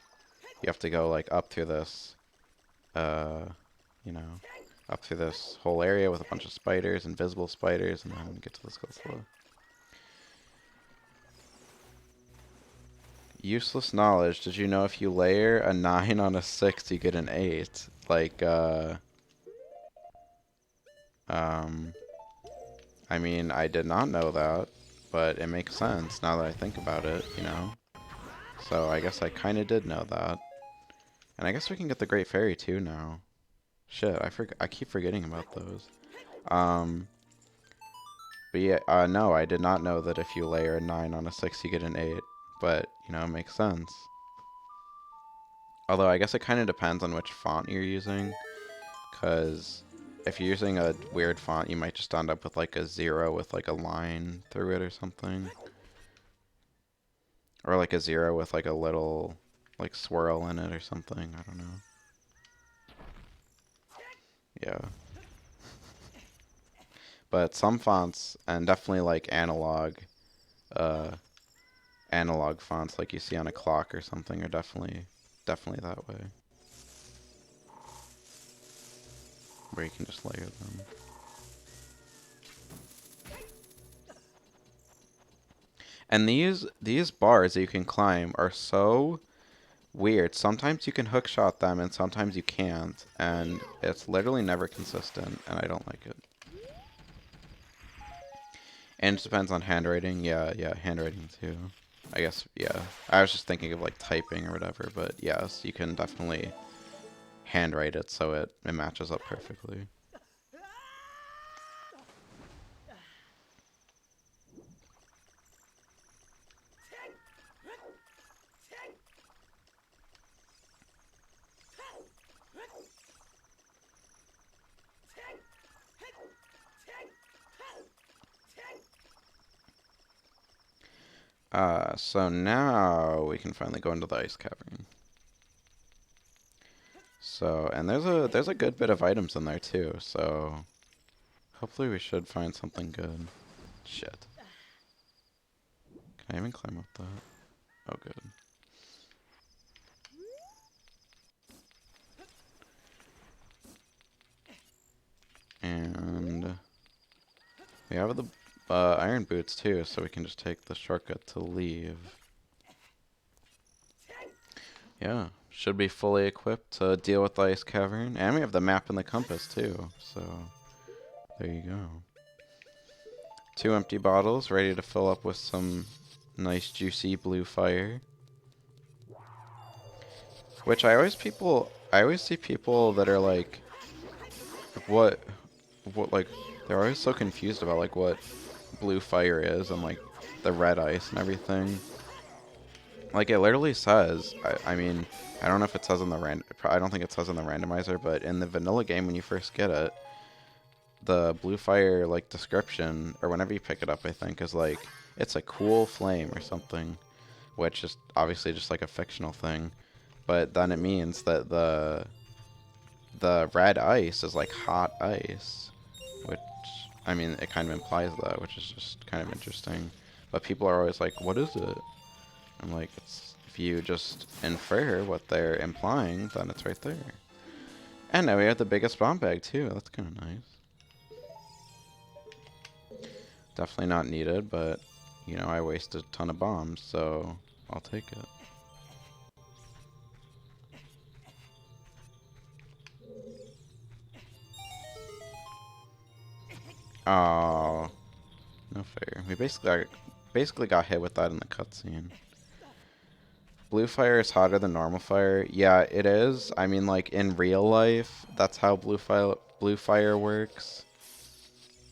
You have to go, like, up through this, you know, up through this whole area with a bunch of spiders, invisible spiders, and then get to the Skulltula. Useless knowledge. Did you know if you layer a 9 on a 6, you get an 8? Like, I mean, I did not know that, but it makes sense now that I think about it, you know? So I guess I kind of did know that. And I guess we can get the Great Fairy too now. Shit, I keep forgetting about those. But yeah, no, I did not know that if you layer a 9 on a 6, you get an 8. But, you know, it makes sense. Although I guess it kind of depends on which font you're using. Because if you're using a weird font, you might just end up with like a 0 with like a line through it or something. Or like a 0 with like a little like swirl in it or something. I don't know. Yeah. But some fonts, and definitely like uh, analog fonts like you see on a clock or something are definitely that way. Where you can just layer them. And these bars that you can climb are so weird. Sometimes you can hookshot them and sometimes you can't, and it's literally never consistent, and I don't like it. And it depends on handwriting. Yeah, handwriting too. I guess, yeah. I was just thinking of like typing or whatever, but yes, you can definitely handwrite it so it matches up perfectly. So now we can finally go into the ice cavern. So, and there's a good bit of items in there too, so hopefully we should find something good. Shit. Can I even climb up that? Oh, good. And We have the iron boots too, so we can just take the shortcut to leave. Yeah, should be fully equipped to deal with the ice cavern. And we have the map and the compass too, so there you go. 2 empty bottles ready to fill up with some nice juicy blue fire. Which I always see people that are like, what like, they're always so confused about like what blue fire is and like the red ice and everything. Like it literally says, I mean, I don't know if it says in the I don't think it says in the randomizer, but in the vanilla game when you first get it, the blue fire like description, or whenever you pick it up, I think, is like, it's a cool flame or something, which is obviously just like a fictional thing. But then it means that the red ice is like hot ice, which, I mean, it kind of implies that, which is just kind of interesting. But people are always like, what is it? I'm like, it's, if you just infer what they're implying, then it's right there. And now we have the biggest bomb bag too. That's kind of nice. Definitely not needed, but, you know, I wasted a ton of bombs, so I'll take it. Oh, no fair. We basically got hit with that in the cutscene. Blue fire is hotter than normal fire. Yeah, it is. I mean, like in real life, that's how blue fire works.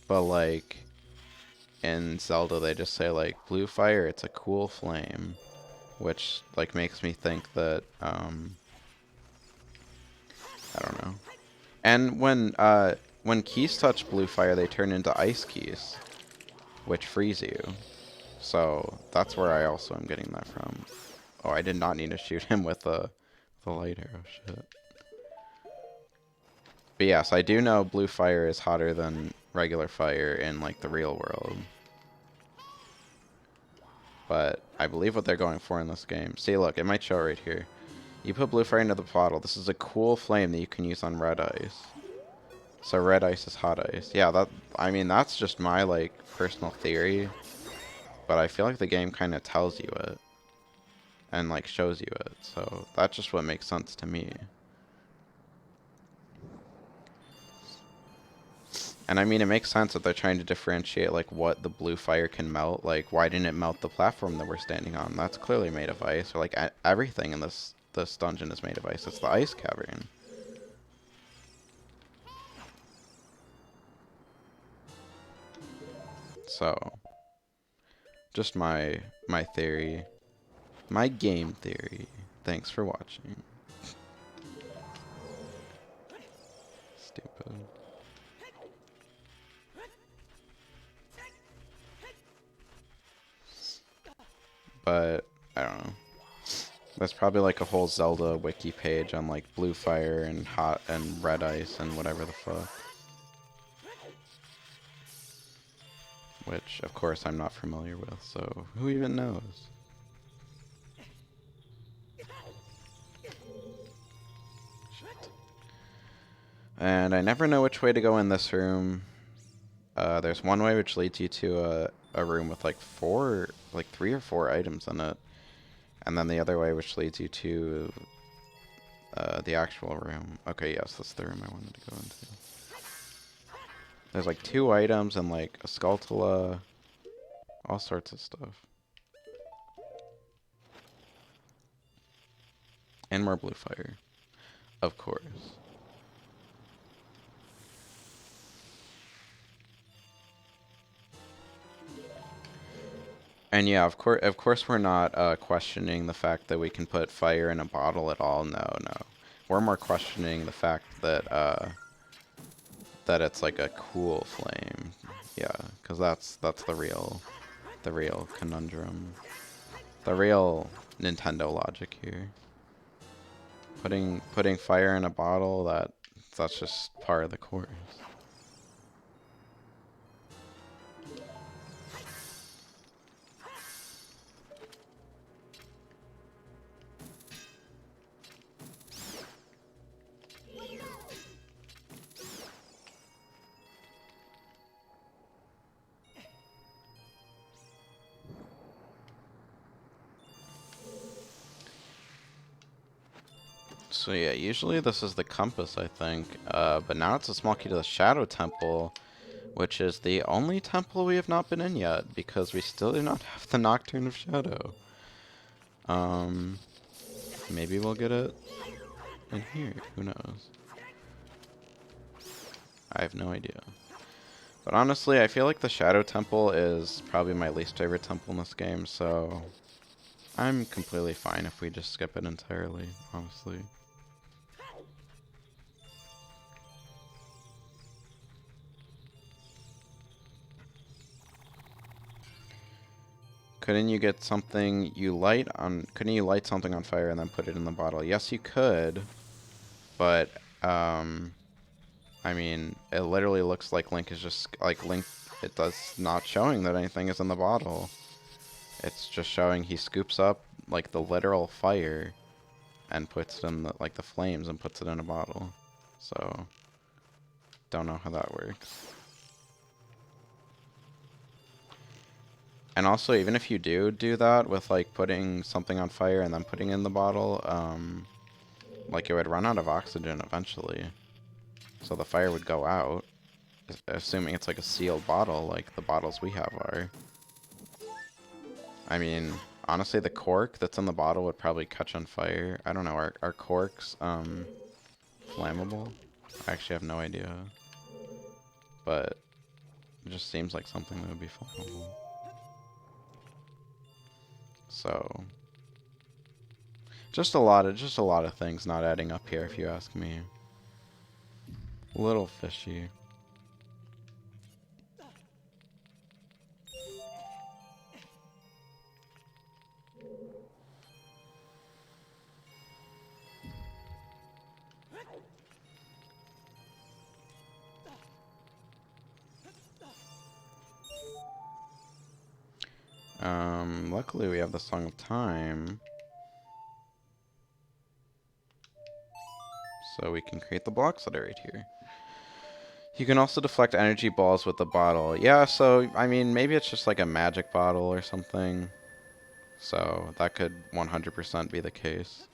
But like in Zelda, they just say like blue fire. It's a cool flame, which like makes me think that I don't know. And when keys touch blue fire, they turn into ice keys, which freeze you. So that's where I also am getting that from. Oh, I did not need to shoot him with the light arrow. Shit. But yes, I do know blue fire is hotter than regular fire in like the real world. But I believe what they're going for in this game. See, look, it might show right here. You put blue fire into the bottle. This is a cool flame that you can use on red ice. So red ice is hot ice. Yeah, I mean, that's just my like personal theory. But I feel like the game kind of tells you it. And like shows you it. So that's just what makes sense to me. And I mean, it makes sense that they're trying to differentiate, like, what the blue fire can melt. Like, why didn't it melt the platform that we're standing on? That's clearly made of ice. Or, like, everything in this dungeon is made of ice. It's the ice cavern. So, just my theory. My game theory. Thanks for watching. Stupid. But, I don't know. There's probably like a whole Zelda wiki page on like blue fire and hot and red ice and whatever the fuck. Which, of course, I'm not familiar with, so who even knows? Shit. And I never know which way to go in this room. There's one way which leads you to a room with like 3 or 4 items in it. And then the other way which leads you to the actual room. Okay, yes, that's the room I wanted to go into. There's like 2 items and like a Skulltula, all sorts of stuff. And more blue fire, of course. And yeah, of course we're not questioning the fact that we can put fire in a bottle at all. No, no. We're more questioning the fact that that it's like a cool flame. Yeah, because that's the real conundrum. The real Nintendo logic here. Putting fire in a bottle, that's just part of the course. So yeah, usually this is the compass, I think. But now it's a small key to the Shadow Temple, which is the only temple we have not been in yet, because we still do not have the Nocturne of Shadow. Maybe we'll get it in here. Who knows? I have no idea. But honestly, I feel like the Shadow Temple is probably my least favorite temple in this game, so I'm completely fine if we just skip it entirely, honestly. Couldn't you get something couldn't you light something on fire and then put it in the bottle? Yes, you could, but, I mean, it literally looks like Link is just, like, it does not showing that anything is in the bottle. It's just showing he scoops up, like, the literal fire and puts it in the, like, the flames and puts it in a bottle. So, don't know how that works. And also, even if you do that with, like, putting something on fire and then putting it in the bottle, like, it would run out of oxygen eventually. So the fire would go out, assuming it's, like, a sealed bottle, like the bottles we have are. I mean, honestly, the cork that's in the bottle would probably catch on fire. I don't know, are corks, flammable? I actually have no idea. But it just seems like something that would be flammable. So, just a lot of things not adding up here, if you ask me. A little fishy. Luckily we have the Song of Time. So we can create the blocks that are right here. You can also deflect energy balls with the bottle. Yeah, so, I mean, maybe it's just like a magic bottle or something. So that could 100% be the case.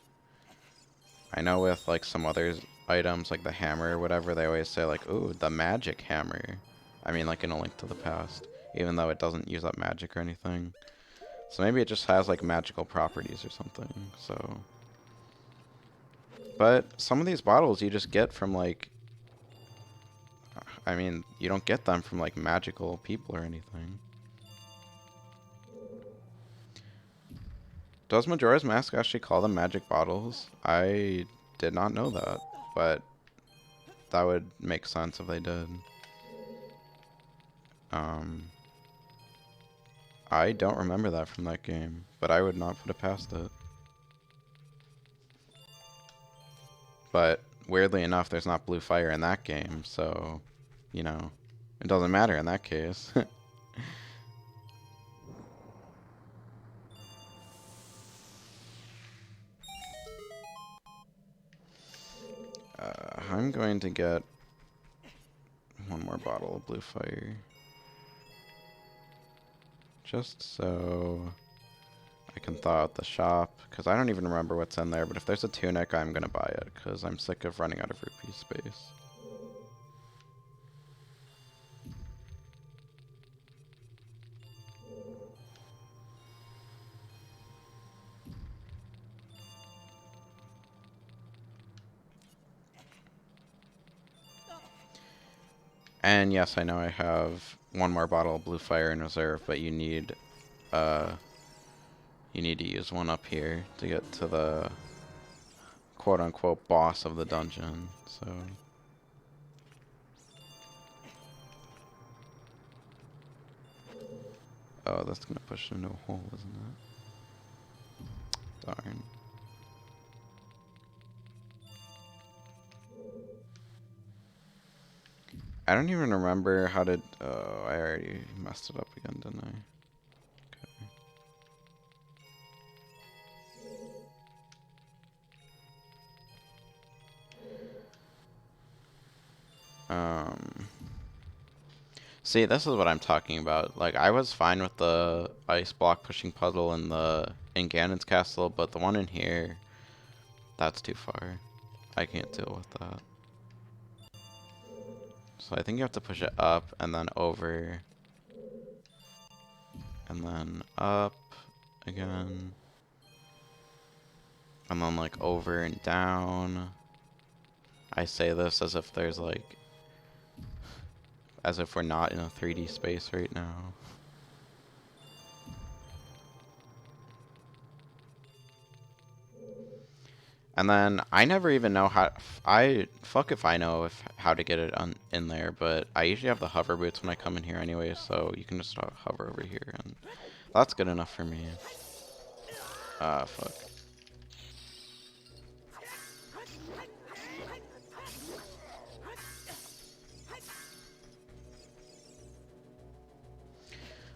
I know with, like, some other items, like the hammer or whatever, they always say, like, ooh, the magic hammer. I mean, like in A Link to the Past. Even though it doesn't use up magic or anything. So maybe it just has, like, magical properties or something, so. But some of these bottles you just get from, like, I mean, you don't get them from, like, magical people or anything. Does Majora's Mask actually call them magic bottles? I did not know that, but that would make sense if they did. I don't remember that from that game, but I would not put it past it. But weirdly enough, there's not blue fire in that game, so, you know, it doesn't matter in that case. I'm going to get one more bottle of blue fire. Just so I can thaw out the shop, because I don't even remember what's in there, but if there's a tunic, I'm going to buy it, because I'm sick of running out of rupee space. And yes, I know I have one more bottle of blue fire in reserve, but you need to use one up here to get to the quote-unquote boss of the dungeon, so. Oh, that's gonna push into a hole, isn't it? Darn. I don't even remember how to. Oh, I already messed it up again, didn't I? See, this is what I'm talking about. Like, I was fine with the ice block pushing puzzle in Ganon's castle, but the one in here, That's too far. I can't deal with that. So I think you have to push it up and then over. And then up again. And then like over and down. I say this as if there's like, as if we're not in a 3D space right now. And then I never even know how, fuck if I know how to get it in there, but I usually have the hover boots when I come in here anyway, so you can just hover over here, and that's good enough for me. Ah, fuck.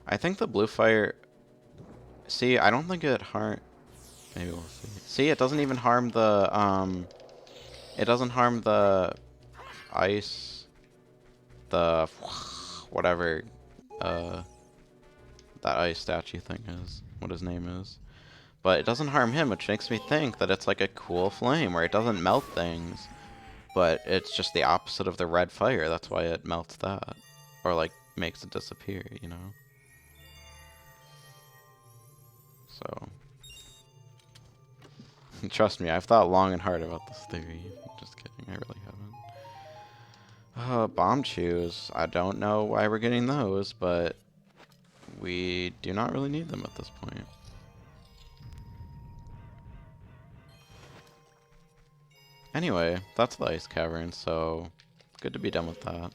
I think the blue fire, see, I don't think it maybe we'll see. See, it doesn't even harm the, it doesn't harm the ice, the whatever, that ice statue thing is, what his name is. But it doesn't harm him, which makes me think that it's like a cool flame where it doesn't melt things, but it's just the opposite of the red fire. That's why it melts that, or like makes it disappear, you know? So, trust me, I've thought long and hard about this theory. Just kidding, I really haven't. Bomb chews. I don't know why we're getting those, but we do not really need them at this point. Anyway, that's the ice cavern, so good to be done with that.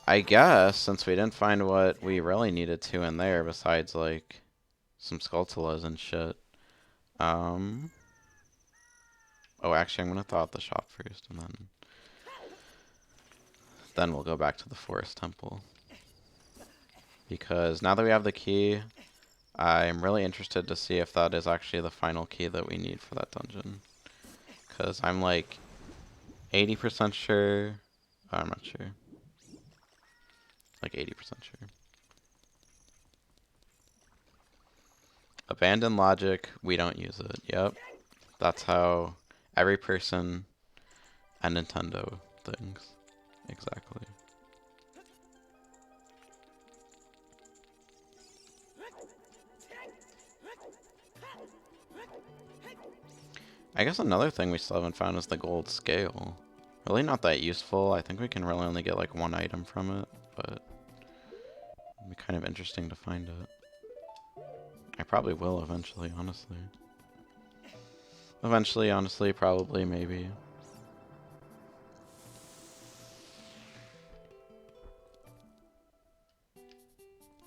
I guess, since we didn't find what we really needed to in there, besides, like, some Skulltulas and shit. Oh, actually, I'm gonna thaw out the shop first, and then we'll go back to the forest temple. Because now that we have the key, I'm really interested to see if that is actually the final key that we need for that dungeon. Because I'm, like, 80% sure. Oh, I'm not sure. Like 80% sure. Abandoned logic, we don't use it. Yep. That's how every person and Nintendo thinks. Exactly. I guess another thing we still haven't found is the gold scale. Really not that useful. I think we can really only get like one item from it, but it'd be kind of interesting to find it. I probably will eventually, honestly. Eventually, honestly, probably, maybe.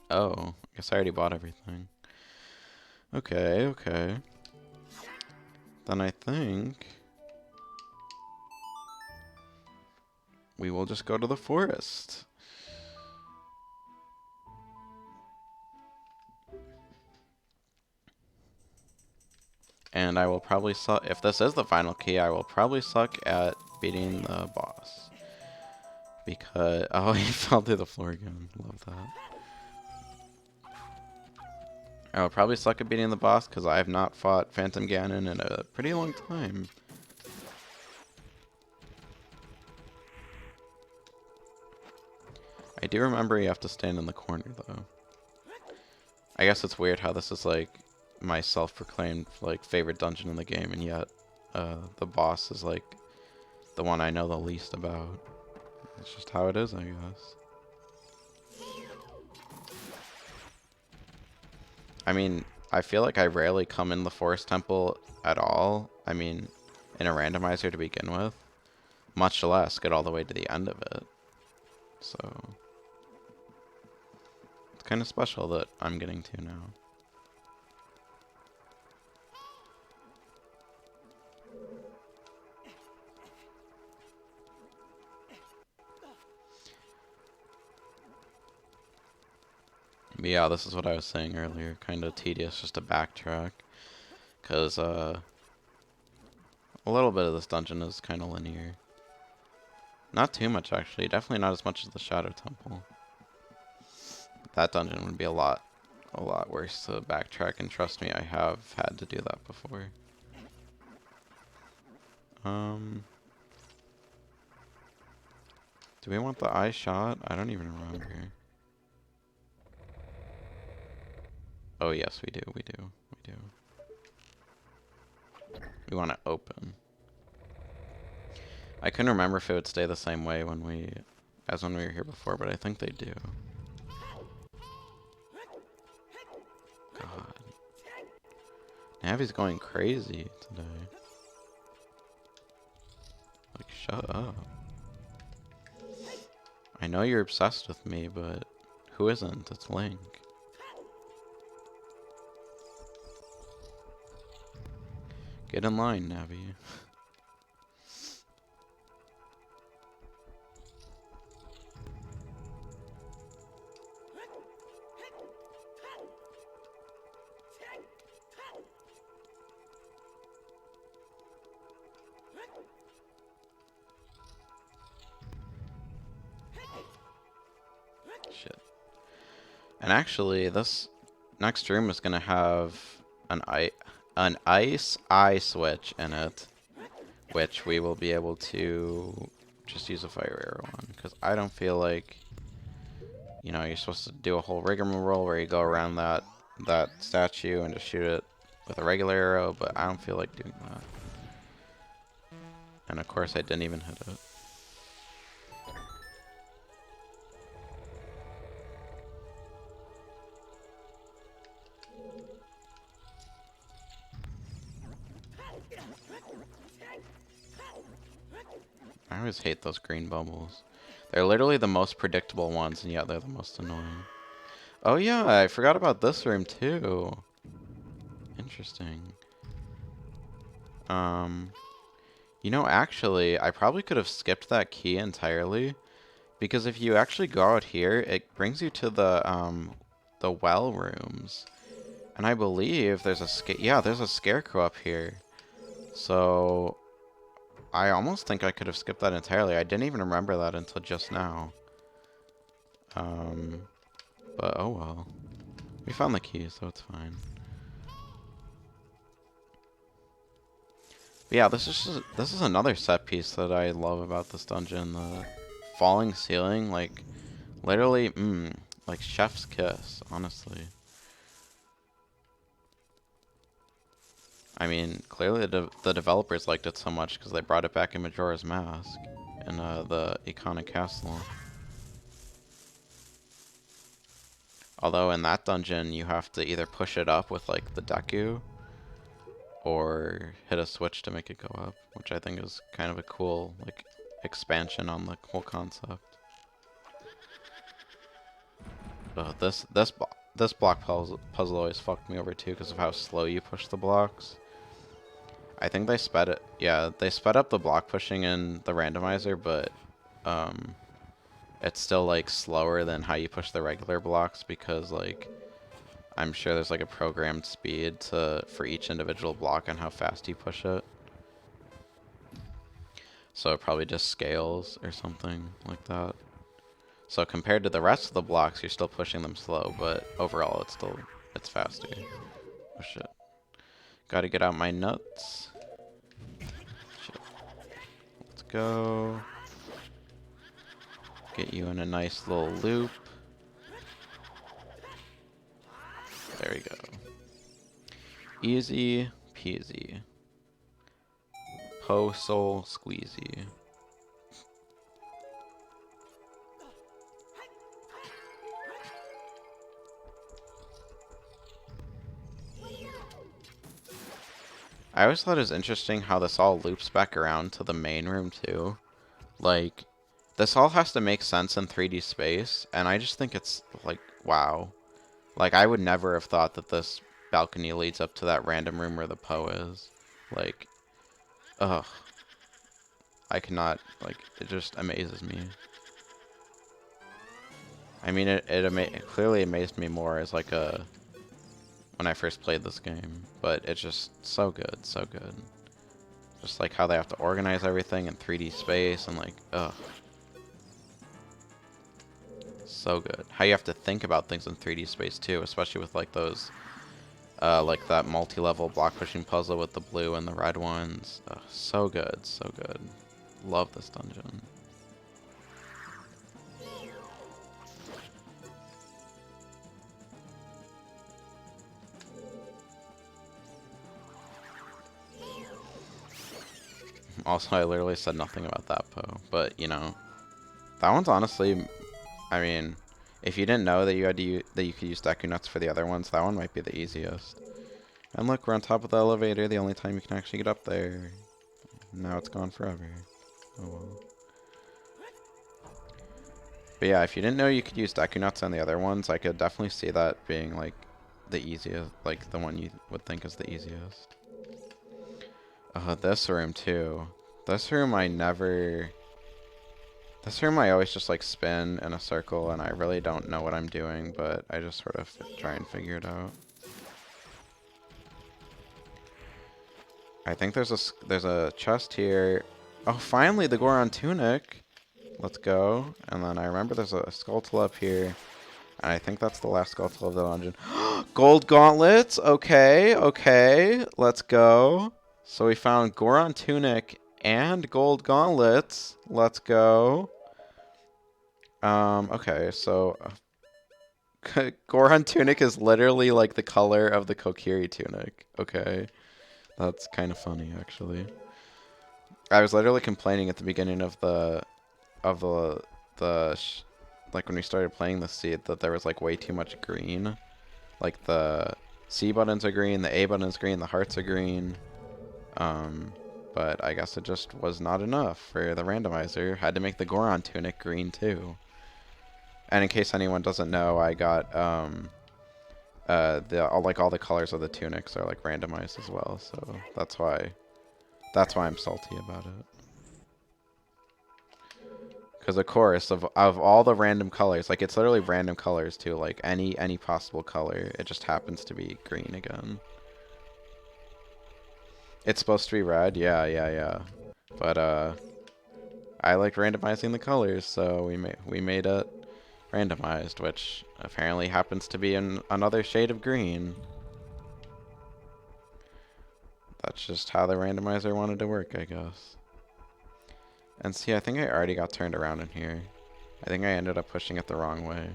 Oh, I guess I already bought everything. Okay, okay. Then I think we will just go to the forest. And I will probably suck, if this is the final key, I will probably suck at beating the boss. Because, oh, he fell through the floor again. Love that. I will probably suck at beating the boss because I have not fought Phantom Ganon in a pretty long time. I do remember you have to stand in the corner, though. I guess it's weird how this is, like, my self-proclaimed, like, favorite dungeon in the game, and yet, the boss is, like, the one I know the least about. It's just how it is, I guess. I mean, I feel like I rarely come in the Forest Temple at all. I mean, in a randomizer to begin with. Much less get all the way to the end of it. So, it's kind of special that I'm getting to now. But yeah, this is what I was saying earlier. Kind of tedious just to backtrack. Because, a little bit of this dungeon is kind of linear. Not too much, actually. Definitely not as much as the Shadow Temple. That dungeon would be a lot a lot worse to backtrack, and trust me, I have had to do that before. Do we want the eye shot? I don't even remember. Oh yes, we do, we do, we do. We want to open. I couldn't remember if it would stay the same way as when we were here before, but I think they do. God. Navi's going crazy today. Like, shut up. I know you're obsessed with me, but who isn't? It's Link. Get in line, Navi. Shit. And actually, this next room is gonna have an ice eye switch in it, which we will be able to just use a fire arrow on, because I don't feel like, you know, you're supposed to do a whole rigmarole where you go around that statue and just shoot it with a regular arrow, but I don't feel like doing that. And of course I didn't even hit it. I always hate those green bubbles. They're literally the most predictable ones, and yet they're the most annoying. Oh yeah, I forgot about this room too. Interesting. You know, actually, I probably could have skipped that key entirely, because if you actually go out here, it brings you to the well rooms. And I believe there's there's a scarecrow up here. So I almost think I could have skipped that entirely. I didn't even remember that until just now. But oh well. We found the key, so it's fine. But yeah, this is another set piece that I love about this dungeon. The falling ceiling, like literally, like chef's kiss, honestly. I mean, clearly the developers liked it so much because they brought it back in Majora's Mask in the iconic castle. Although in that dungeon, you have to either push it up with like the Deku, or hit a switch to make it go up, which I think is kind of a cool like expansion on the whole concept. This block puzzle always fucked me over too because of how slow you push the blocks. I think they sped it. Yeah, they sped up the block pushing in the randomizer, but it's still like slower than how you push the regular blocks because like I'm sure there's like a programmed speed for each individual block and how fast you push it. So it probably just scales or something like that. So compared to the rest of the blocks, you're still pushing them slow, but overall it's faster. Oh shit. Gotta get out my nuts. Shit. Let's go. Get you in a nice little loop. There we go. Easy peasy. Po-soul squeezy. I always thought it was interesting how this all loops back around to the main room too. Like, this all has to make sense in 3D space, and I just think it's like, wow. Like, I would never have thought that this balcony leads up to that random room where the Poe is. Like, ugh. I cannot, like, it just amazes me. I mean, it clearly amazed me more as like when I first played this game, but it's just so good, so good. Just like how they have to organize everything in 3D space and like, ugh. So good. How you have to think about things in 3D space too, especially with like those, like that multi-level block pushing puzzle with the blue and the red ones. So good, so good. Love this dungeon. Also, I literally said nothing about that Poe, but you know, that one's honestly, I mean, if you didn't know that you had to that you could use Deku Nuts for the other ones, that one might be the easiest. And look, we're on top of the elevator, the only time you can actually get up there. Now it's gone forever. Oh well. But yeah, if you didn't know you could use Deku Nuts on the other ones, I could definitely see that being like the easiest, like the one you would think is the easiest. This room too. This room I never... This room I always just like spin in a circle and I really don't know what I'm doing, but I just sort of try and figure it out. I think there's a chest here. Oh, finally the Goron tunic. Let's go. And then I remember there's a skulltula up here. And I think that's the last skulltula of the dungeon. Gold gauntlets. Okay, okay. Let's go. So we found Goron tunic and gold gauntlets. Let's go. Okay, so Goron tunic is literally like the color of the Kokiri tunic. Okay. That's kind of funny, actually. I was literally complaining at the beginning of like when we started playing the seed that there was like way too much green. Like the C buttons are green, the A button's green, the hearts are green. But I guess it just was not enough for the randomizer. Had to make the Goron tunic green too. And in case anyone doesn't know, I got all the colors of the tunics are like randomized as well, so that's why I'm salty about it. Because of course, of all the random colors, like it's literally random colors too, like any possible color, it just happens to be green again. It's supposed to be red, yeah. But I like randomizing the colors, so we made it randomized, which apparently happens to be in another shade of green. That's just how the randomizer wanted to work, I guess. And see, I think I already got turned around in here. I think I ended up pushing it the wrong way.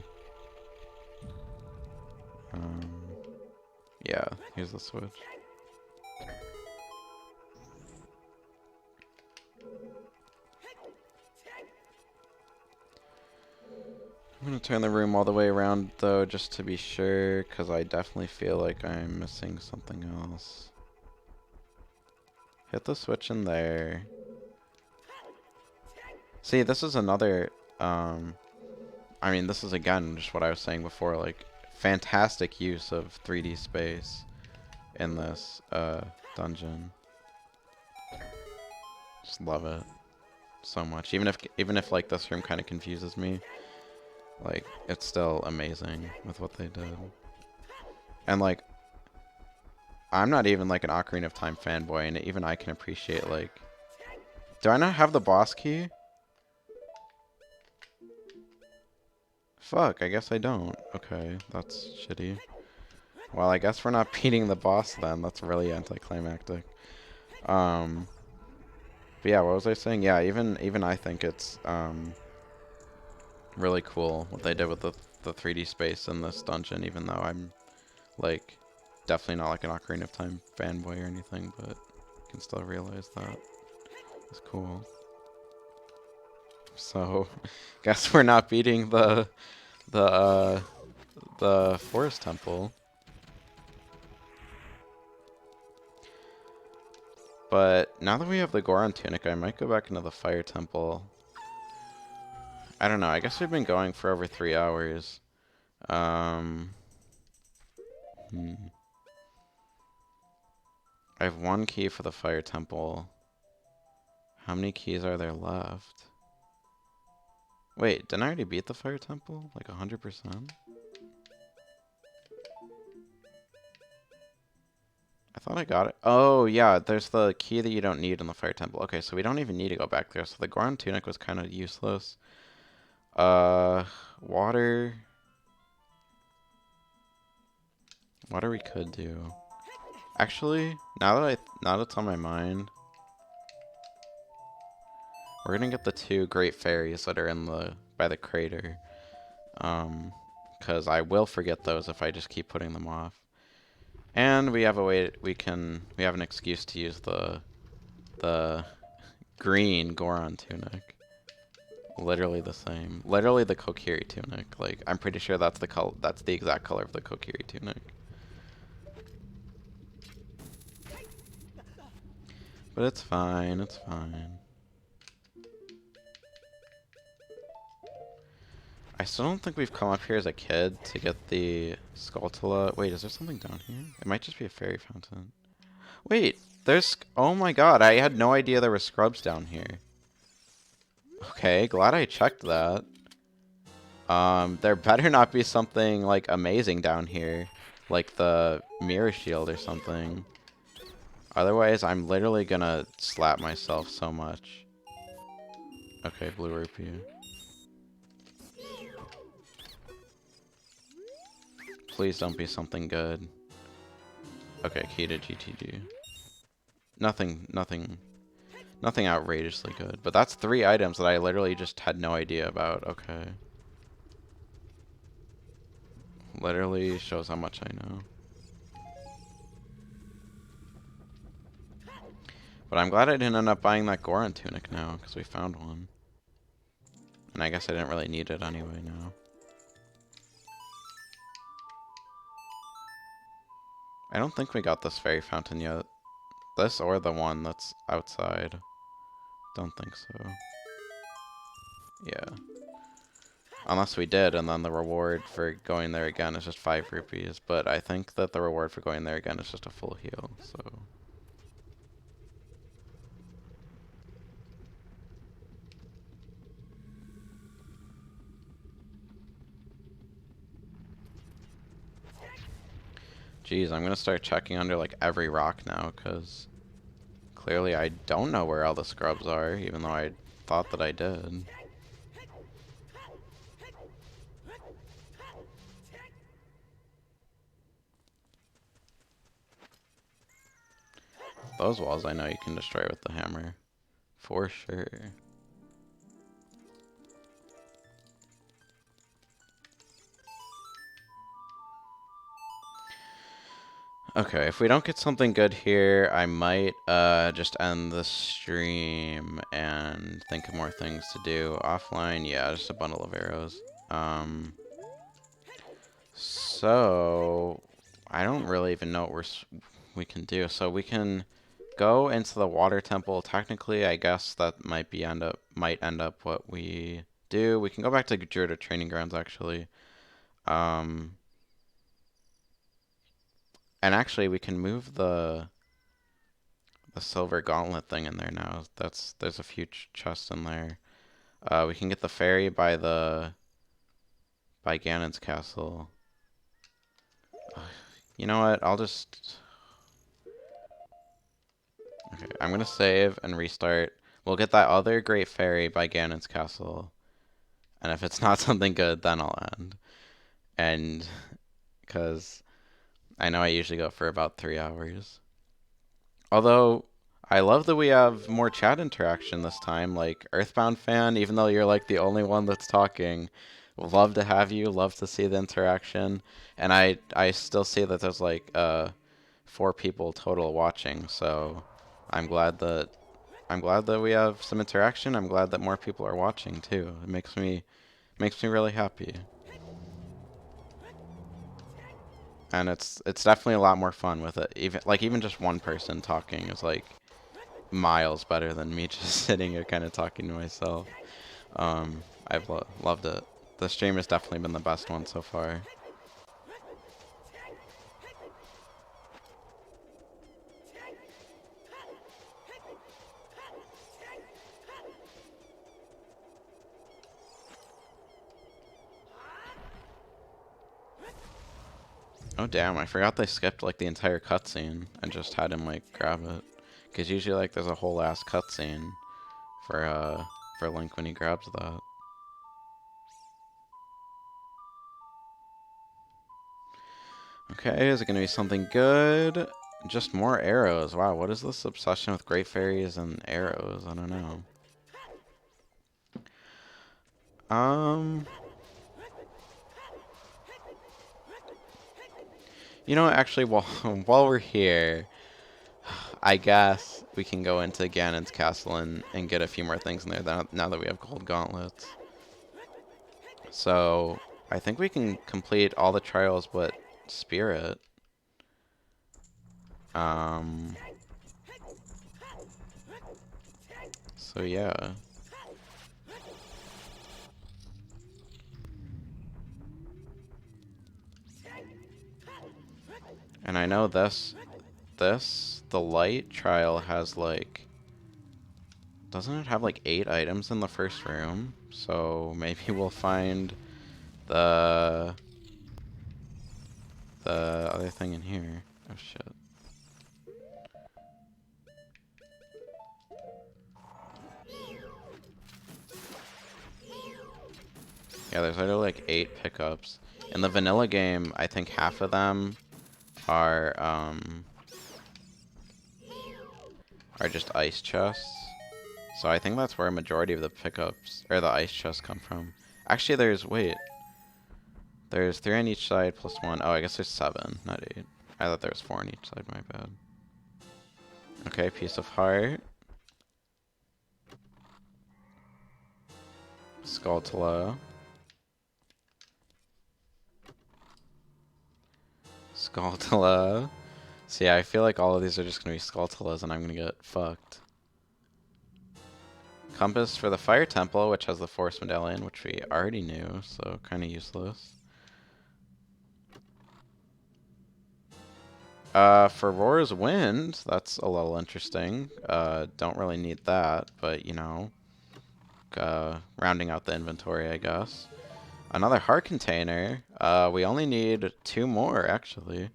Yeah, here's the switch. I'm gonna turn the room all the way around though, just to be sure, because I definitely feel like I'm missing something else. Hit the switch in there. See, this is another, I mean, this is again just what I was saying before, like, fantastic use of 3D space in this, dungeon. Just love it so much. Even if like this room kind of confuses me, like, it's still amazing with what they did. And like, I'm not even like an Ocarina of Time fanboy, and even I can appreciate like, do I not have the boss key? Fuck, I guess I don't. Okay, that's shitty. Well, I guess we're not beating the boss then. That's really anticlimactic. But yeah, what was I saying? Yeah, even I think it's really cool what they did with the 3D space in this dungeon, even though I'm like definitely not like an Ocarina of Time fanboy or anything, but I can still realize that it's cool. So, guess we're not beating the forest temple. But now that we have the Goron tunic, I might go back into the fire temple. I don't know. I guess we've been going for over 3 hours. I have 1 key for the fire temple. How many keys are there left? Wait, didn't I already beat the fire temple? Like 100%? I thought I got it. Oh, yeah, there's the key that you don't need in the fire temple. Okay, so we don't even need to go back there. So the Goron tunic was kind of useless. Uh, water. Water we could do. Actually, now that it's on my mind, we're gonna get the 2 great fairies that are in by the crater. Because I will forget those if I just keep putting them off. And we have a way we have an excuse to use the green Goron tunic. Literally the same. Literally the Kokiri tunic. Like, I'm pretty sure that's the exact color of the Kokiri tunic. But it's fine, it's fine. I still don't think we've come up here as a kid to get the Skulltula. Wait, is there something down here? It might just be a fairy fountain. Wait, there's... Oh my god, I had no idea there were scrubs down here. Okay, glad I checked that. There better not be something, like, amazing down here. Like the mirror shield or something. Otherwise, I'm literally gonna slap myself so much. Okay, blue rupee. Please don't be something good. Okay, key to GTG. Nothing outrageously good. But that's 3 items that I literally just had no idea about. Okay. Literally shows how much I know. But I'm glad I didn't end up buying that Goron tunic now, because we found one. And I guess I didn't really need it anyway now. I don't think we got this fairy fountain yet. This or the one that's outside. Don't think so. Yeah. Unless we did, and then the reward for going there again is just 5 rupees. But I think that the reward for going there again is just a full heal, so... Jeez, I'm gonna start checking under, like, every rock now, because... Clearly I don't know where all the scrubs are, even though I thought that I did. Those walls I know you can destroy with the hammer. For sure. Okay, if we don't get something good here, I might just end the stream and think of more things to do. Offline, yeah, just a bundle of arrows. So I don't really even know what we can do. So we can go into the water temple. Technically, I guess that might end up what we do. We can go back to Gerudo Training Grounds actually. And actually, we can move the silver gauntlet thing in there now. There's a few chests in there. We can get the fairy by Ganon's castle. You know what? I'll just... Okay, I'm gonna save and restart. We'll get that other great fairy by Ganon's castle. And if it's not something good, then I'll end. And... because I know I usually go for about 3 hours. Although, I love that we have more chat interaction this time. Like, Earthbound fan, even though you're like the only one that's talking, love to have you, love to see the interaction. And I still see that there's like 4 people total watching, so I'm glad that we have some interaction. I'm glad that more people are watching too. It makes me really happy. And it's definitely a lot more fun with it. Even just one person talking is like miles better than me just sitting here kind of talking to myself. I've loved it. The stream has definitely been the best one so far. Oh damn, I forgot they skipped like the entire cutscene and just had him like grab it. Cause usually like there's a whole ass cutscene for Link when he grabs that. Okay, is it gonna be something good? Just more arrows. Wow, what is this obsession with great fairies and arrows? I don't know. You know, actually, while while we're here, I guess we can go into Ganon's castle and get a few more things in there now that we have gold gauntlets. So, I think we can complete all the trials but Spirit. Um, so yeah. And I know the light trial has like, doesn't it have like 8 items in the first room? So maybe we'll find the other thing in here. Oh shit. Yeah, there's literally like 8 pickups. In the vanilla game, I think half of them are just ice chests. So I think that's where a majority of the pickups or the ice chests come from. Actually, there's 3 on each side plus 1. Oh, I guess there's 7, not 8. I thought there was 4 on each side. My bad. Okay, piece of heart. Skulltula. Skulltula. So yeah, I feel like all of these are just gonna be Skulltulas and I'm gonna get fucked. Compass for the Fire Temple, which has the Force Medallion, which we already knew, so kinda useless. For Roar's Wind, that's a little interesting. Don't really need that, but you know, rounding out the inventory, I guess. Another heart container. We only need 2 more, actually.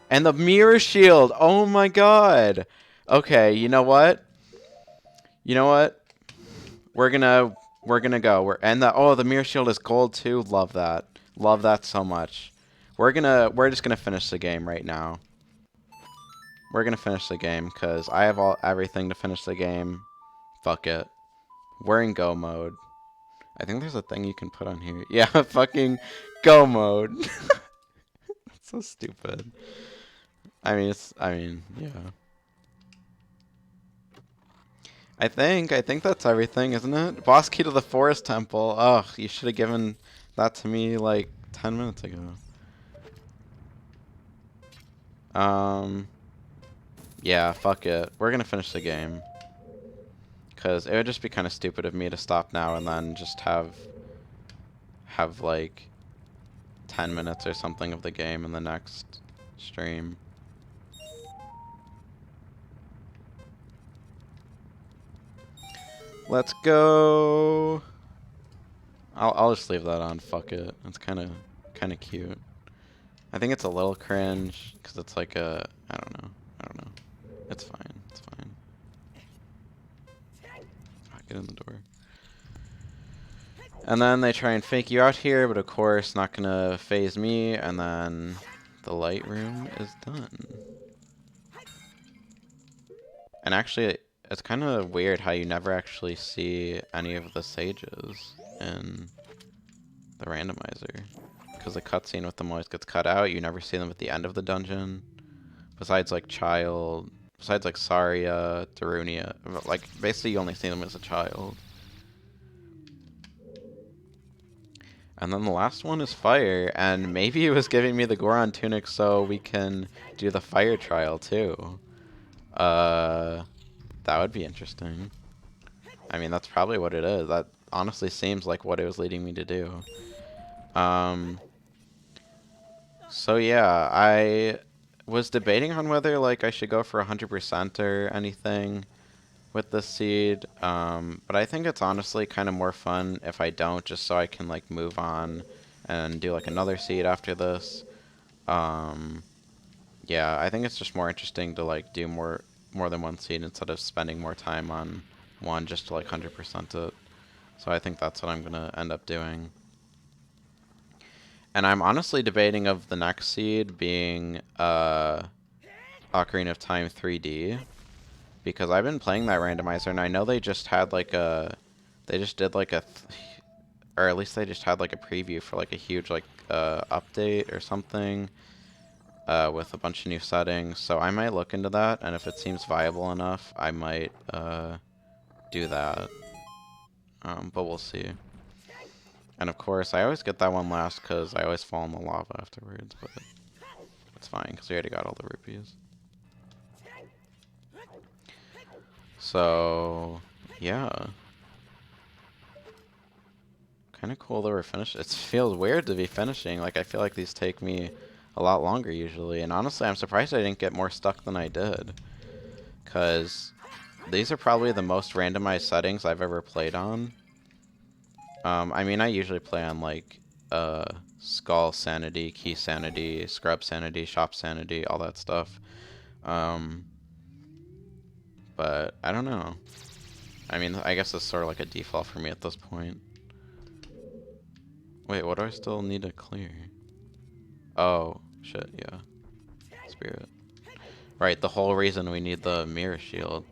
And the mirror shield. Oh my god. Okay, you know what? You know what? We're gonna go. The mirror shield is gold too. Love that. Love that so much. We're just gonna finish the game right now. We're gonna finish the game because I have everything to finish the game. Fuck it. We're in go mode. I think there's a thing you can put on here. Yeah, fucking go mode. That's so stupid. Yeah. I think that's everything, isn't it? Boss key to the Forest Temple. Ugh, you should have given that to me like 10 minutes ago. Yeah, fuck it. We're gonna finish the game. Because it would just be kind of stupid of me to stop now and then just have like 10 minutes or something of the game in the next stream. Let's go. I'll just leave that on. Fuck it. It's kind of cute. I think it's a little cringe because it's like I don't know. It's fine. It's fine. Oh, get in the door. And then they try and fake you out here, but of course not gonna phase me. And then the light room is done. And actually, it's kind of weird how you never actually see any of the sages in the randomizer. Because the cutscene with them always gets cut out. You never see them at the end of the dungeon. Besides like Saria, Darunia. Like, basically you only see them as a child. And then the last one is fire. And maybe it was giving me the Goron tunic so we can do the fire trial too. That would be interesting. I mean, that's probably what it is. That honestly seems like what it was leading me to do. So yeah, I was debating on whether like I should go for 100% or anything with this seed. But I think it's honestly kind of more fun if I don't, just so I can like move on and do like another seed after this. Yeah, I think it's just more interesting to like do more than one seed instead of spending more time on one just to like 100% it. So I think that's what I'm gonna end up doing. And I'm honestly debating of the next seed being Ocarina of Time 3D, because I've been playing that randomizer, and I know they just had like they just did like or at least they just had like a preview for like a huge like update or something with a bunch of new settings. So I might look into that, and if it seems viable enough, I might do that. But we'll see. And of course, I always get that one last because I always fall in the lava afterwards, but it's fine because we already got all the rupees. So, yeah. Kind of cool that we're finished. It feels weird to be finishing. Like, I feel like these take me a lot longer usually. And honestly, I'm surprised I didn't get more stuck than I did. Because these are probably the most randomized settings I've ever played on. I mean, I usually play on, like, Skull Sanity, Key Sanity, Scrub Sanity, Shop Sanity, all that stuff. But I don't know. I mean, I guess it's sort of like a default for me at this point. Wait, what do I still need to clear? Oh, shit, yeah. Spirit. Right, the whole reason we need the mirror shield,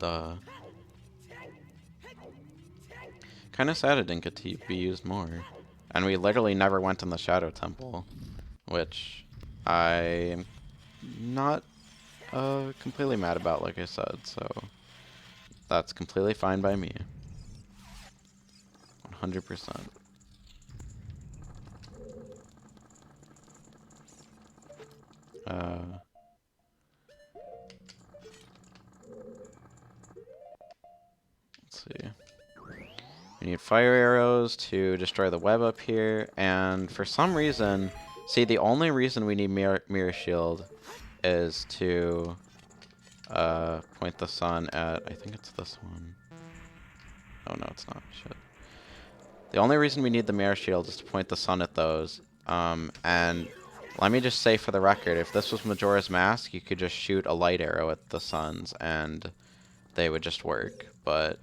Kinda sad it didn't get to be used more. And we literally never went in the Shadow Temple, which I'm not completely mad about, like I said, so that's completely fine by me. 100%. Let's see. We need fire arrows to destroy the web up here, and for some reason, see, the only reason we need mirror shield is to point the sun at, I think it's this one. Oh no, it's not. Shit. The only reason we need the mirror shield is to point the sun at those. And let me just say for the record, if this was Majora's Mask, you could just shoot a light arrow at the suns and they would just work. But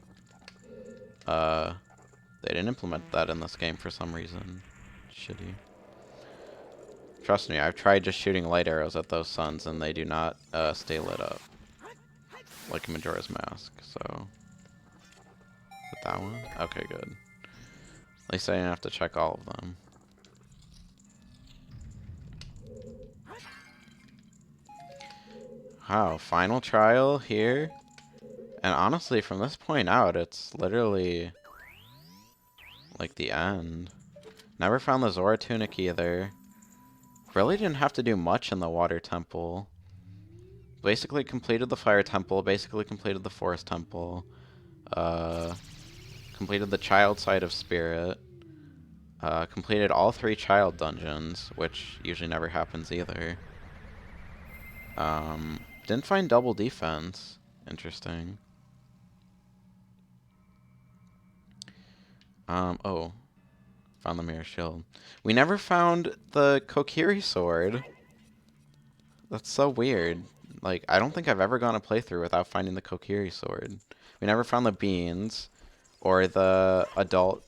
they didn't implement that in this game for some reason. Shitty. Trust me, I've tried just shooting light arrows at those suns and they do not stay lit up. Like Majora's Mask, so... Is it that one? Okay, good. At least I didn't have to check all of them. Wow, final trial here. And honestly, from this point out, it's literally like the end. Never found the Zora tunic either. Really didn't have to do much in the water temple. Basically completed the fire temple, basically completed the forest temple. Completed the child side of spirit. Completed all 3 child dungeons, which usually never happens either. Didn't find double defense. Interesting. Oh. Found the mirror shield. We never found the Kokiri sword. That's so weird. Like, I don't think I've ever gone a playthrough without finding the Kokiri sword. We never found the beans or the adult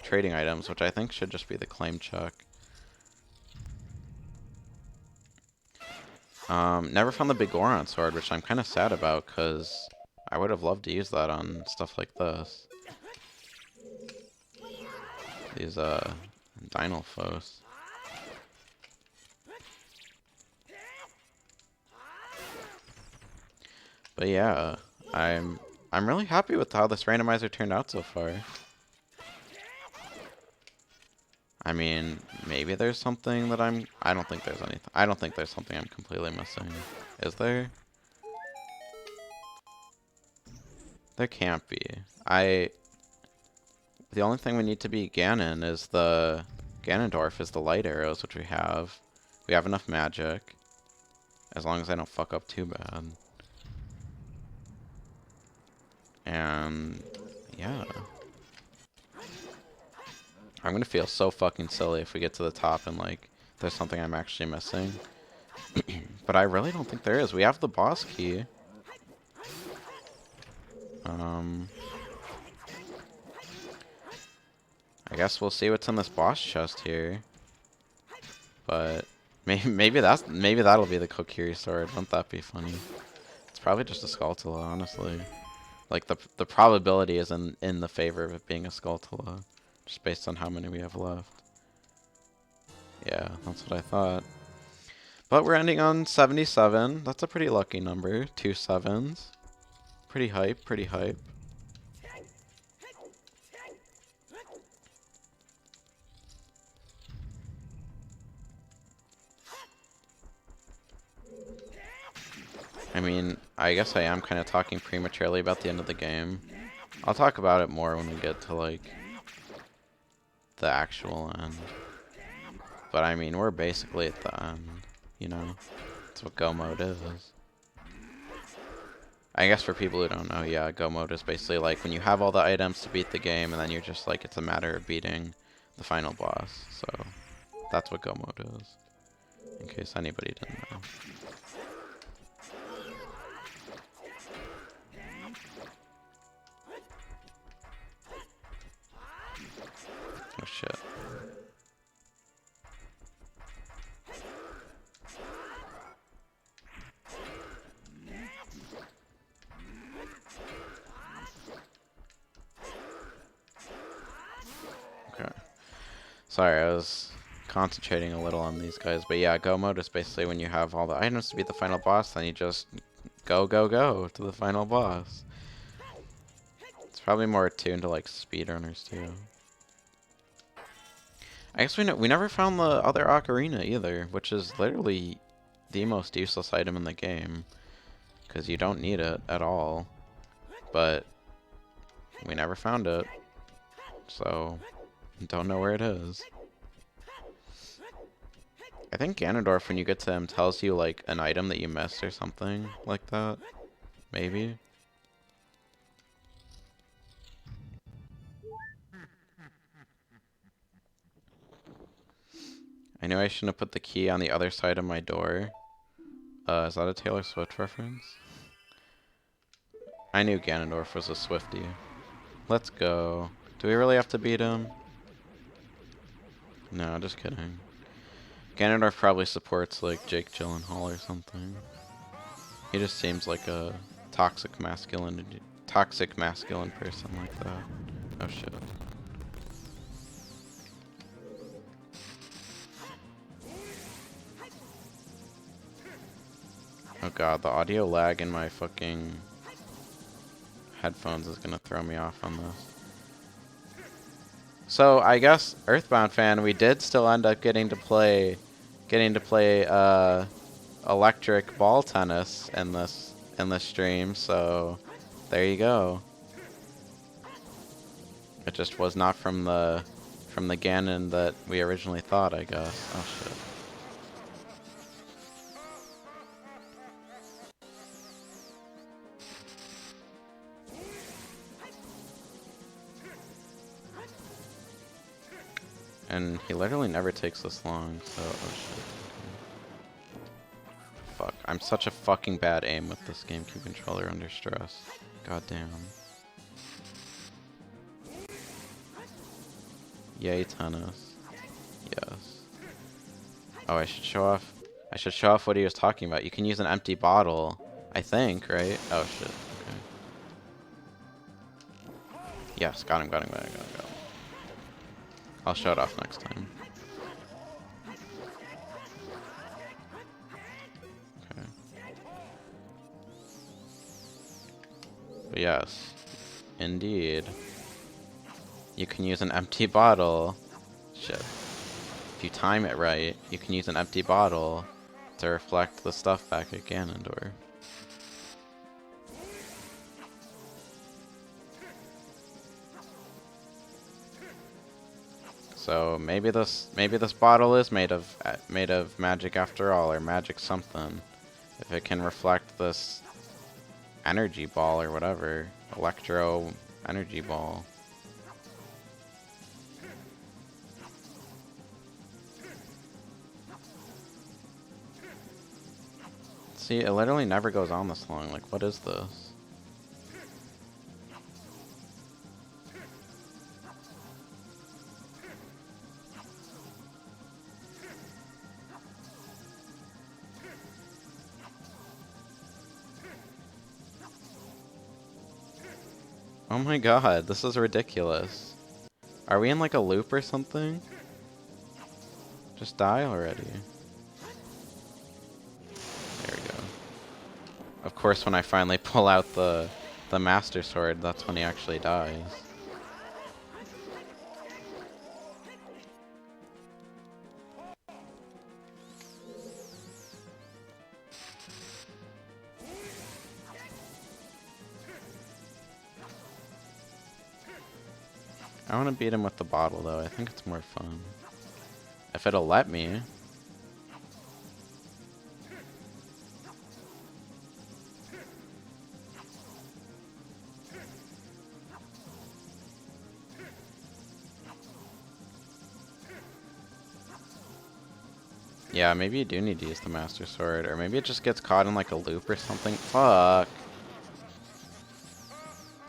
trading items, which I think should just be the claim check. Never found the Big Goron sword, which I'm kind of sad about because I would have loved to use that on stuff like this. These Dinolfos. But yeah, I'm really happy with how this randomizer turned out so far. I mean, maybe there's something that I don't think there's anything. I don't think there's something I'm completely missing. Is there? There can't be. The only thing we need to beat Ganon is the Ganondorf is the light arrows, which we have. We have enough magic. As long as I don't fuck up too bad. And yeah. I'm gonna feel so fucking silly if we get to the top and like there's something I'm actually missing. But I really don't think there is. We have the boss key. I guess we'll see what's in this boss chest here. But maybe that'll be the Kokiri sword. Wouldn't that be funny? It's probably just a Skulltula, honestly. Like the probability is in the favor of it being a Skulltula, just based on how many we have left. Yeah, that's what I thought. But we're ending on 77. That's a pretty lucky number. 2 sevens. Pretty hype, pretty hype. I mean, I guess I am kind of talking prematurely about the end of the game. I'll talk about it more when we get to, like, the actual end. But I mean, we're basically at the end, you know? That's what Go Mode is. I guess for people who don't know, yeah, Go Mode is basically like when you have all the items to beat the game, and then you're just like, it's a matter of beating the final boss. So, that's what Go Mode is. In case anybody didn't know. Oh shit. Okay. Sorry, I was concentrating a little on these guys. But yeah, Go Mode is basically when you have all the items to beat the final boss, then you just go to the final boss. It's probably more attuned to like speedrunners too. I guess we never found the other ocarina either, which is literally the most useless item in the game, because you don't need it at all. But we never found it, so don't know where it is. I think Ganondorf, when you get to him, tells you like an item that you missed or something like that. Maybe. I knew I shouldn't have put the key on the other side of my door. Is that a Taylor Swift reference? I knew Ganondorf was a Swiftie. Let's go. Do we really have to beat him? No, just kidding. Ganondorf probably supports like Jake Gyllenhaal or something. He just seems like a toxic masculine person like that. Oh shit. Oh god, the audio lag in my fucking headphones is gonna throw me off on this. So I guess Earthbound fan, we did still end up getting to play electric ball tennis in this stream, so there you go. It just was not from the Ganon that we originally thought, I guess. Oh shit. And he literally never takes this long, so oh shit. Fuck. I'm such a fucking bad aim with this GameCube controller under stress. God damn. Yay, tennis. Yes. Oh, I should show off what he was talking about. You can use an empty bottle, I think, right? Oh shit. Okay. Yes, got him. I'll show it off next time. Okay. But yes, indeed. You can use an empty bottle. Shit. If you time it right, you can use an empty bottle to reflect the stuff back at Ganondorf. So maybe this bottle is made of magic after all, or magic something. If it can reflect this energy ball or whatever, electro energy ball. See, it literally never goes on this long. Like, what is this? Oh my god, this is ridiculous. Are we in like a loop or something? Just die already. There we go. Of course, when I finally pull out the Master Sword, that's when he actually dies. I want to beat him with the bottle, though. I think it's more fun. If it'll let me. Yeah, maybe you do need to use the Master Sword, or maybe it just gets caught in like a loop or something. Fuck.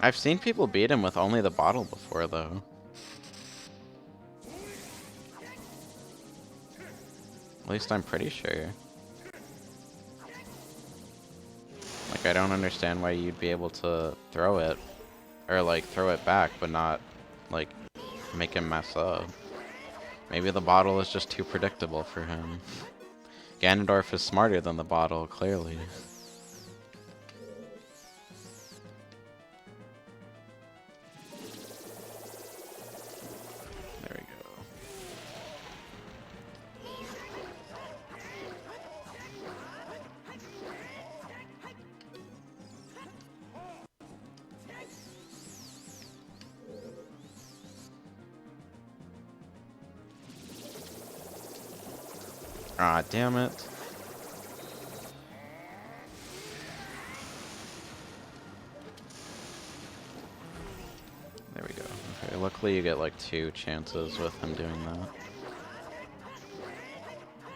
I've seen people beat him with only the bottle before, though. At least I'm pretty sure. Like, I don't understand why you'd be able to throw it, or like throw it back, but not like make him mess up. Maybe the bottle is just too predictable for him. Ganondorf is smarter than the bottle, clearly. There we go. Ah, damn it. There we go. Okay, luckily you get like 2 chances with him doing that.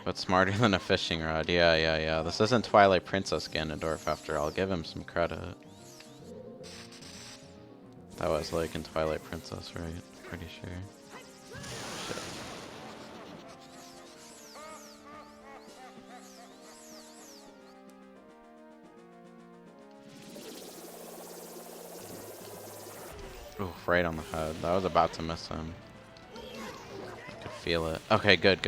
But smarter than a fishing rod. Yeah. This isn't Twilight Princess Ganondorf after all. Give him some credit. That was like in Twilight Princess, right? Pretty sure. Shit. Ooh, right on the head. I was about to miss him. I could feel it. Okay, good.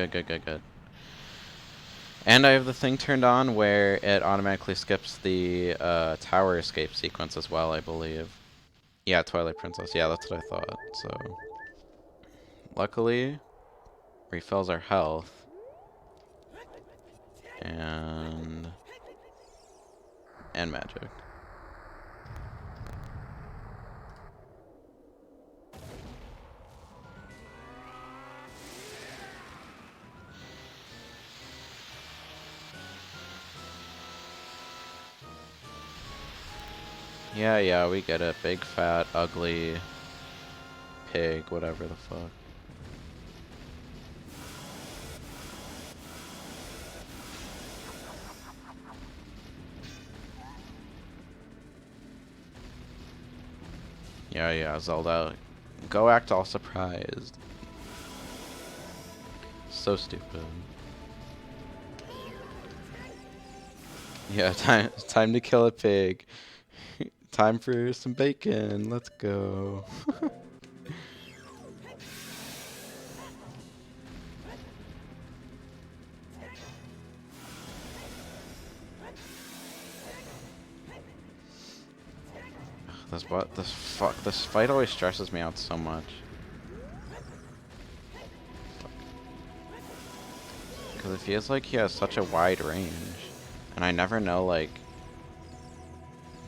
And I have the thing turned on where it automatically skips the tower escape sequence as well, I believe. Yeah, Twilight Princess. Yeah, that's what I thought. So, luckily, refills our health. And magic. Yeah, we get it. Big, fat, ugly pig, whatever the fuck. Yeah, Zelda. Go act all surprised. So stupid. Yeah, time to kill a pig. Time for some bacon. Let's go. This fight always stresses me out so much. Because it feels like he has such a wide range. And I never know, like,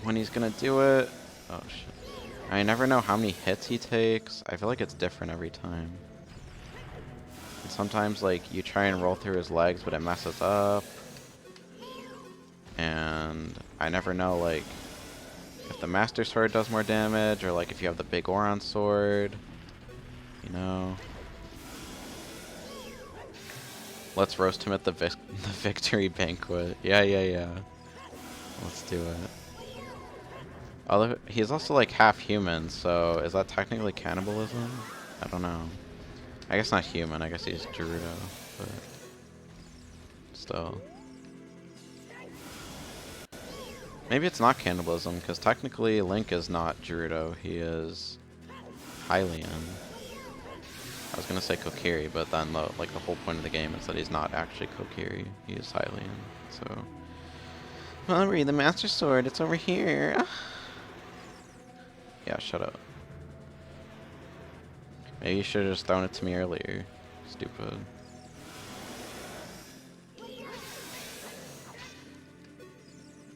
when he's gonna do it. Oh, shit. I never know how many hits he takes. I feel like it's different every time. And sometimes, like, you try and roll through his legs, but it messes up. And I never know, like, if the Master Sword does more damage, or, like, if you have the big Oron Sword. You know? Let's roast him at the victory banquet. Yeah. Let's do it. Although he's also like half human, so is that technically cannibalism? I don't know. I guess not human. I guess he's Gerudo, but still. Maybe it's not cannibalism, because technically Link is not Gerudo, he is Hylian. I was gonna say Kokiri, but then the whole point of the game is that he's not actually Kokiri, he is Hylian, so... Hurry, the Master Sword, it's over here! Yeah, shut up. Maybe you should've just thrown it to me earlier. Stupid.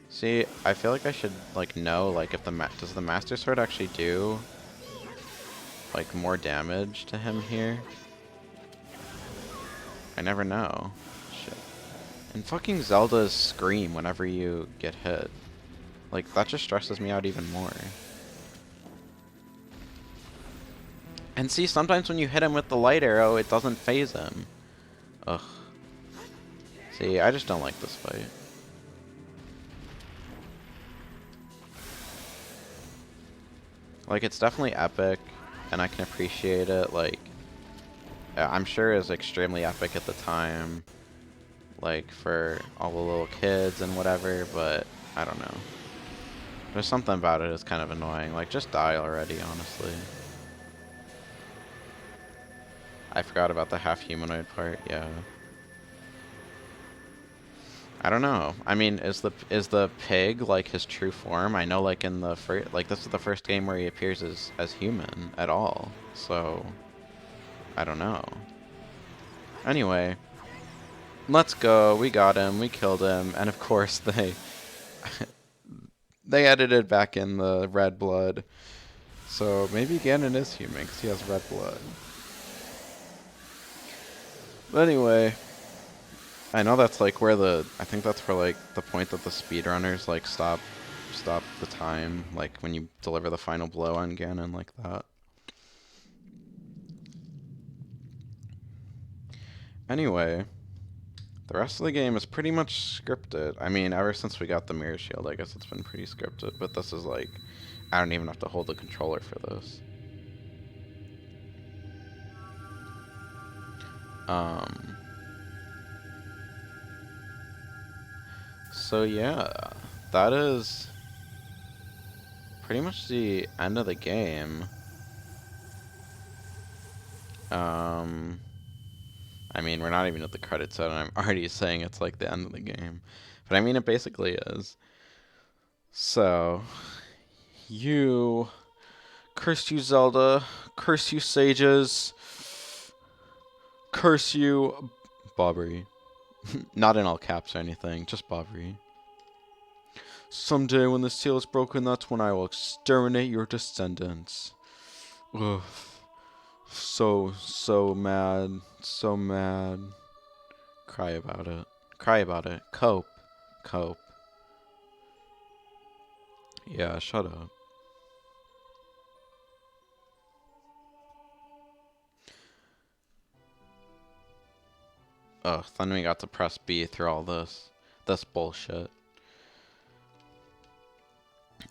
See, I feel like I should, like, know, like, if does the Master Sword actually do, like, more damage to him here? I never know. Shit. And fucking Zelda's scream whenever you get hit. Like, that just stresses me out even more. And see, sometimes when you hit him with the light arrow, it doesn't phase him. Ugh. See, I just don't like this fight. Like, it's definitely epic, and I can appreciate it, like... I'm sure it was extremely epic at the time, like, for all the little kids and whatever, but I don't know. There's something about it that's kind of annoying. Like, just die already, honestly. I forgot about the half-humanoid part, yeah. I don't know. I mean, is the pig, like, his true form? I know, like, in the first... Like, this is the first game where he appears as human at all, so... I don't know. Anyway, let's go. We got him. We killed him. And of course, they edited back in the red blood. So maybe Ganon is human because he has red blood. But anyway, I know that's like where I think that's where like the point that the speedrunners like stop the time, like when you deliver the final blow on Ganon like that. Anyway, the rest of the game is pretty much scripted. I mean, ever since we got the Mirror Shield, I guess it's been pretty scripted. But this is like, I don't even have to hold the controller for this. So yeah, that is pretty much the end of the game. I mean, we're not even at the credits yet, and I'm already saying it's like the end of the game. But I mean, it basically is. So, curse you, Zelda. Curse you, sages. Curse you, Bobbery. Not in all caps or anything, just Bobbery. Someday when the seal is broken, that's when I will exterminate your descendants. Ugh. So mad. So mad. Cry about it. Cry about it. Cope. Cope. Yeah, shut up. Ugh, then we got to press B through all this. This bullshit.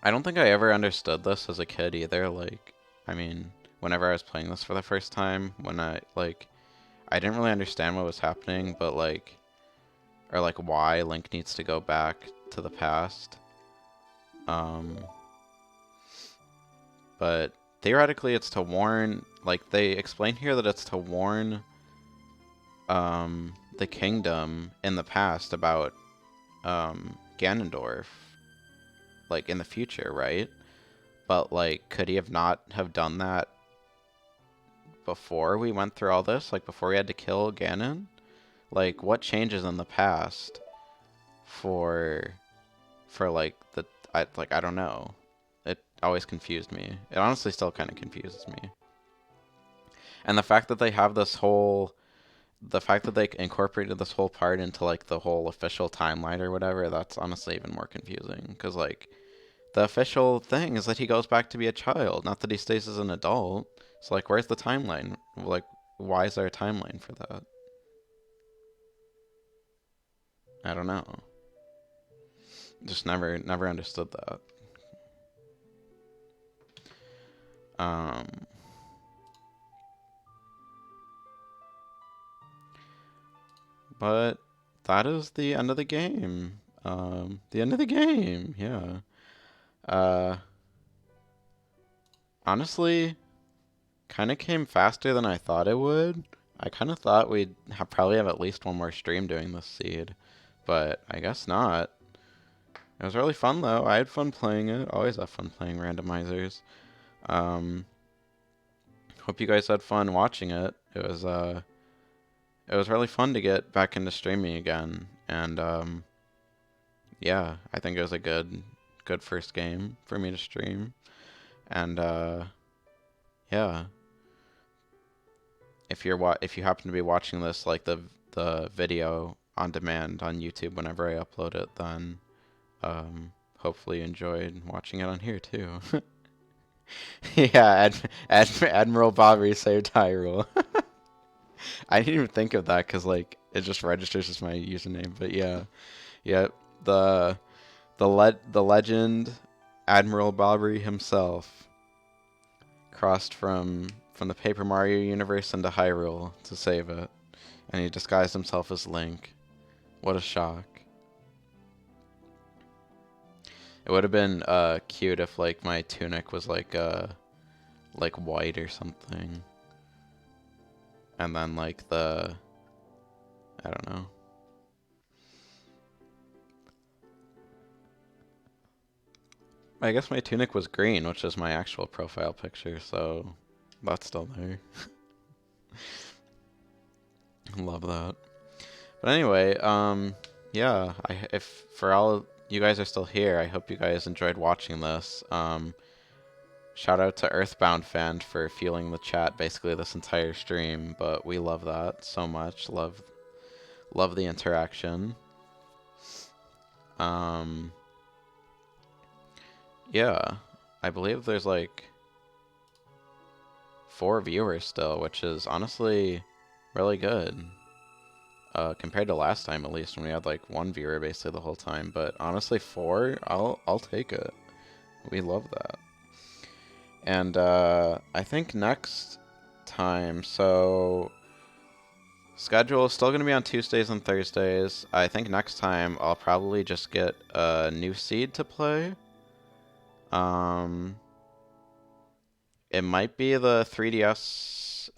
I don't think I ever understood this as a kid either, like, I mean, whenever I was playing this for the first time, when I didn't really understand what was happening, but like, or like why Link needs to go back to the past. But theoretically it's to warn, like, they explain here that it's to warn, the kingdom in the past about, Ganondorf, like, in the future, right? But, like, could he have not have done that before we went through all this? Like, before we had to kill Ganon? Like, what changes in the past for like, I don't know. It always confused me. It honestly still kind of confuses me. And the fact that they have this whole... The fact that they incorporated this whole part into, like, the whole official timeline or whatever, that's honestly even more confusing. Because, like, the official thing is that he goes back to be a child, not that he stays as an adult. So, like, where's the timeline? Like, why is there a timeline for that? I don't know. Just never understood that. But that is the end of the game. The end of the game, yeah. Uh, honestly, kind of came faster than I thought it would. I kind of thought we'd probably have at least one more stream doing this seed, but I guess not. It was really fun though. I had fun playing it. Always have fun playing randomizers. Um, hope you guys had fun watching it. It was really fun to get back into streaming again, and yeah, I think it was a good first game for me to stream, and yeah, if you happen to be watching this like the video on demand on YouTube whenever I upload it, then hopefully you enjoyed watching it on here too. Yeah, Admiral Bobby saved Hyrule. I didn't even think of that because like it just registers as my username. But yeah, yeah, the the legend Admiral Bobby himself crossed from the Paper Mario universe into Hyrule to save it, and he disguised himself as Link. What a shock! It would have been cute if like my tunic was like white or something, and then like I don't know. I guess my tunic was green, which is my actual profile picture, so that's still there. Love that. But anyway, yeah, if for all you guys are still here, I hope you guys enjoyed watching this. Shout out to Earthbound fan for fueling the chat basically this entire stream, but we love that so much. Love the interaction. Yeah, I believe there's like 4 viewers still, which is honestly really good. Compared to last time, at least, when we had like 1 viewer basically the whole time. But honestly, 4, I'll take it. We love that. And I think next time, so schedule is still gonna be on Tuesdays and Thursdays. I think next time I'll probably just get a new seed to play. It might be the 3DS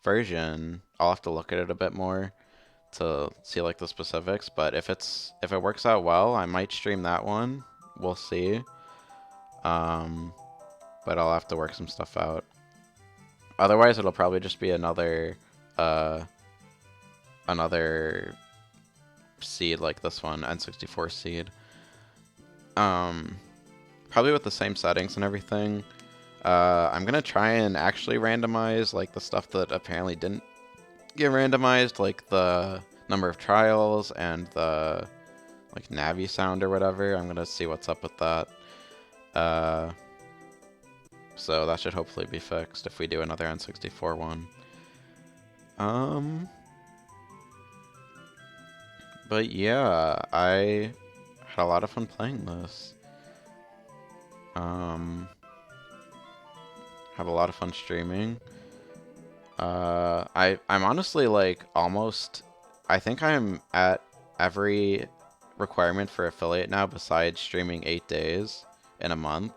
version. I'll have to look at it a bit more to see like the specifics, but if it works out well, I might stream that one. We'll see. But I'll have to work some stuff out. Otherwise, it'll probably just be another seed like this one, N64 seed. Probably with the same settings and everything. I'm gonna try and actually randomize like the stuff that apparently didn't get randomized, like the number of trials and the like Navi sound or whatever. I'm gonna see what's up with that. So that should hopefully be fixed if we do another N64 one. But yeah, I had a lot of fun playing this. Have a lot of fun streaming. I'm honestly like almost, I think I'm at every requirement for affiliate now besides streaming 8 days in a month,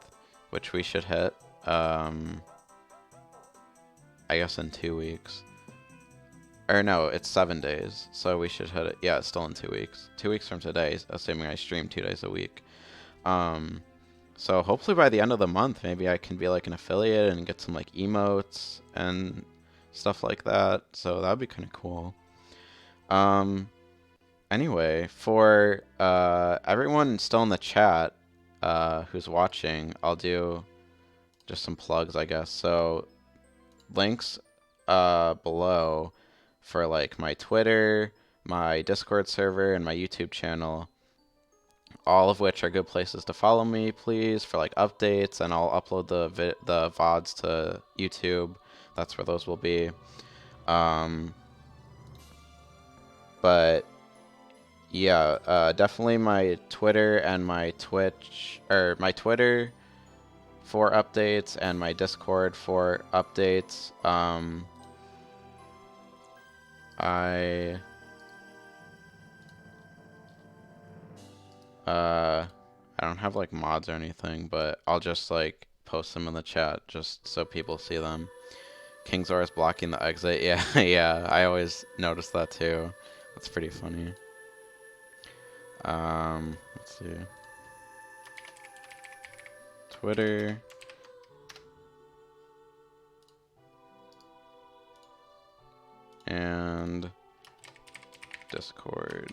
which we should hit, I guess in 2 weeks. Or no, it's 7 days, so we should hit it. Yeah, it's still in 2 weeks. 2 weeks from today, assuming I stream 2 days a week. So hopefully by the end of the month, maybe I can be like an affiliate and get some like emotes and stuff like that. So that would be kind of cool. Anyway, for everyone still in the chat who's watching, I'll do just some plugs, I guess. So links below for like my Twitter, my Discord server, and my YouTube channel. All of which are good places to follow me, please, for like updates, and I'll upload the VODs to YouTube. That's where those will be. But yeah, definitely my Twitter and my Twitch, or my Twitter for updates and my Discord for updates. Uh, I don't have like mods or anything, but I'll just like post them in the chat just so people see them. King Zora's blocking the exit. Yeah, yeah, I always notice that too. That's pretty funny. Let's see. Twitter. And Discord.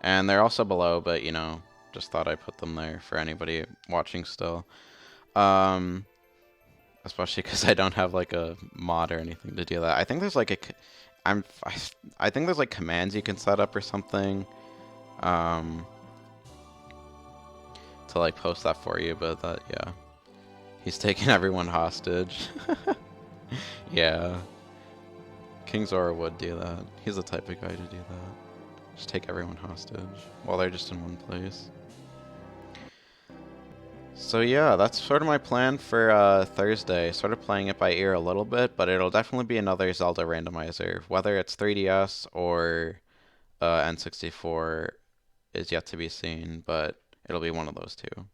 And they're also below, but you know, just thought I'd put them there for anybody watching still. Um, Especially because I don't have like a mod or anything to do that. I think there's like a, I'm, I think there's like commands you can set up or something, um, to like post that for you. But that, yeah, he's taking everyone hostage. Yeah, King Zora would do that. He's the type of guy to do that. Just take everyone hostage while they're just in one place. So yeah, that's sort of my plan for Thursday. Sort of playing it by ear a little bit, but it'll definitely be another Zelda randomizer. Whether it's 3DS or N64 is yet to be seen, but it'll be one of those two.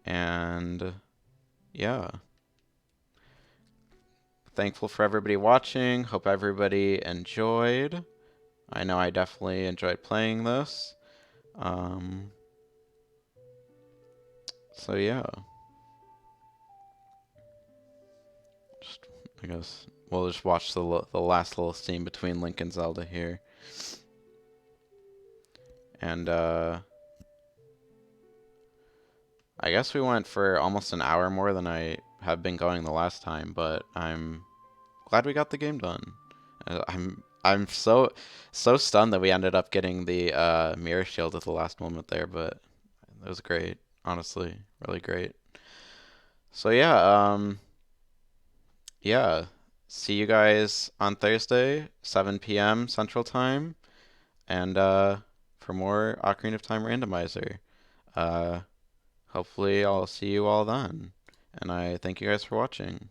And yeah, thankful for everybody watching. Hope everybody enjoyed. I know I definitely enjoyed playing this. Um, so yeah. Just, I guess we'll just watch the last little scene between Link and Zelda here. And I guess we went for almost an hour more than I have been going the last time, but I'm glad we got the game done. I'm so stunned that we ended up getting the mirror shield at the last moment there, but it was great, honestly, really great. So yeah, see you guys on Thursday, 7 p.m. Central Time. And for more Ocarina of Time Randomizer. Uh, Hopefully I'll see you all then. And I thank you guys for watching.